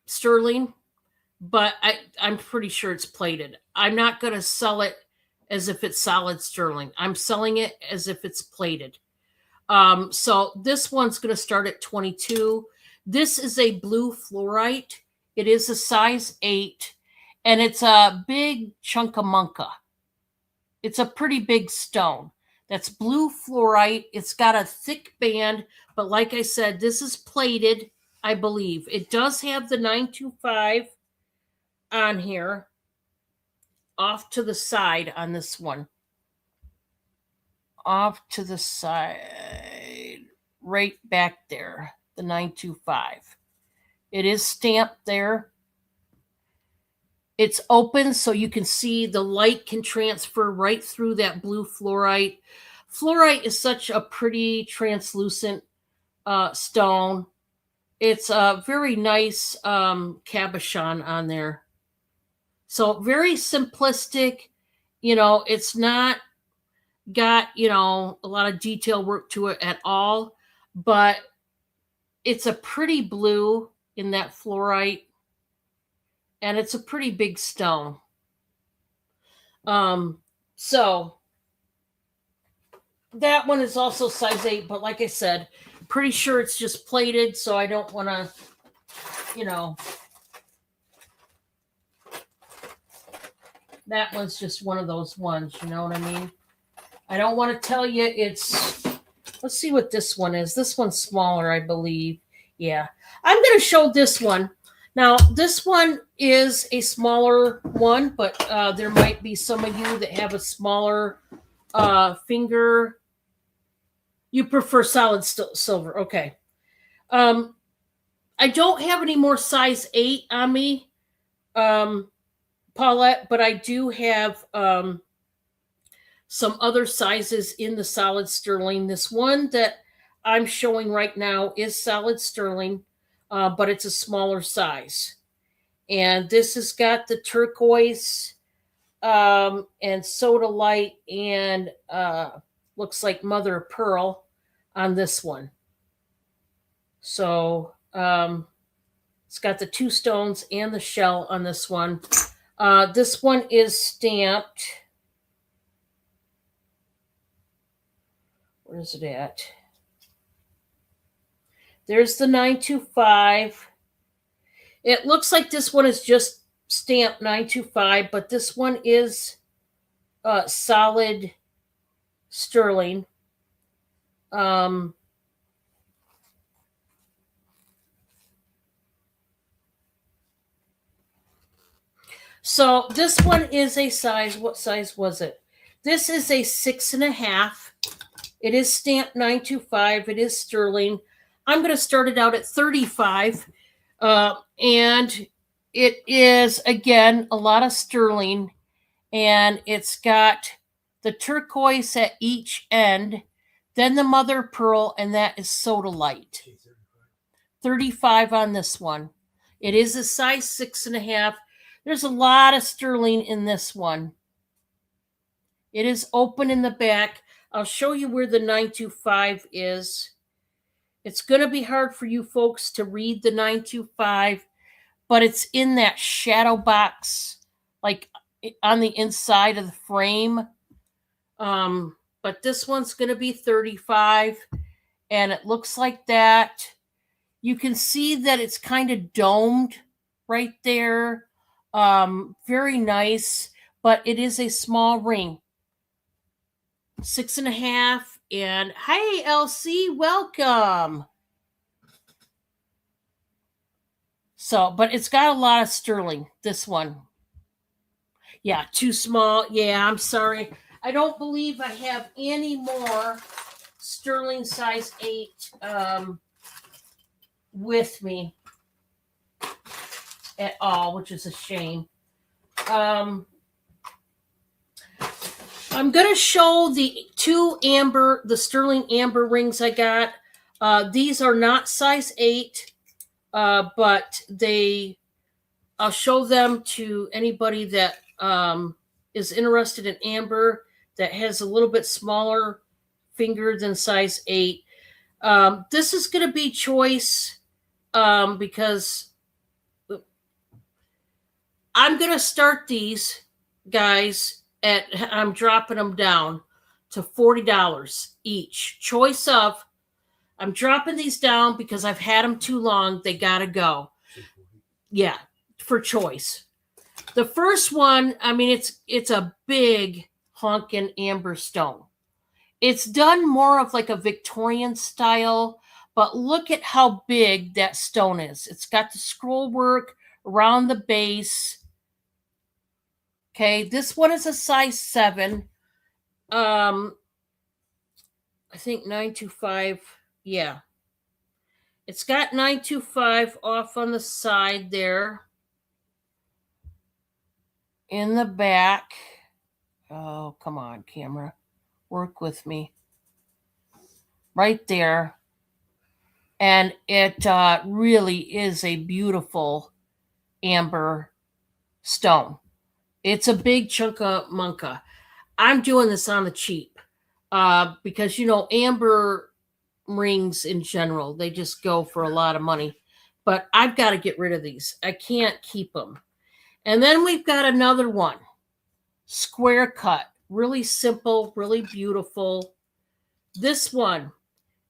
A: sterling, but I'm pretty sure it's plated. I'm not going to sell it as if it's solid sterling. I'm selling it as if it's plated. So this one's going to start at 22. This is a blue fluorite. It is a size 8, and it's a big chunkamunka. It's a pretty big stone. That's blue fluorite. It's got a thick band, but like I said, this is plated, I believe. It does have the 925 on here, off to the side on this one. Off to the side, right back there, the 925. It is stamped there. It's open so you can see the light can transfer right through that blue fluorite. Fluorite is such a pretty translucent stone. It's a very nice cabochon on there. So very simplistic. It's not got, a lot of detail work to it at all, but it's a pretty blue in that fluorite, and it's a pretty big stone. So that one is also size 8, but like I said, pretty sure it's just plated, so I don't want to, that one's just one of those ones, you know what I mean? I don't want to tell you let's see what this one is. This one's smaller, I believe. Yeah. I'm going to show this one. Now, this one is a smaller one, but there might be some of you that have a smaller finger. You prefer solid silver. Okay. I don't have any more size 8 on me, Paulette, but I do have some other sizes in the solid sterling. This one that I'm showing right now is solid sterling, but it's a smaller size. And this has got the turquoise and sodalite and looks like mother of pearl on this one. So it's got the 2 stones and the shell on this one. This one is stamped. Where is it at? There's the 925. It looks like this one is just stamped 925, but this one is solid sterling. So this one is a size. What size was it? This is a 6.5. It is stamped 925. It is sterling. I'm going to start it out at 35. And it is, again, a lot of sterling. And it's got the turquoise at each end, then the mother of pearl, and that is sodalite. 35 on this one. It is a size 6.5. There's a lot of sterling in this one. It is open in the back. I'll show you where the 925 is. It's going to be hard for you folks to read the 925, but it's in that shadow box, like on the inside of the frame. But this one's going to be 35, and it looks like that. You can see that it's kind of domed right there. Very nice, but it is a small ring. 6.5. And hi, LC, welcome. So, but it's got a lot of sterling, this one. Yeah, too small. Yeah, I'm sorry. I don't believe I have any more sterling size 8 with me at all, which is a shame. I'm going to show the 2 the sterling amber rings I got. These are not size 8, but I'll show them to anybody that is interested in amber that has a little bit smaller finger than size 8. This is going to be choice because I'm going to start these guys I'm dropping them down to $40 each. Choice of, I'm dropping these down because I've had them too long. They got to go. Yeah, for choice. The first one, I mean, it's a big honkin' amber stone. It's done more of like a Victorian style, but look at how big that stone is. It's got the scroll work around the base. Okay, this one is a size 7. I think 925. Yeah. It's got 925 off on the side there. In the back. Oh, come on, camera. Work with me. Right there. And it really is a beautiful amber stone. It's a big chunk of munca. I'm doing this on the cheap because, amber rings in general, they just go for a lot of money. But I've got to get rid of these. I can't keep them. And then we've got another one, square cut, really simple, really beautiful. This one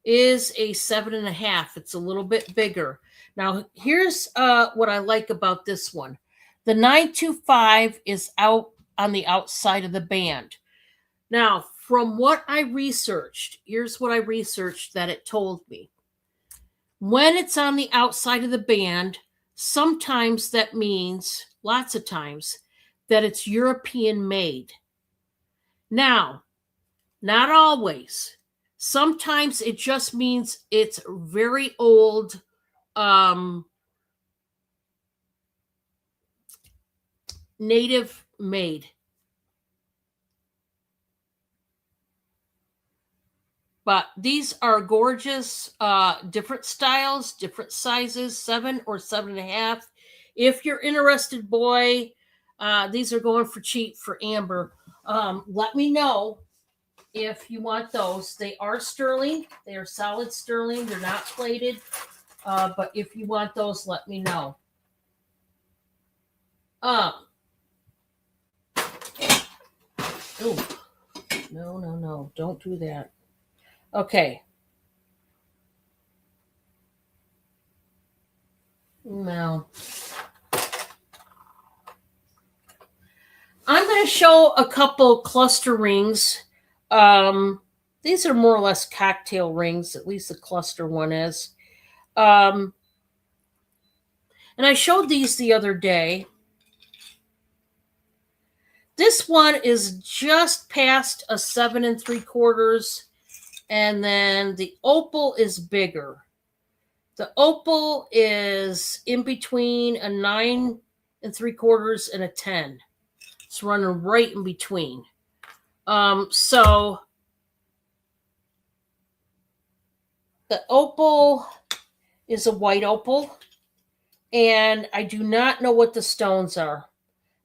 A: is a 7.5. It's a little bit bigger. Now, here's what I like about this one. The 925 is out on the outside of the band. Now, from what I researched, here's what I researched that it told me. When it's on the outside of the band, sometimes that means, lots of times, that it's European made. Now, not always. Sometimes it just means it's very old, native made. But these are gorgeous, different styles, different sizes, 7 or 7.5. If you're interested, boy, these are going for cheap for amber. Let me know if you want those. They are sterling. They are solid sterling. They're not plated. But if you want those, let me know. Oh, no. Don't do that. Okay. No. I'm going to show a couple cluster rings. These are more or less cocktail rings, at least the cluster one is. And I showed these the other day. This one is just past a 7 3/4, and then the opal is bigger. The opal is in between a 9 3/4 and a 10. It's running right in between. So the opal is a white opal, and I do not know what the stones are.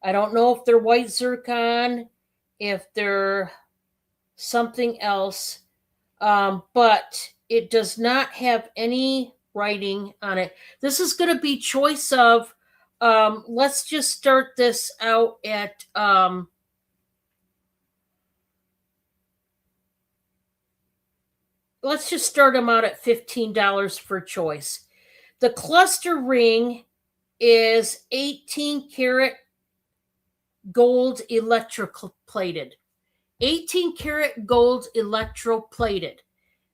A: I don't know if they're white zircon, if they're something else, but it does not have any writing on it. This is going to be choice of, let's just start this out at, let's just start them out at $15 for choice. The cluster ring is 18 karat gold electroplated. 18 karat gold electroplated.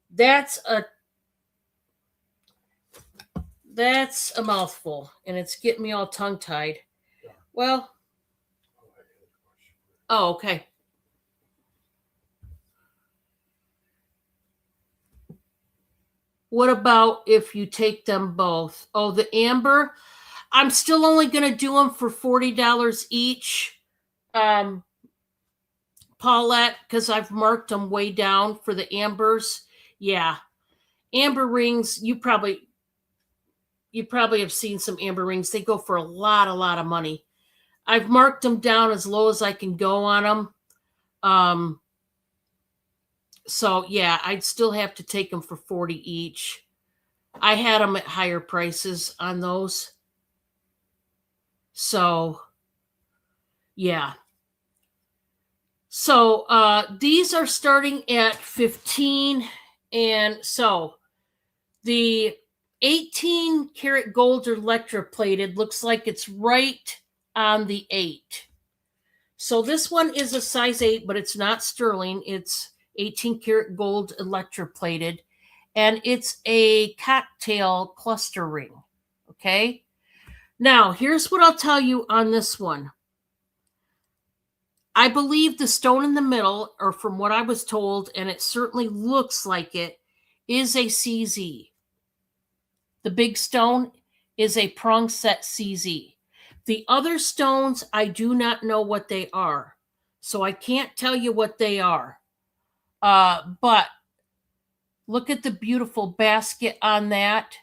A: That's a mouthful, and it's getting me all tongue tied. Well, oh, okay. What about if you take them both? Oh, the amber, I'm still only going to do them for $40 each. Paulette, because I've marked them way down for the ambers. Yeah. Amber rings, you probably have seen some amber rings. They go for a lot of money. I've marked them down as low as I can go on them. So yeah, I'd still have to take them for 40 each. I had them at higher prices on those. So yeah. So these are starting at 15. And so the 18 karat gold electroplated looks like it's right on the 8. So this one is a size 8, but it's not sterling. It's 18 karat gold electroplated, and it's a cocktail cluster ring. Okay. Now, here's what I'll tell you on this one. I believe the stone in the middle, or from what I was told, and it certainly looks like it, is a CZ. The big stone is a prong set CZ. The other stones, I do not know what they are. So I can't tell you what they are. But Look at the beautiful basket on that.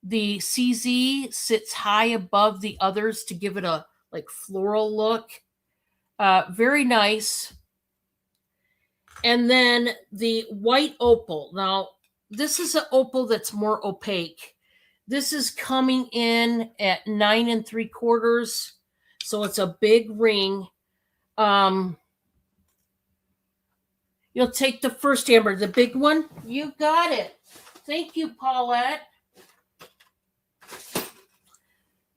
A: The CZ sits high above the others to give it a like floral look. Very nice. And then the white opal. Now, this is an opal that's more opaque. This is coming in at 9 3/4. So it's a big ring. You'll take the first amber, the big one. You got it. Thank you, Paulette.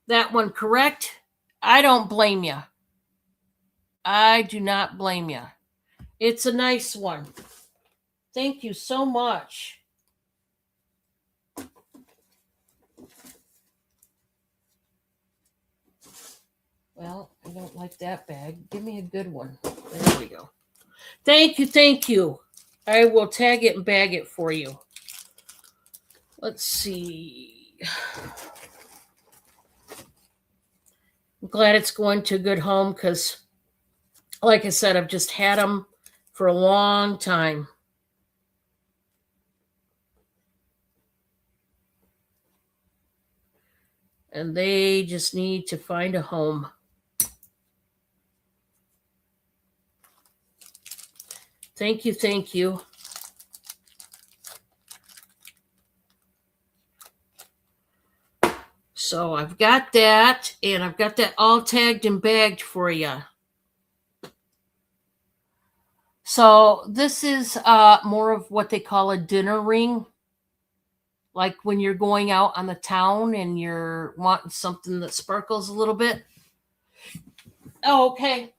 A: That one correct. I don't blame you. I do not blame you. It's a nice one. Thank you so much. Well, I don't like that bag. Give me a good one. There we go. Thank you, thank you. I will tag it and bag it for you. Let's see. I'm glad it's going to a good home because, like I said, I've just had them for a long time. And they just need to find a home. Thank you, thank you. So I've got that, and I've got that all tagged and bagged for you. So this is more of what they call a dinner ring. Like when you're going out on the town and you're wanting something that sparkles a little bit. Oh, okay.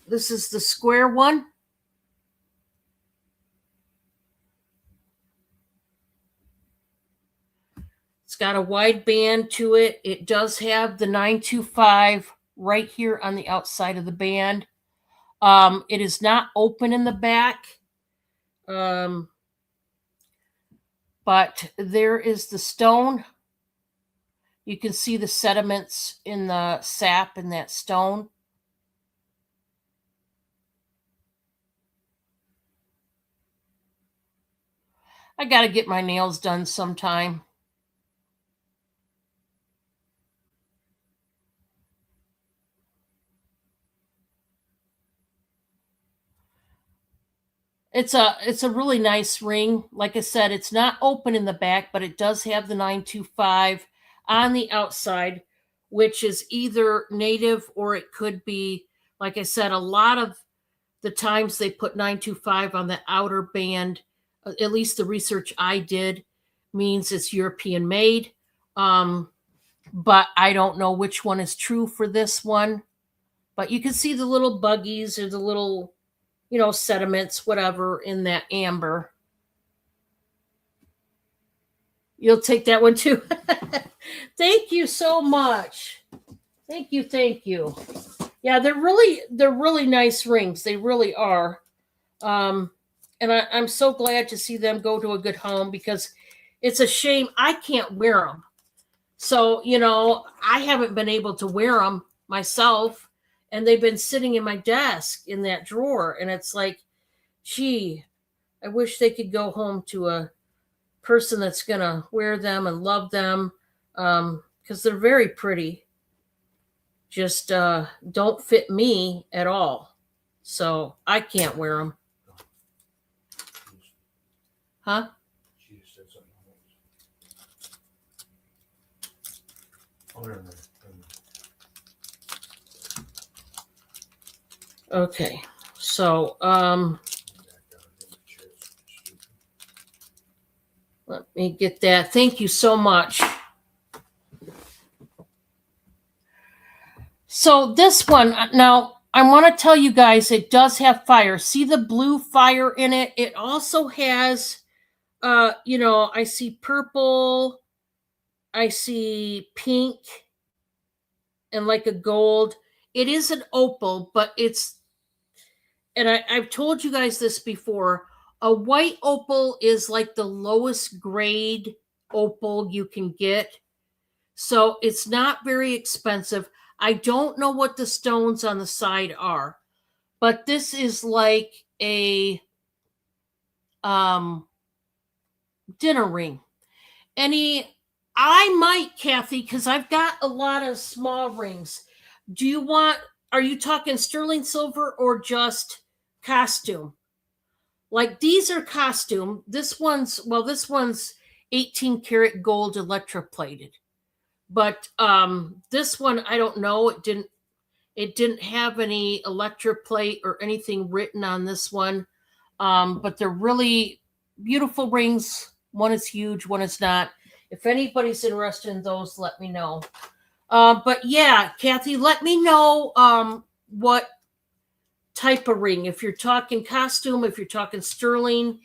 A: This is the square one. It's got a wide band to it. It does have the 925 right here on the outside of the band. It is not open in the back. But there is the stone. You can see the sediments in the sap in that stone. I got to get my nails done sometime. It's a really nice ring. Like I said, it's not open in the back, but it does have the 925 on the outside, which is either native or it could be, like I said, a lot of the times they put 925 on the outer band, at least the research I did, means it's European made. But I don't know which one is true for this one. But you can see the little buggies or the little, sediments, whatever, in that amber. You'll take that one too. Thank you so much. Thank you, thank you. Yeah, they're really nice rings. They really are. And I'm so glad to see them go to a good home because it's a shame I can't wear them. So, I haven't been able to wear them myself, and they've been sitting in my desk in that drawer. And it's like, gee, I wish they could go home to a person that's going to wear them and love them because they're very pretty. Just don't fit me at all. So I can't wear them. Huh?
B: She just said something else. Oh, never mind.
A: Okay. So, let me get that. Thank you so much. So this one, now I want to tell you guys, it does have fire. See the blue fire in it? It also has, I see purple, I see pink, and like a gold. It is an opal, but and I've told you guys this before, a white opal is like the lowest grade opal you can get. So it's not very expensive. I don't know what the stones on the side are. but this is like a dinner ring. I might, Kathy, because I've got a lot of small rings. Are you talking sterling silver or just costume? Like these are costume. This one's 18 karat gold electroplated. But this one, I don't know. It didn't have any electroplate or anything written on this one. But they're really beautiful rings. One is huge, one is not. If anybody's interested in those, let me know. But yeah, Kathy, let me know what type of ring. If you're talking costume, if you're talking sterling.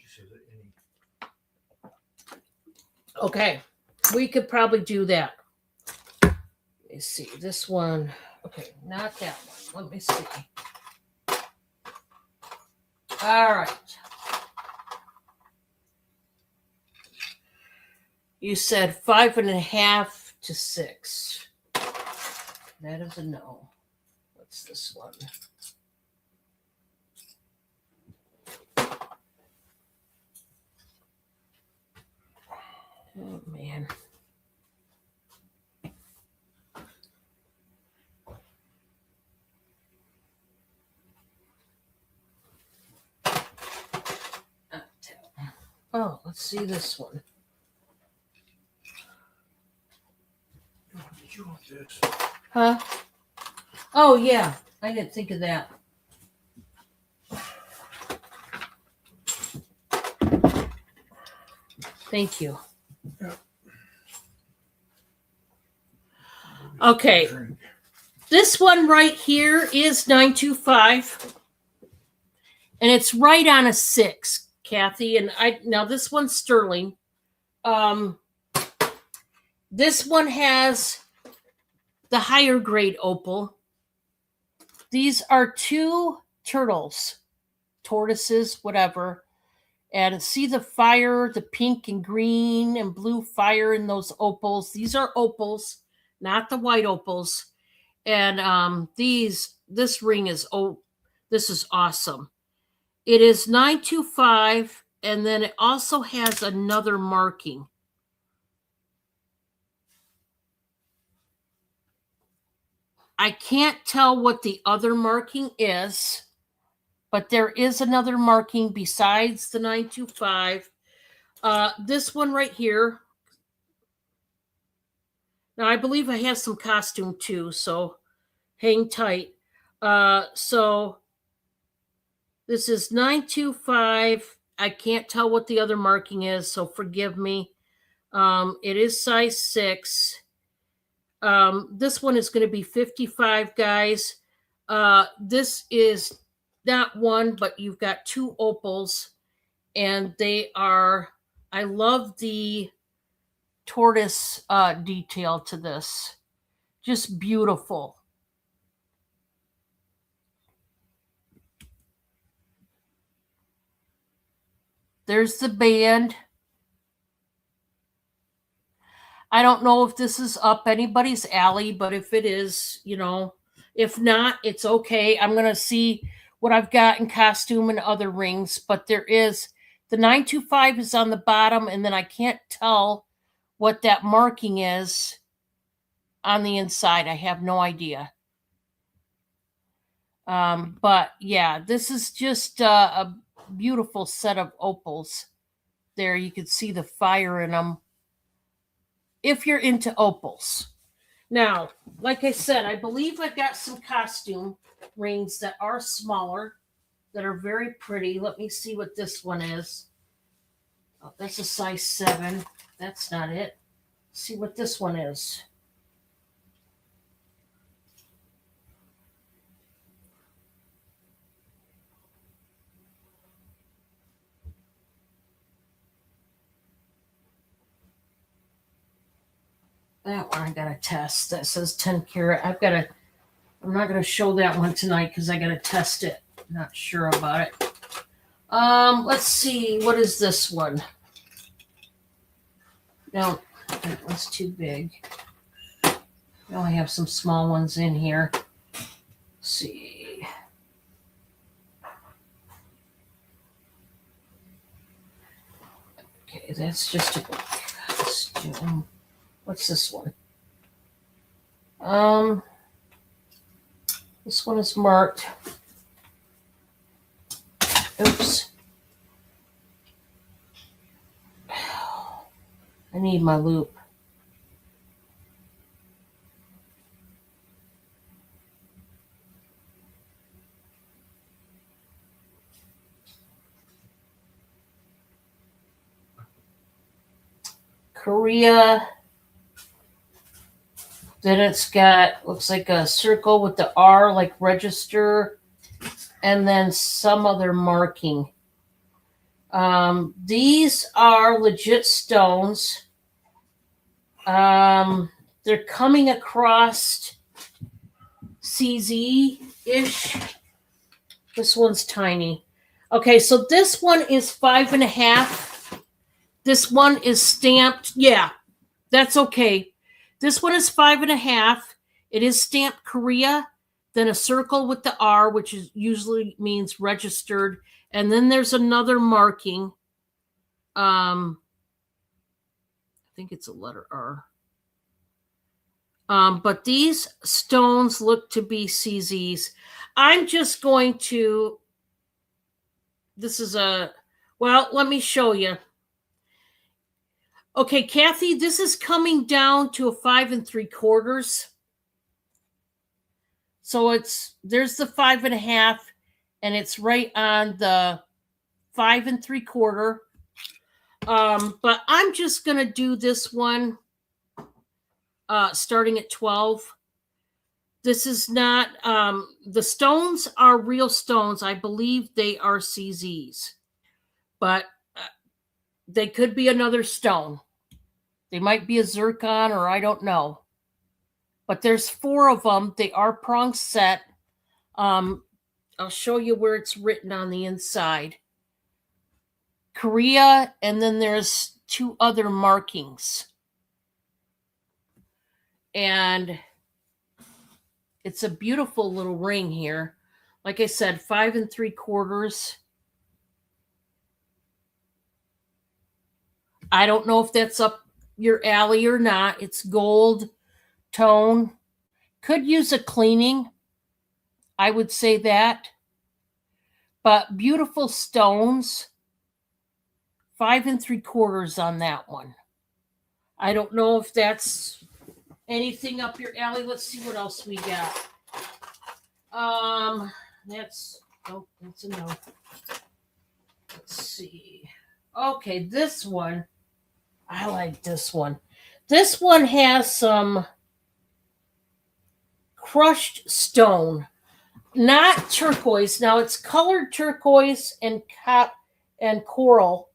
A: Okay, we could probably do that. Let me see. This one. Okay, not that one. Let me see. All right. You said 5.5 to 6. That is a no. What's this one? Oh, man. Oh, let's see this one.
B: Did you want this?
A: Huh? Oh, yeah. I didn't think of that. Thank you.
B: Yep.
A: Okay. This one right here is 925. And it's right on a 6, Kathy. And now this one's sterling. This one has the higher grade opal. These are 2 turtles, tortoises, whatever. And see the fire, the pink and green and blue fire in those opals. These are opals, not the white opals. And this ring is this is awesome. It is 925, and then it also has another marking. I can't tell what the other marking is, but there is another marking besides the 925. This one right here. Now, I believe I have some costume too, so hang tight. So this is 925. I can't tell what the other marking is, so forgive me. It is size 6. This one is going to be 55, guys. This is not one, but you've got 2 opals, and I love the tortoise detail to this. Just beautiful. There's the band. I don't know if this is up anybody's alley, but if it is, if not, it's okay. I'm going to see what I've got in costume and other rings, but there is the 925 is on the bottom, and then I can't tell what that marking is on the inside. I have no idea. But yeah, this is just a beautiful set of opals. There, you can see the fire in them. If you're into opals. Now, like I said, I believe I've got some costume rings that are smaller, that are very pretty. Let me see what this one is. Oh, that's a size 7. That's not it. Let's see what this one is. That one I got to test. That says 10 karat. I'm not going to show that one tonight because I got to test it. Not sure about it. Let's see. What is this one? No, that one's too big. I only have some small ones in here. Let's see. Okay, that's just a costume. What's this one? This one is marked. Oops. I need my loop. Korea. Then it's got, looks like a circle with the R, like register, and then some other marking. These are legit stones. They're coming across CZ-ish. This one's tiny. Okay, so this one is 5.5. This one is stamped. Yeah, that's okay. This one is 5.5. It is stamped Korea, then a circle with the R, which is usually means registered, and then there's another marking. I think it's a letter R. But these stones look to be CZs. I'm just going to. This is a. Well, let me show you. Okay, Kathy, this is coming down to a 5 3/4. So there's the 5.5, and it's right on the 5 3/4. But I'm just gonna do this one starting at 12. This is not the stones are real stones. I believe they are CZs, but they could be another stone. They might be a zircon, or I don't know. But there's 4 of them. They are prong set. I'll show you where it's written on the inside. Korea, and then there's 2 other markings. And it's a beautiful little ring here. Like I said, 5 3/4. I don't know if that's up your alley or not. It's gold tone. Could use a cleaning. I would say that. But beautiful stones. 5 3/4 on that one. I don't know if that's anything up your alley. Let's see what else we got. That's a no. Let's see. Okay, this one. I like this one. This one has some crushed stone, not turquoise. Now it's colored turquoise and coral,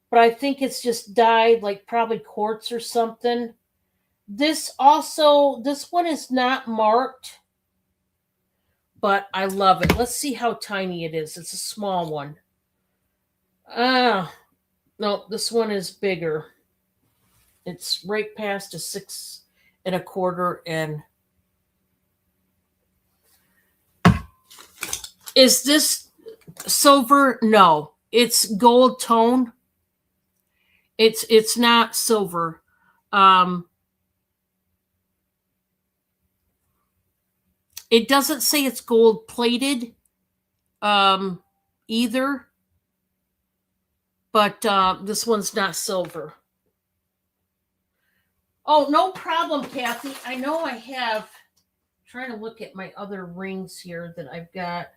A: but I think it's just dyed like probably quartz or something. This one is not marked, but I love it. Let's see how tiny it is. It's a small one. No, this one is bigger. It's right past a 6 1/4. And is this silver? No, it's gold tone. It's not silver. It doesn't say it's gold plated either, but this one's not silver. Oh, no problem, Kathy. I know I have. I'm trying to look at my other rings here that I've got.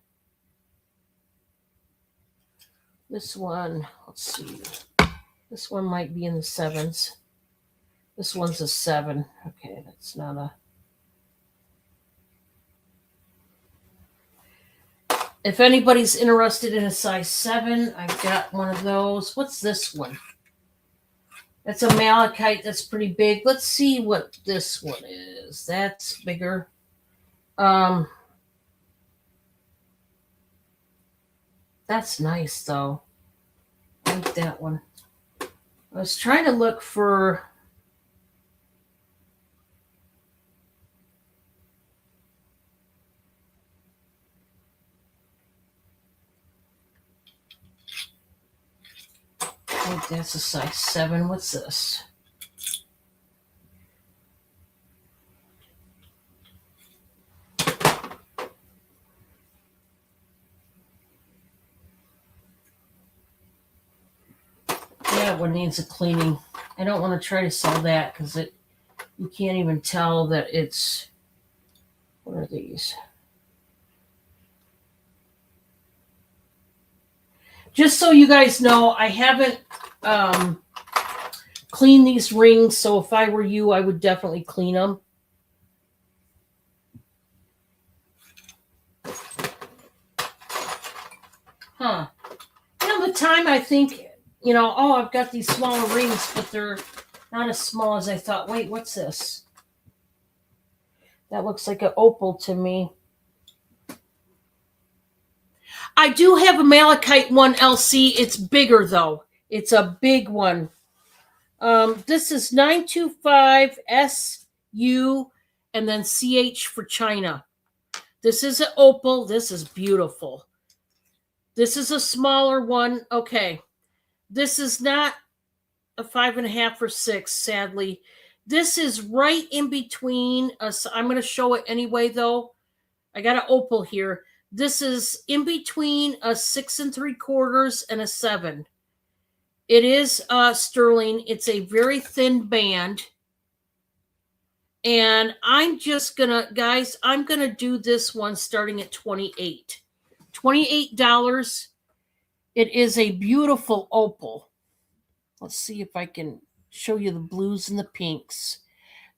A: This one, let's see. This one might be in the 7s. This one's a 7. Okay, that's not a. If anybody's interested in a size 7, I've got one of those. What's this one? That's a malachite. That's pretty big. Let's see what this one is. That's bigger. That's nice, though. I like that one. I was trying to look for. think that's a size 7. What's this? Yeah, one needs a cleaning. I don't want to try to sell that because you can't even tell that it's. What are these? Just so you guys know, I haven't cleaned these rings, so if I were you, I would definitely clean them. Huh. The time I think, I've got these smaller rings, but they're not as small as I thought. Wait, what's this? That looks like an opal to me. I do have a malachite one, LC. It's bigger, though. It's a big one. This is 925 SU and then CH for China. This is an opal. This is beautiful. This is a smaller one. Okay. This is not a 5.5 or 6, sadly. This is right in between us. I'm going to show it anyway, though. I got an opal here. This is in between a 6 3/4 and a 7. It is sterling. It's a very thin band. And I'm just going to, guys, I'm going to do this one starting at $28. $28. It is a beautiful opal. Let's see if I can show you the blues and the pinks.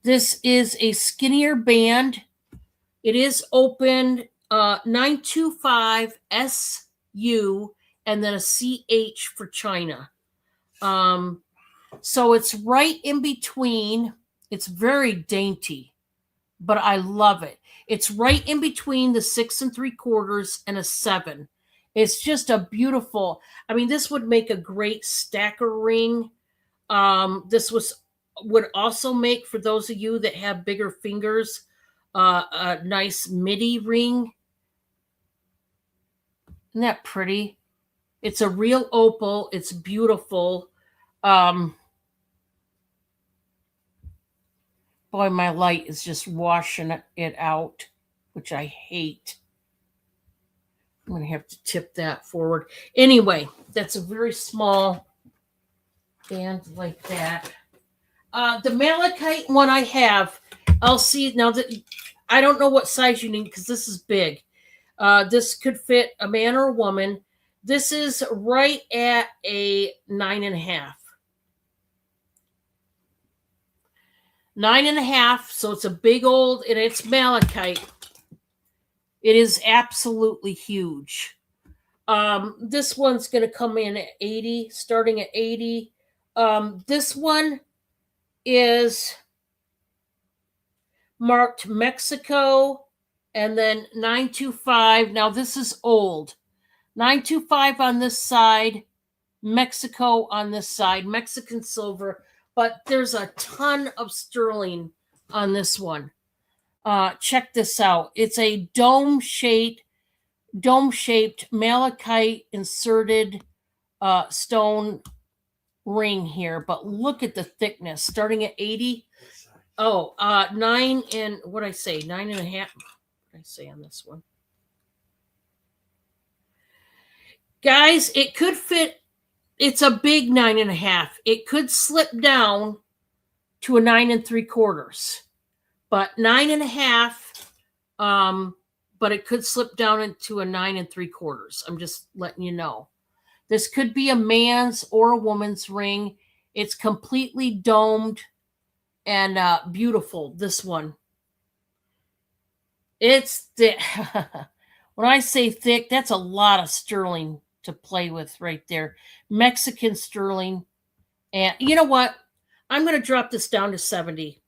A: This is a skinnier band. It is opened 925 SU and then a CH for China. So it's right in between. It's very dainty, but I love it. It's right in between the 6 3/4 and a 7. It's just a beautiful, this would make a great stacker ring. This would also make, for those of you that have bigger fingers, a nice midi ring. Isn't that pretty? It's a real opal. It's beautiful. Boy, my light is just washing it out, which I hate. I'm going to have to tip that forward. Anyway, that's a very small band like that. The malachite one I have, I'll see now that I don't know what size you need because this is big. This could fit a man or a woman. This is right at a 9.5. 9.5, so it's a big old, and it's malachite. It is absolutely huge. This one's going to come in at 80, starting at 80. This one is marked Mexico and then 925. Now, this is old. 925 on this side, Mexico on this side, Mexican silver. But there's a ton of sterling on this one. Check this out. It's a dome-shaped malachite inserted stone ring here. But look at the thickness, starting at 80. Oh, 9 and what did I say? 9.5. What did I say on this one? Guys, it could fit. It's a big 9.5. It could slip down to a 9 3/4, but 9.5. But it could slip down into a 9 3/4. I'm just letting you know. This could be a man's or a woman's ring. It's completely domed and beautiful. This one. It's thick. When I say thick, that's a lot of sterling to play with right there. Mexican sterling. And you know what? I'm going to drop this down to 70.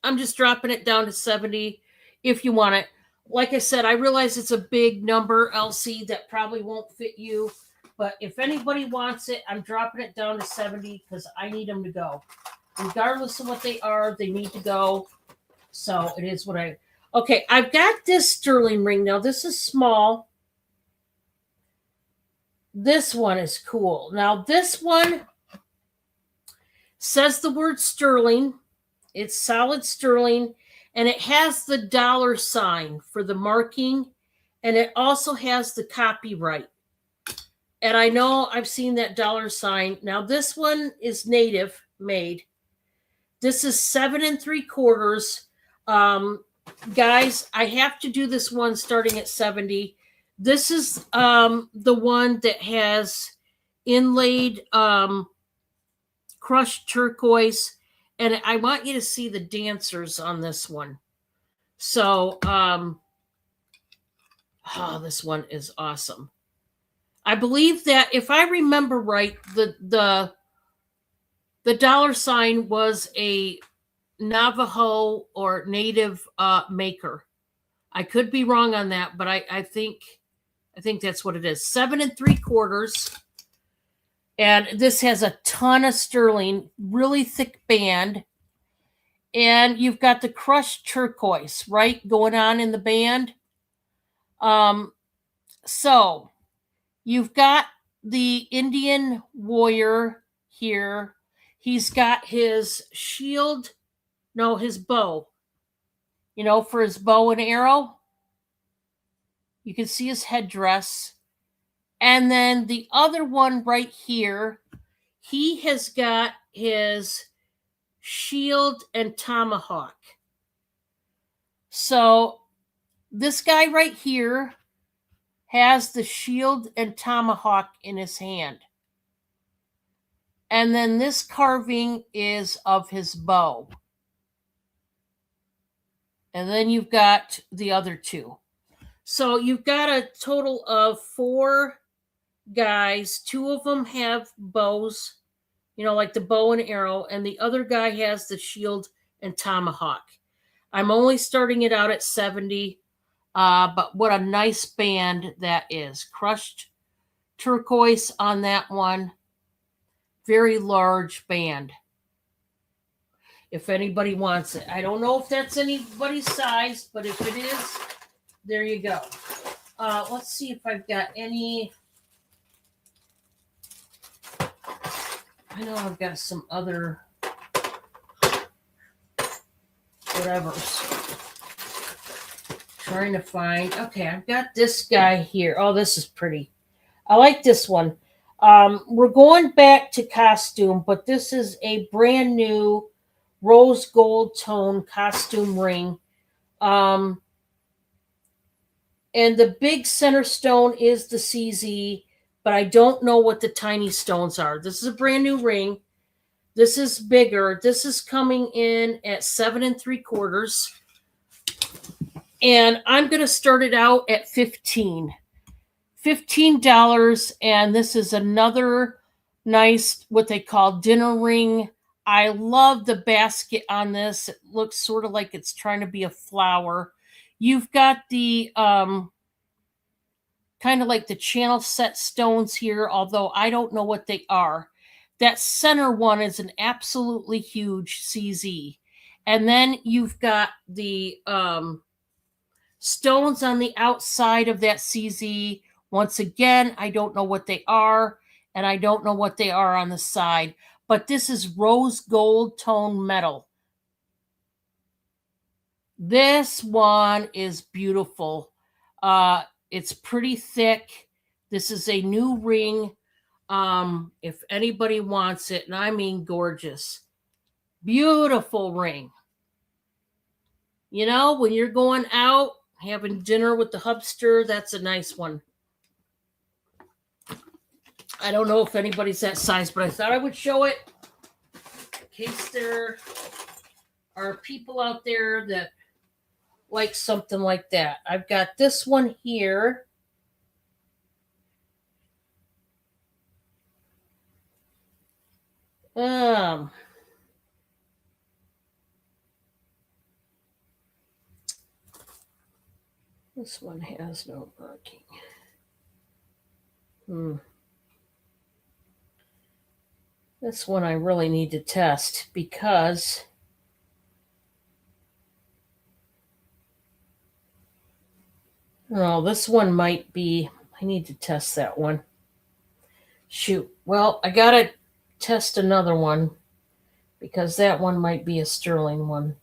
A: I'm just dropping it down to 70 if you want it. Like I said, I realize it's a big number, LC, that probably won't fit you. But if anybody wants it, I'm dropping it down to 70 because I need them to go. Regardless of what they are, they need to go. So it is what I... Okay, I've got this sterling ring now. This is small. This one is cool. Now, this one Says the word sterling. It's solid sterling, and it has the dollar sign for the marking, and it also has the copyright. And I know I've seen that dollar sign. Now this one is native made. This is 7 3/4. Guys, I have to do this one starting at 70. This is the one that has inlaid crushed turquoise, and I want you to see the dancers on this one. So this one is awesome. I believe that if I remember right, the dollar sign was a Navajo or native maker. I could be wrong on that, but I think that's what it is. 7 3/4. And this has a ton of sterling, really thick band. And you've got the crushed turquoise, right, going on in the band. So you've got the Indian warrior here. He's got his shield, no, his bow, for his bow and arrow. You can see his headdress. And then the other one right here, he has got his shield and tomahawk. So this guy right here has the shield and tomahawk in his hand. And then this carving is of his bow. And then you've got the other two. So you've got a total of 4 guys. 2 of them have bows, like the bow and arrow, and the other guy has the shield and tomahawk. I'm only starting it out at 70, but what a nice band that is. Crushed turquoise on that one. Very large band. If anybody wants it. I don't know if that's anybody's size, but if it is, there you go. Let's see if I've got any. I know I've got some other whatevers. Trying to find. Okay, I've got this guy here. Oh, this is pretty. I like this one. We're going back to costume, but this is a brand new rose gold tone costume ring. And the big center stone is the CZ, but I don't know what the tiny stones are. This is a brand new ring. This is bigger. This is coming in at 7 3/4. And I'm going to start it out at $15. $15. And this is another nice, what they call dinner ring. I love the basket on this. It looks sort of like it's trying to be a flower. You've got the kind of like the channel set stones here, although I don't know what they are. That center one is an absolutely huge CZ. And then you've got the stones on the outside of that CZ. Once again, I don't know what they are, and I don't know what they are on the side. But this is rose gold tone metal. This one is beautiful. It's pretty thick. This is a new ring. If anybody wants it, and I mean gorgeous. Beautiful ring. When you're going out, having dinner with the hubster, that's a nice one. I don't know if anybody's that size, but I thought I would show it in case there are people out there that like something like that. I've got this one here. This one has no marking. This one I really need to test because this one might be, I need to test that one. Shoot. Well, I got to test another one. because that one might be a sterling one.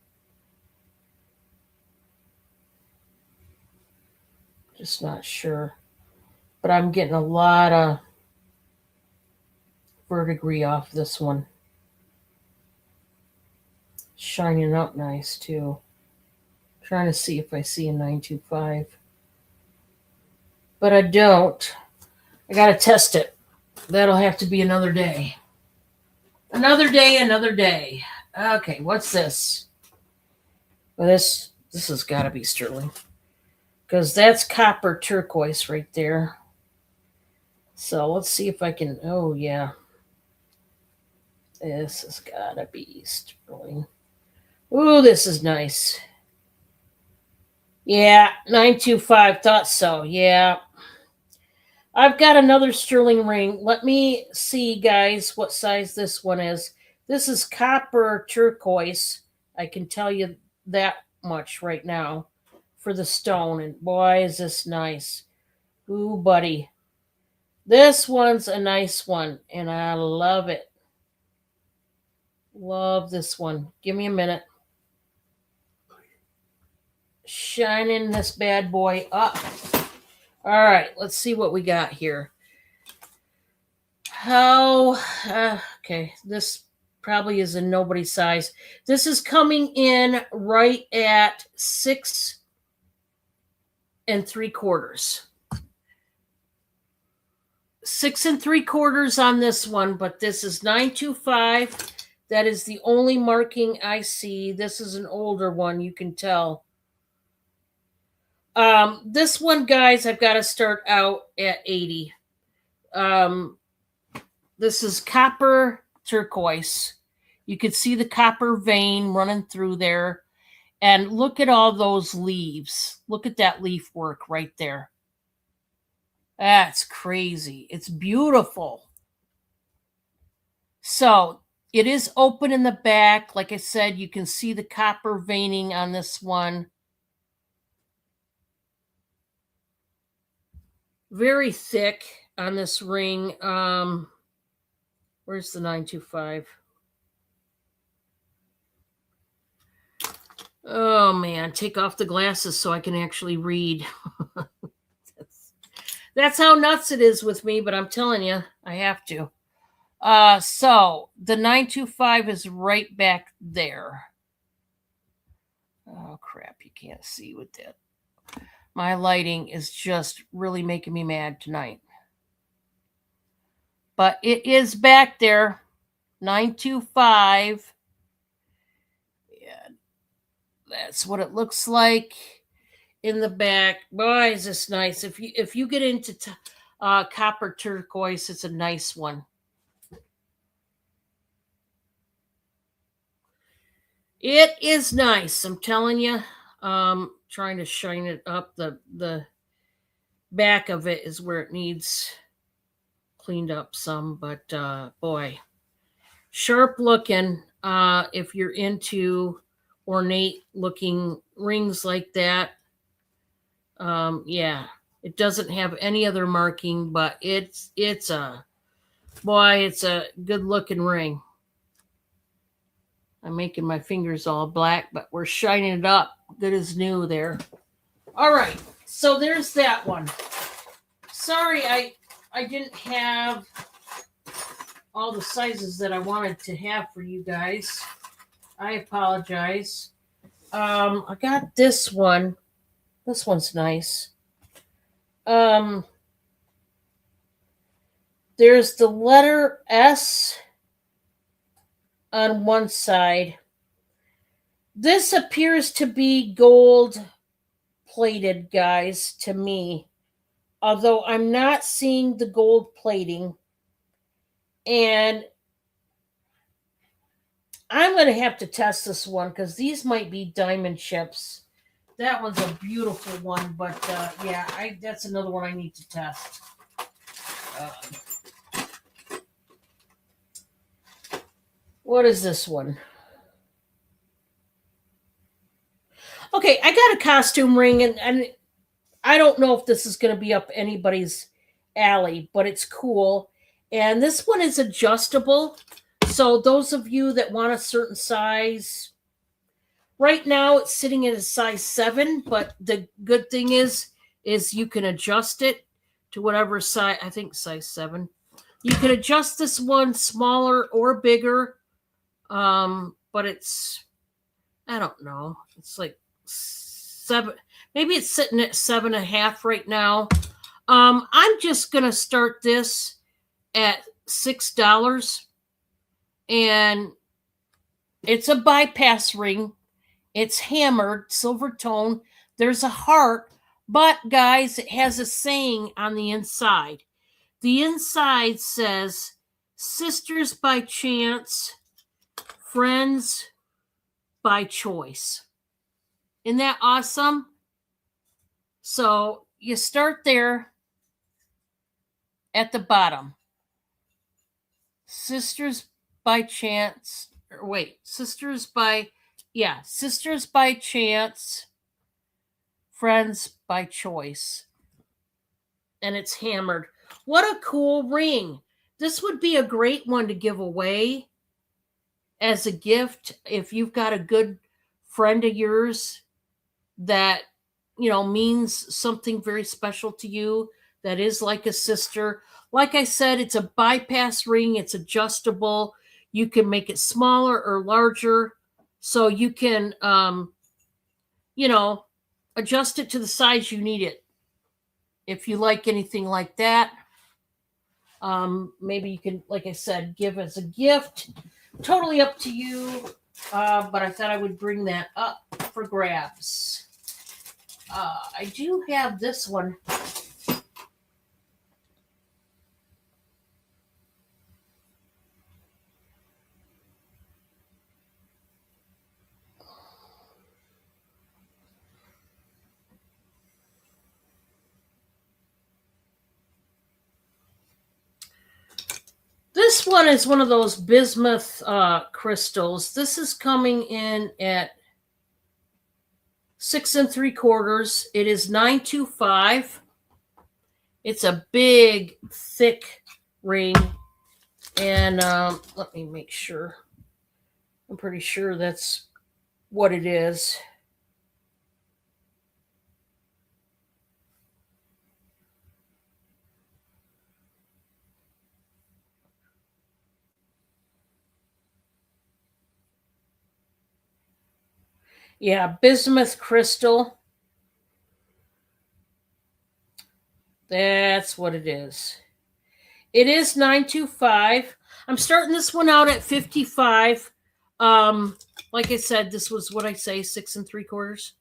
A: Just not sure. But I'm getting a lot of verdigris off this one. Shining up nice too. Trying to see if I see a 925. But I don't. I gotta test it. That'll have to be another day. Another day, another day. Okay, what's this? Well, this has got to be sterling. Because that's copper turquoise right there. So let's see if I can. Oh, yeah. This has got to be sterling. Ooh, this is nice. Yeah, 925. Thought so. Yeah. I've got another sterling ring. Let me see, guys, what size this one is. This is copper turquoise. I can tell you that much right now for the stone. And boy, is this nice. Ooh, buddy. This one's a nice one, and I love it. Love this one. Give me a minute. Shining this bad boy up. All right, let's see what we got here. Okay, this probably is a nobody size. This is coming in right at 6 3/4. 6 3/4 on this one, but this is 925. That is the only marking I see. This is an older one, you can tell. This one, guys, I've got to start out at 80. This is copper turquoise. You can see the copper vein running through there. And look at all those leaves. Look at that leaf work right there. That's crazy. It's beautiful. So it is open in the back. Like I said, you can see the copper veining on this one. Very thick on this ring. Where's the 925? Oh man, take off the glasses so I can actually read. That's how nuts it is with me, but I'm telling you, I have to. So the 925 is right back there. Oh crap, you can't see with that. My lighting is just really making me mad tonight. But it is back there. 925. Yeah, that's what it looks like in the back. Boy, is this nice. If you get into copper turquoise, it's a nice one. It is nice, I'm telling you. Trying to shine it up. The back of it is where it needs cleaned up some, but boy, sharp looking. If you're into ornate looking rings like that, yeah, it doesn't have any other marking, but it's a good looking ring. I'm making my fingers all black, but we're shining it up good as new there. All right, so there's that one. Sorry, I didn't have all the sizes that I wanted to have for you guys. I apologize. I got this one. This one's nice. There's the letter S on one side. This appears to be gold plated, guys, to me. Although I'm not seeing the gold plating. And I'm going to have to test this one because these might be diamond chips. That one's a beautiful one, but yeah, that's another one I need to test. What is this one? Okay, I got a costume ring, and I don't know if this is going to be up anybody's alley, but it's cool. And this one is adjustable. So those of you that want a certain size, right now it's sitting at a size 7, but the good thing is you can adjust it to whatever size. I think size 7. You can adjust this one smaller or bigger. But it's, I don't know. It's like 7. Maybe it's sitting at 7.5 right now. I'm just gonna start this at $6, and it's a bypass ring. It's hammered, silver tone. There's a heart, but guys, it has a saying on the inside. The inside says, "Sisters by chance, friends by choice." Isn't that awesome? So you start there at the bottom. Sisters by chance, or wait, sisters by chance, friends by choice. And it's hammered. What a cool ring. This would be a great one to give away as a gift if you've got a good friend of yours that means something very special to you, that is like a sister. Like I said, it's a bypass ring. It's adjustable. You can make it smaller or larger, so you can adjust it to the size you need it. If you like anything like that, maybe you can, like I said, give as a gift. Totally up to you. But I thought I would bring that up for grabs. I do have this one. This one is one of those bismuth crystals. This is coming in at 6 3/4. It is 925. It's a big, thick ring. And let me make sure. I'm pretty sure that's what it is. Yeah, bismuth crystal. That's what it is. It is 925. I'm starting this one out at 55. Like I said, this was what I say, 6 3/4.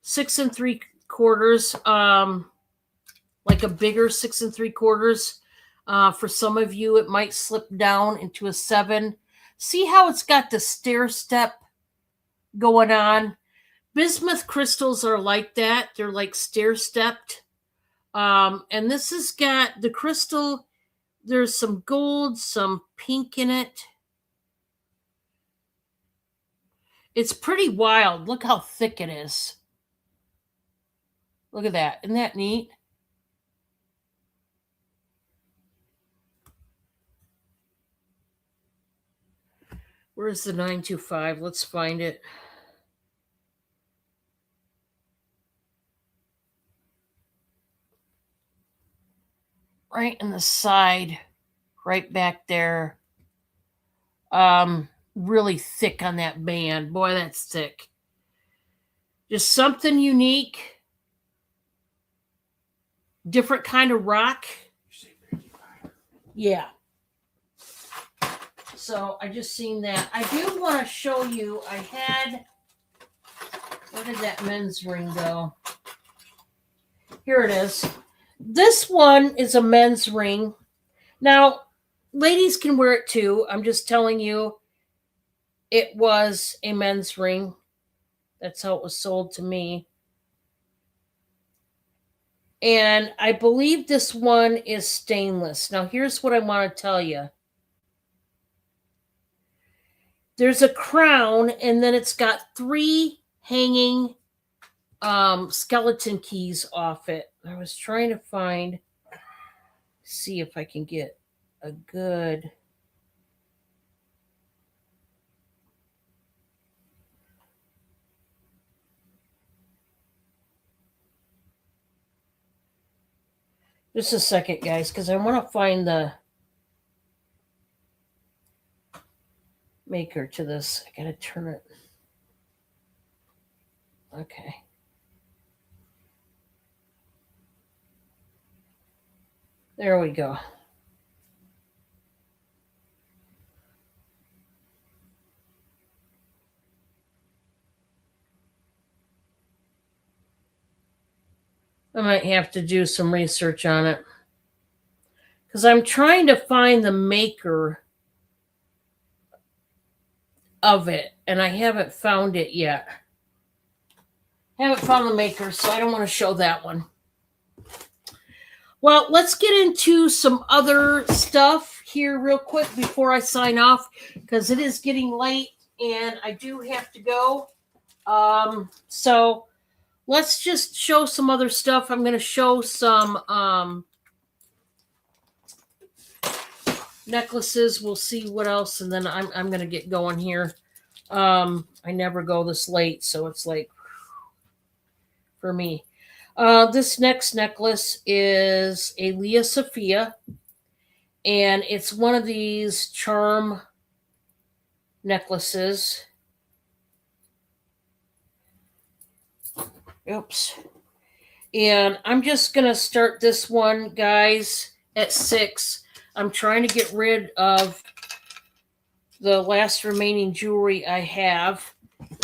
A: 6 3/4. Like a bigger 6 3/4. For some of you, it might slip down into a 7. See how it's got the stair step going on? Bismuth crystals are like that. They're like stair stepped. And this has got the crystal. There's some gold, some pink in it. It's pretty wild. Look how thick it is. Look at that. Isn't that neat? Where's the 925? Let's find it. Right in the side, right back there. Really thick on that band. Boy, that's thick. Just something unique. Different kind of rock. Yeah. So I just seen that. I do want to show you. I had. Where did that men's ring go? Here it is. This one is a men's ring. Now, ladies can wear it too. I'm just telling you, it was a men's ring. That's how it was sold to me. And I believe this one is stainless. Now, here's what I want to tell you. There's a crown, and then it's got 3 hanging skeleton keys off it. I was trying to see if I can get a good. Just a second, guys, because I want to find the maker to this. I gotta turn it. Okay. There we go. I might have to do some research on it. Because I'm trying to find the maker of it, and I haven't found it yet. Haven't found the maker, so I don't want to show that one. Well, let's get into some other stuff here real quick before I sign off, because it is getting late and I do have to go. So let's just show some other stuff. I'm going to show some necklaces. We'll see what else, and then I'm going to get going here. I never go this late, so it's like for me. This next necklace is a Leah Sophia, and it's one of these charm necklaces. Oops. And I'm just going to start this one, guys, at 6. I'm trying to get rid of the last remaining jewelry I have.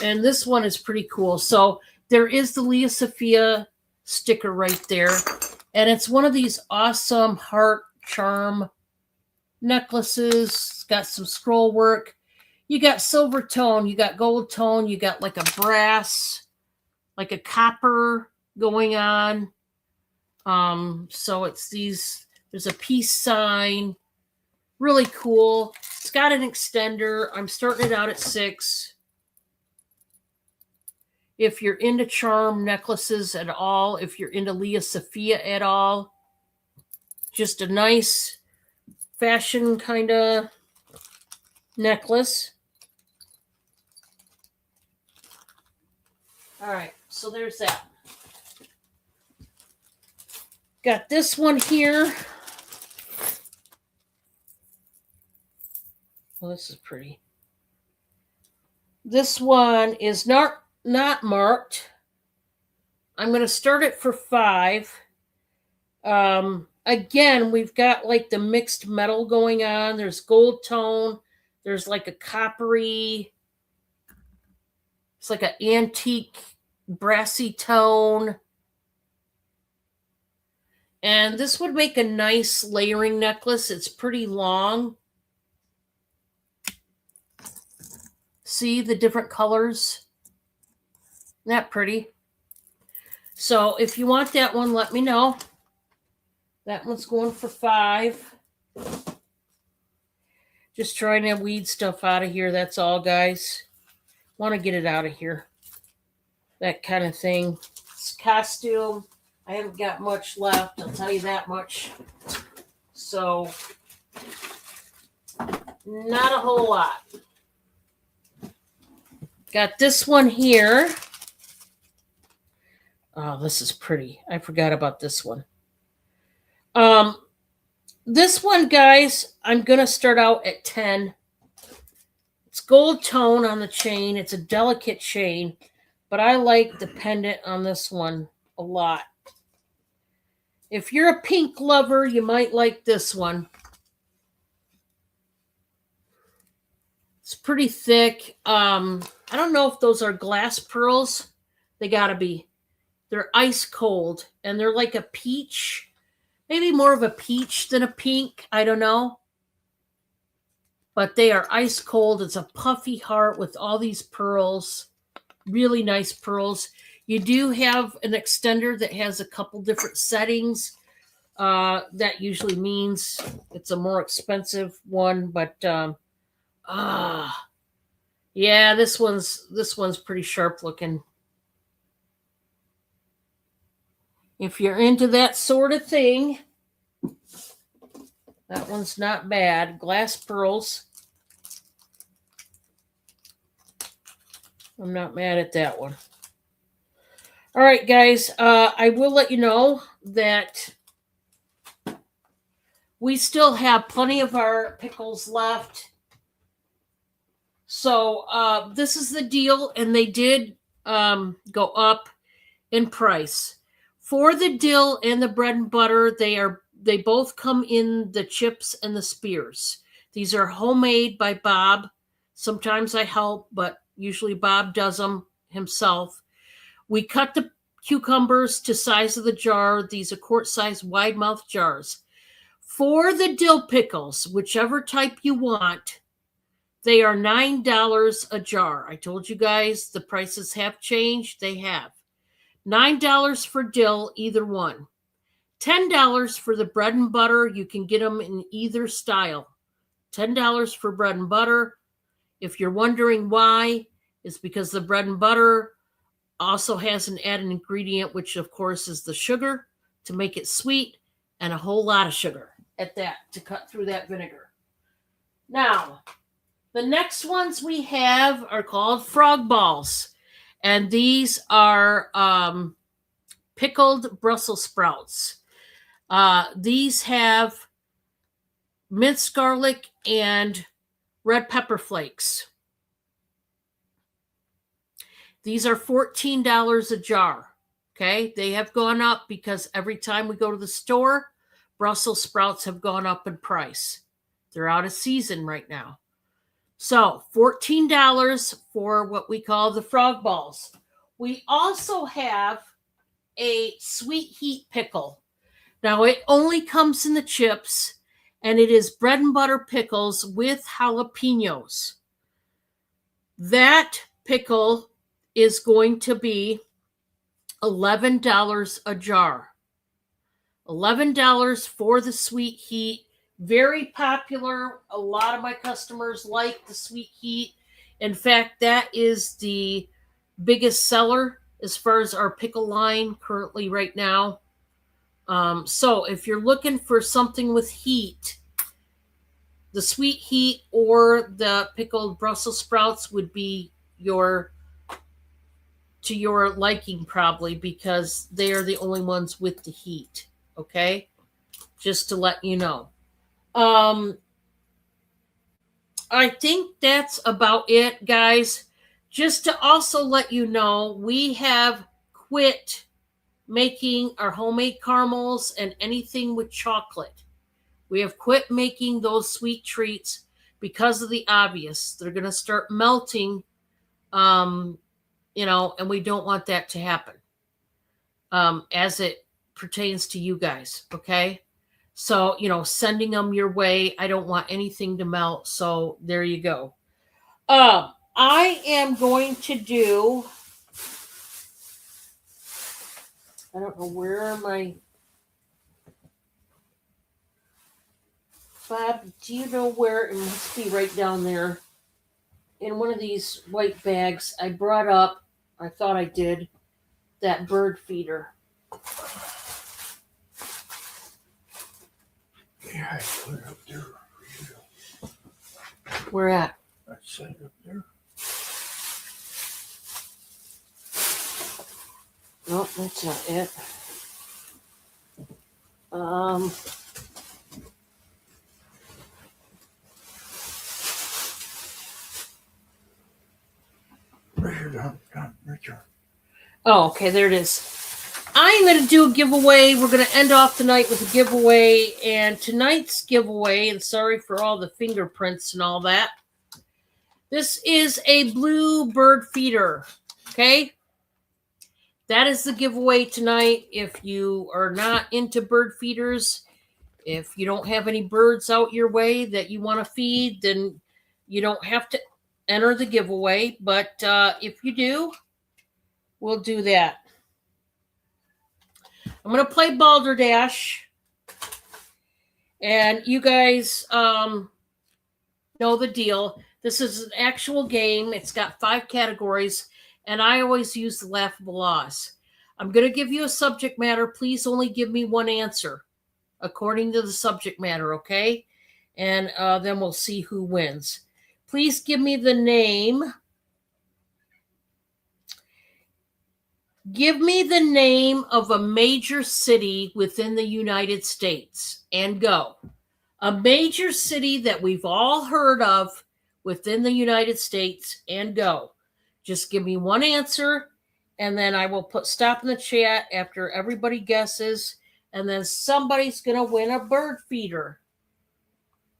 A: And this one is pretty cool. So there is the Leah Sophia sticker right there. And it's one of these awesome heart charm necklaces. It's got some scroll work. You got silver tone, you got gold tone, you got like a brass, like a copper going on. So it's these, there's a peace sign. Really cool. It's got an extender. I'm starting it out at 6. If you're into charm necklaces at all, if you're into Leah Sophia at all, just a nice fashion kind of necklace. All right, so there's that. Got this one here. Well, this is pretty. This one is not marked. I'm going to start it for 5. Again, we've got like the mixed metal going on. There's gold tone. There's like a coppery. It's like an antique brassy tone. And this would make a nice layering necklace. It's pretty long. See the different colors? Isn't that pretty? So if you want that one, let me know. That one's going for 5. Just trying to weed stuff out of here. That's all, guys. Want to get it out of here. That kind of thing. It's costume. I haven't got much left. I'll tell you that much. So, not a whole lot. Got this one here. Oh, this is pretty. I forgot about this one. This one, guys, I'm going to start out at 10. It's gold tone on the chain. It's a delicate chain, but I like the pendant on this one a lot. If you're a pink lover, you might like this one. It's pretty thick. I don't know if those are glass pearls. They gotta be. They're ice cold, and they're like a peach. Maybe more of a peach than a pink. I don't know. But they are ice cold. It's a puffy heart with all these pearls. Really nice pearls. You do have an extender that has a couple different settings. That usually means it's a more expensive one, but yeah, this one's pretty sharp looking. If you're into that sort of thing, that one's not bad. Glass pearls. I'm not mad at that one. All right, guys. I will let you know that we still have plenty of our pickles left. So this is the deal, and they did go up in price. For the dill and the bread and butter, they both come in the chips and the spears. These are homemade by Bob. Sometimes I help, but usually Bob does them himself. We cut the cucumbers to size of the jar. These are quart-sized wide mouth jars. For the dill pickles, whichever type you want, they are $9 a jar. I told you guys the prices have changed. They have. $9 for dill, either one. $10 for the bread and butter. You can get them in either style. $10 for bread and butter. If you're wondering why, it's because the bread and butter also has an added ingredient, which of course is the sugar to make it sweet, and a whole lot of sugar at that to cut through that vinegar. Now, the next ones we have are called frog balls. And these are pickled Brussels sprouts. These have minced garlic and red pepper flakes. These are $14 a jar. Okay, they have gone up because every time we go to the store, Brussels sprouts have gone up in price. They're out of season right now. So $14 for what we call the frog balls. We also have a sweet heat pickle. Now it only comes in the chips, and it is bread and butter pickles with jalapenos. That pickle is going to be $11 a jar. $11 for the sweet heat. Very popular. A lot of my customers like the sweet heat. In fact, that is the biggest seller as far as our pickle line currently right now. So if you're looking for something with heat, the sweet heat or the pickled Brussels sprouts would be to your liking probably, because they are the only ones with the heat. Okay? Just to let you know. I think that's about it, guys. Just to also let you know, we have quit making our homemade caramels and anything with chocolate. We have quit making those sweet treats because of the obvious. They're going to start melting, and we don't want that to happen as it pertains to you guys, okay? So, sending them your way, I don't want anything to melt. So there you go. I am going to do, I don't know where my, Bob, do you know where? It must be right down there in one of these white bags. I brought up, I thought I did, that bird feeder.
B: Yeah, I put it up there for you.
A: Where at?
B: I set it up there.
A: No, that's not it.
B: Right here, Don, right here.
A: Oh, okay, there it is. I'm going to do a giveaway. We're going to end off the night with a giveaway. And tonight's giveaway, and sorry for all the fingerprints and all that, this is a blue bird feeder. Okay? That is the giveaway tonight. If you are not into bird feeders, if you don't have any birds out your way that you want to feed, then you don't have to enter the giveaway. But if you do, we'll do that. I'm going to play Balderdash. And you guys know the deal. This is an actual game. It's got 5 categories. And I always use the laughable laws. I'm going to give you a subject matter. Please only give me one answer according to the subject matter, okay? And then we'll see who wins. Please give me the name. Give me the name of a major city within the United States and go. A major city that we've all heard of within the United States, and go. Just give me one answer, and then I will put stop in the chat after everybody guesses, and then somebody's going to win a bird feeder.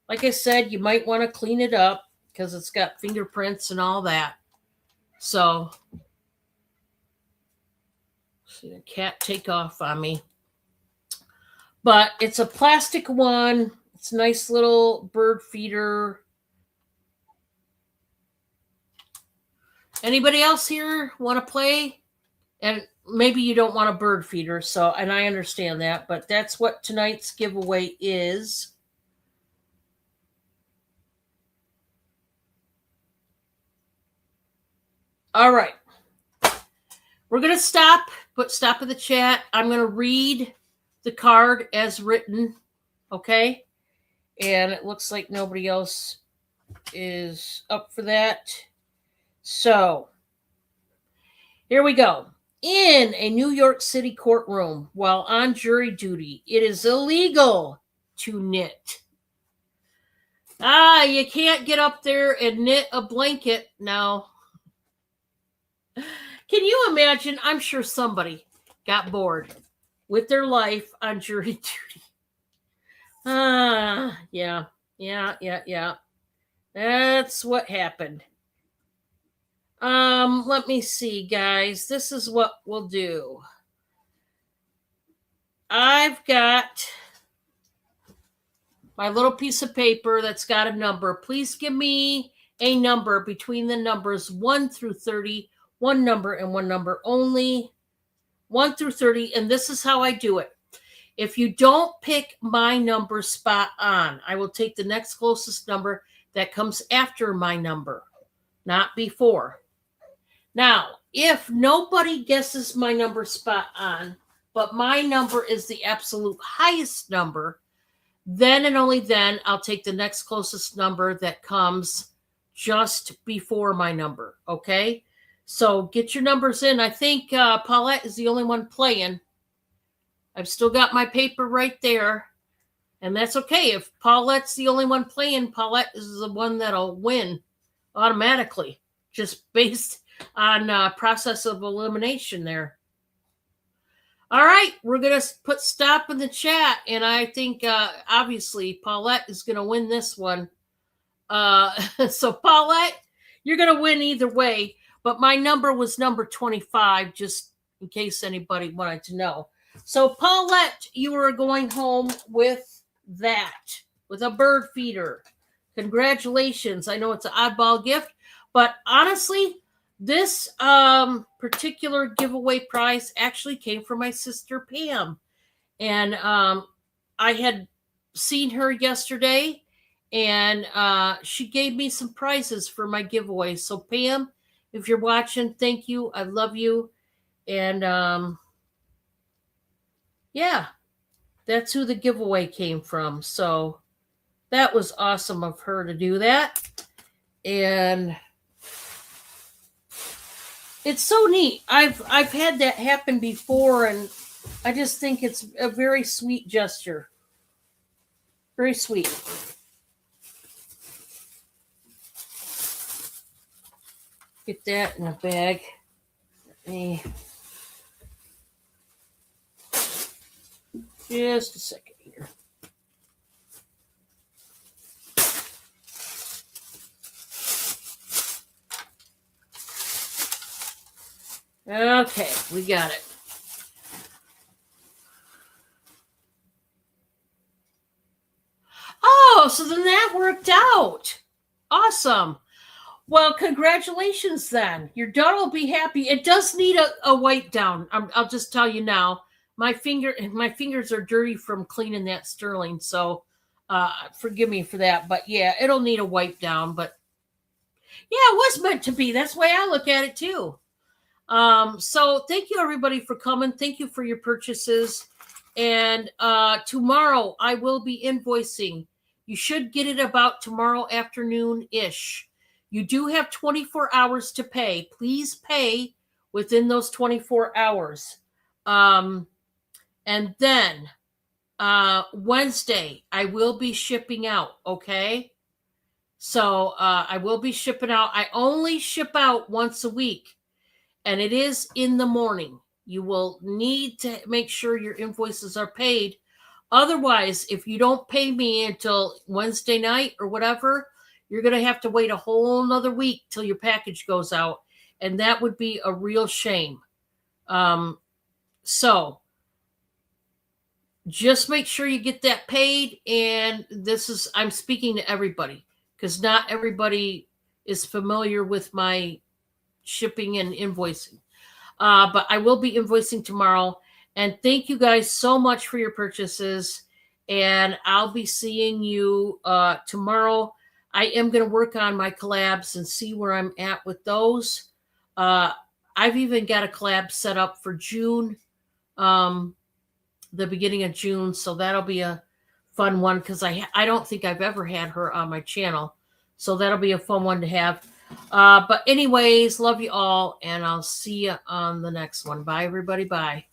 A: Like I said, you might want to clean it up because it's got fingerprints and all that. So, see the cat take off on me. But it's a plastic one. It's a nice little bird feeder. Anybody else here want to play? And maybe you don't want a bird feeder, and I understand that, but that's what tonight's giveaway is. All right. We're going to put stop in the chat. I'm going to read the card as written, okay? And it looks like nobody else is up for that. So, here we go. In a New York City courtroom while on jury duty, it is illegal to knit. You can't get up there and knit a blanket now. Can you imagine? I'm sure somebody got bored with their life on jury duty. Yeah. That's what happened. Let me see, guys. This is what we'll do. I've got my little piece of paper that's got a number. Please give me a number between the numbers 1 through 30. One number and one number only. 1 through 30. And this is how I do it. If you don't pick my number spot on, I will take the next closest number that comes after my number, not before. Now, if nobody guesses my number spot on, but my number is the absolute highest number, then and only then I'll take the next closest number that comes just before my number, okay? So get your numbers in. I think Paulette is the only one playing. I've still got my paper right there, and that's okay. If Paulette's the only one playing, Paulette is the one that'll win automatically, just based on process of elimination there. All right, we're going to put stop in the chat, and I think obviously Paulette is going to win this one. So Paulette, you're going to win either way, but my number was number 25, just in case anybody wanted to know. So Paulette, you are going home with that, with a bird feeder. Congratulations. I know it's an oddball gift, but honestly, this particular giveaway prize actually came from my sister, Pam. And I had seen her yesterday, and she gave me some prizes for my giveaway. So, Pam, if you're watching, thank you. I love you. And, yeah, that's who the giveaway came from. So that was awesome of her to do that. And it's so neat. I've had that happen before, and I just think it's a very sweet gesture. Very sweet. Get that in a bag. Let me just a second here. Okay, we got it. Oh, so then that worked out. Awesome. Well, congratulations then. Your daughter will be happy. It does need a wipe down. I'll just tell you now. My fingers are dirty from cleaning that sterling, so forgive me for that. But yeah, it'll need a wipe down. But yeah, it was meant to be. That's the way I look at it too. So thank you everybody for coming. Thank you for your purchases. And tomorrow I will be invoicing. You should get it about tomorrow afternoon-ish. You do have 24 hours to pay. Please pay within those 24 hours. And then Wednesday, I will be shipping out. Okay. So I will be shipping out. I only ship out once a week, and it is in the morning. You will need to make sure your invoices are paid. Otherwise, if you don't pay me until Wednesday night or whatever, you're going to have to wait a whole nother week till your package goes out. And that would be a real shame. So just make sure you get that paid. And I'm speaking to everybody because not everybody is familiar with my shipping and invoicing. But I will be invoicing tomorrow. And thank you guys so much for your purchases. And I'll be seeing you tomorrow. I am going to work on my collabs and see where I'm at with those. I've even got a collab set up for June, the beginning of June. So that'll be a fun one because I don't think I've ever had her on my channel. So that'll be a fun one to have. But anyways, love you all, and I'll see you on the next one. Bye, everybody. Bye.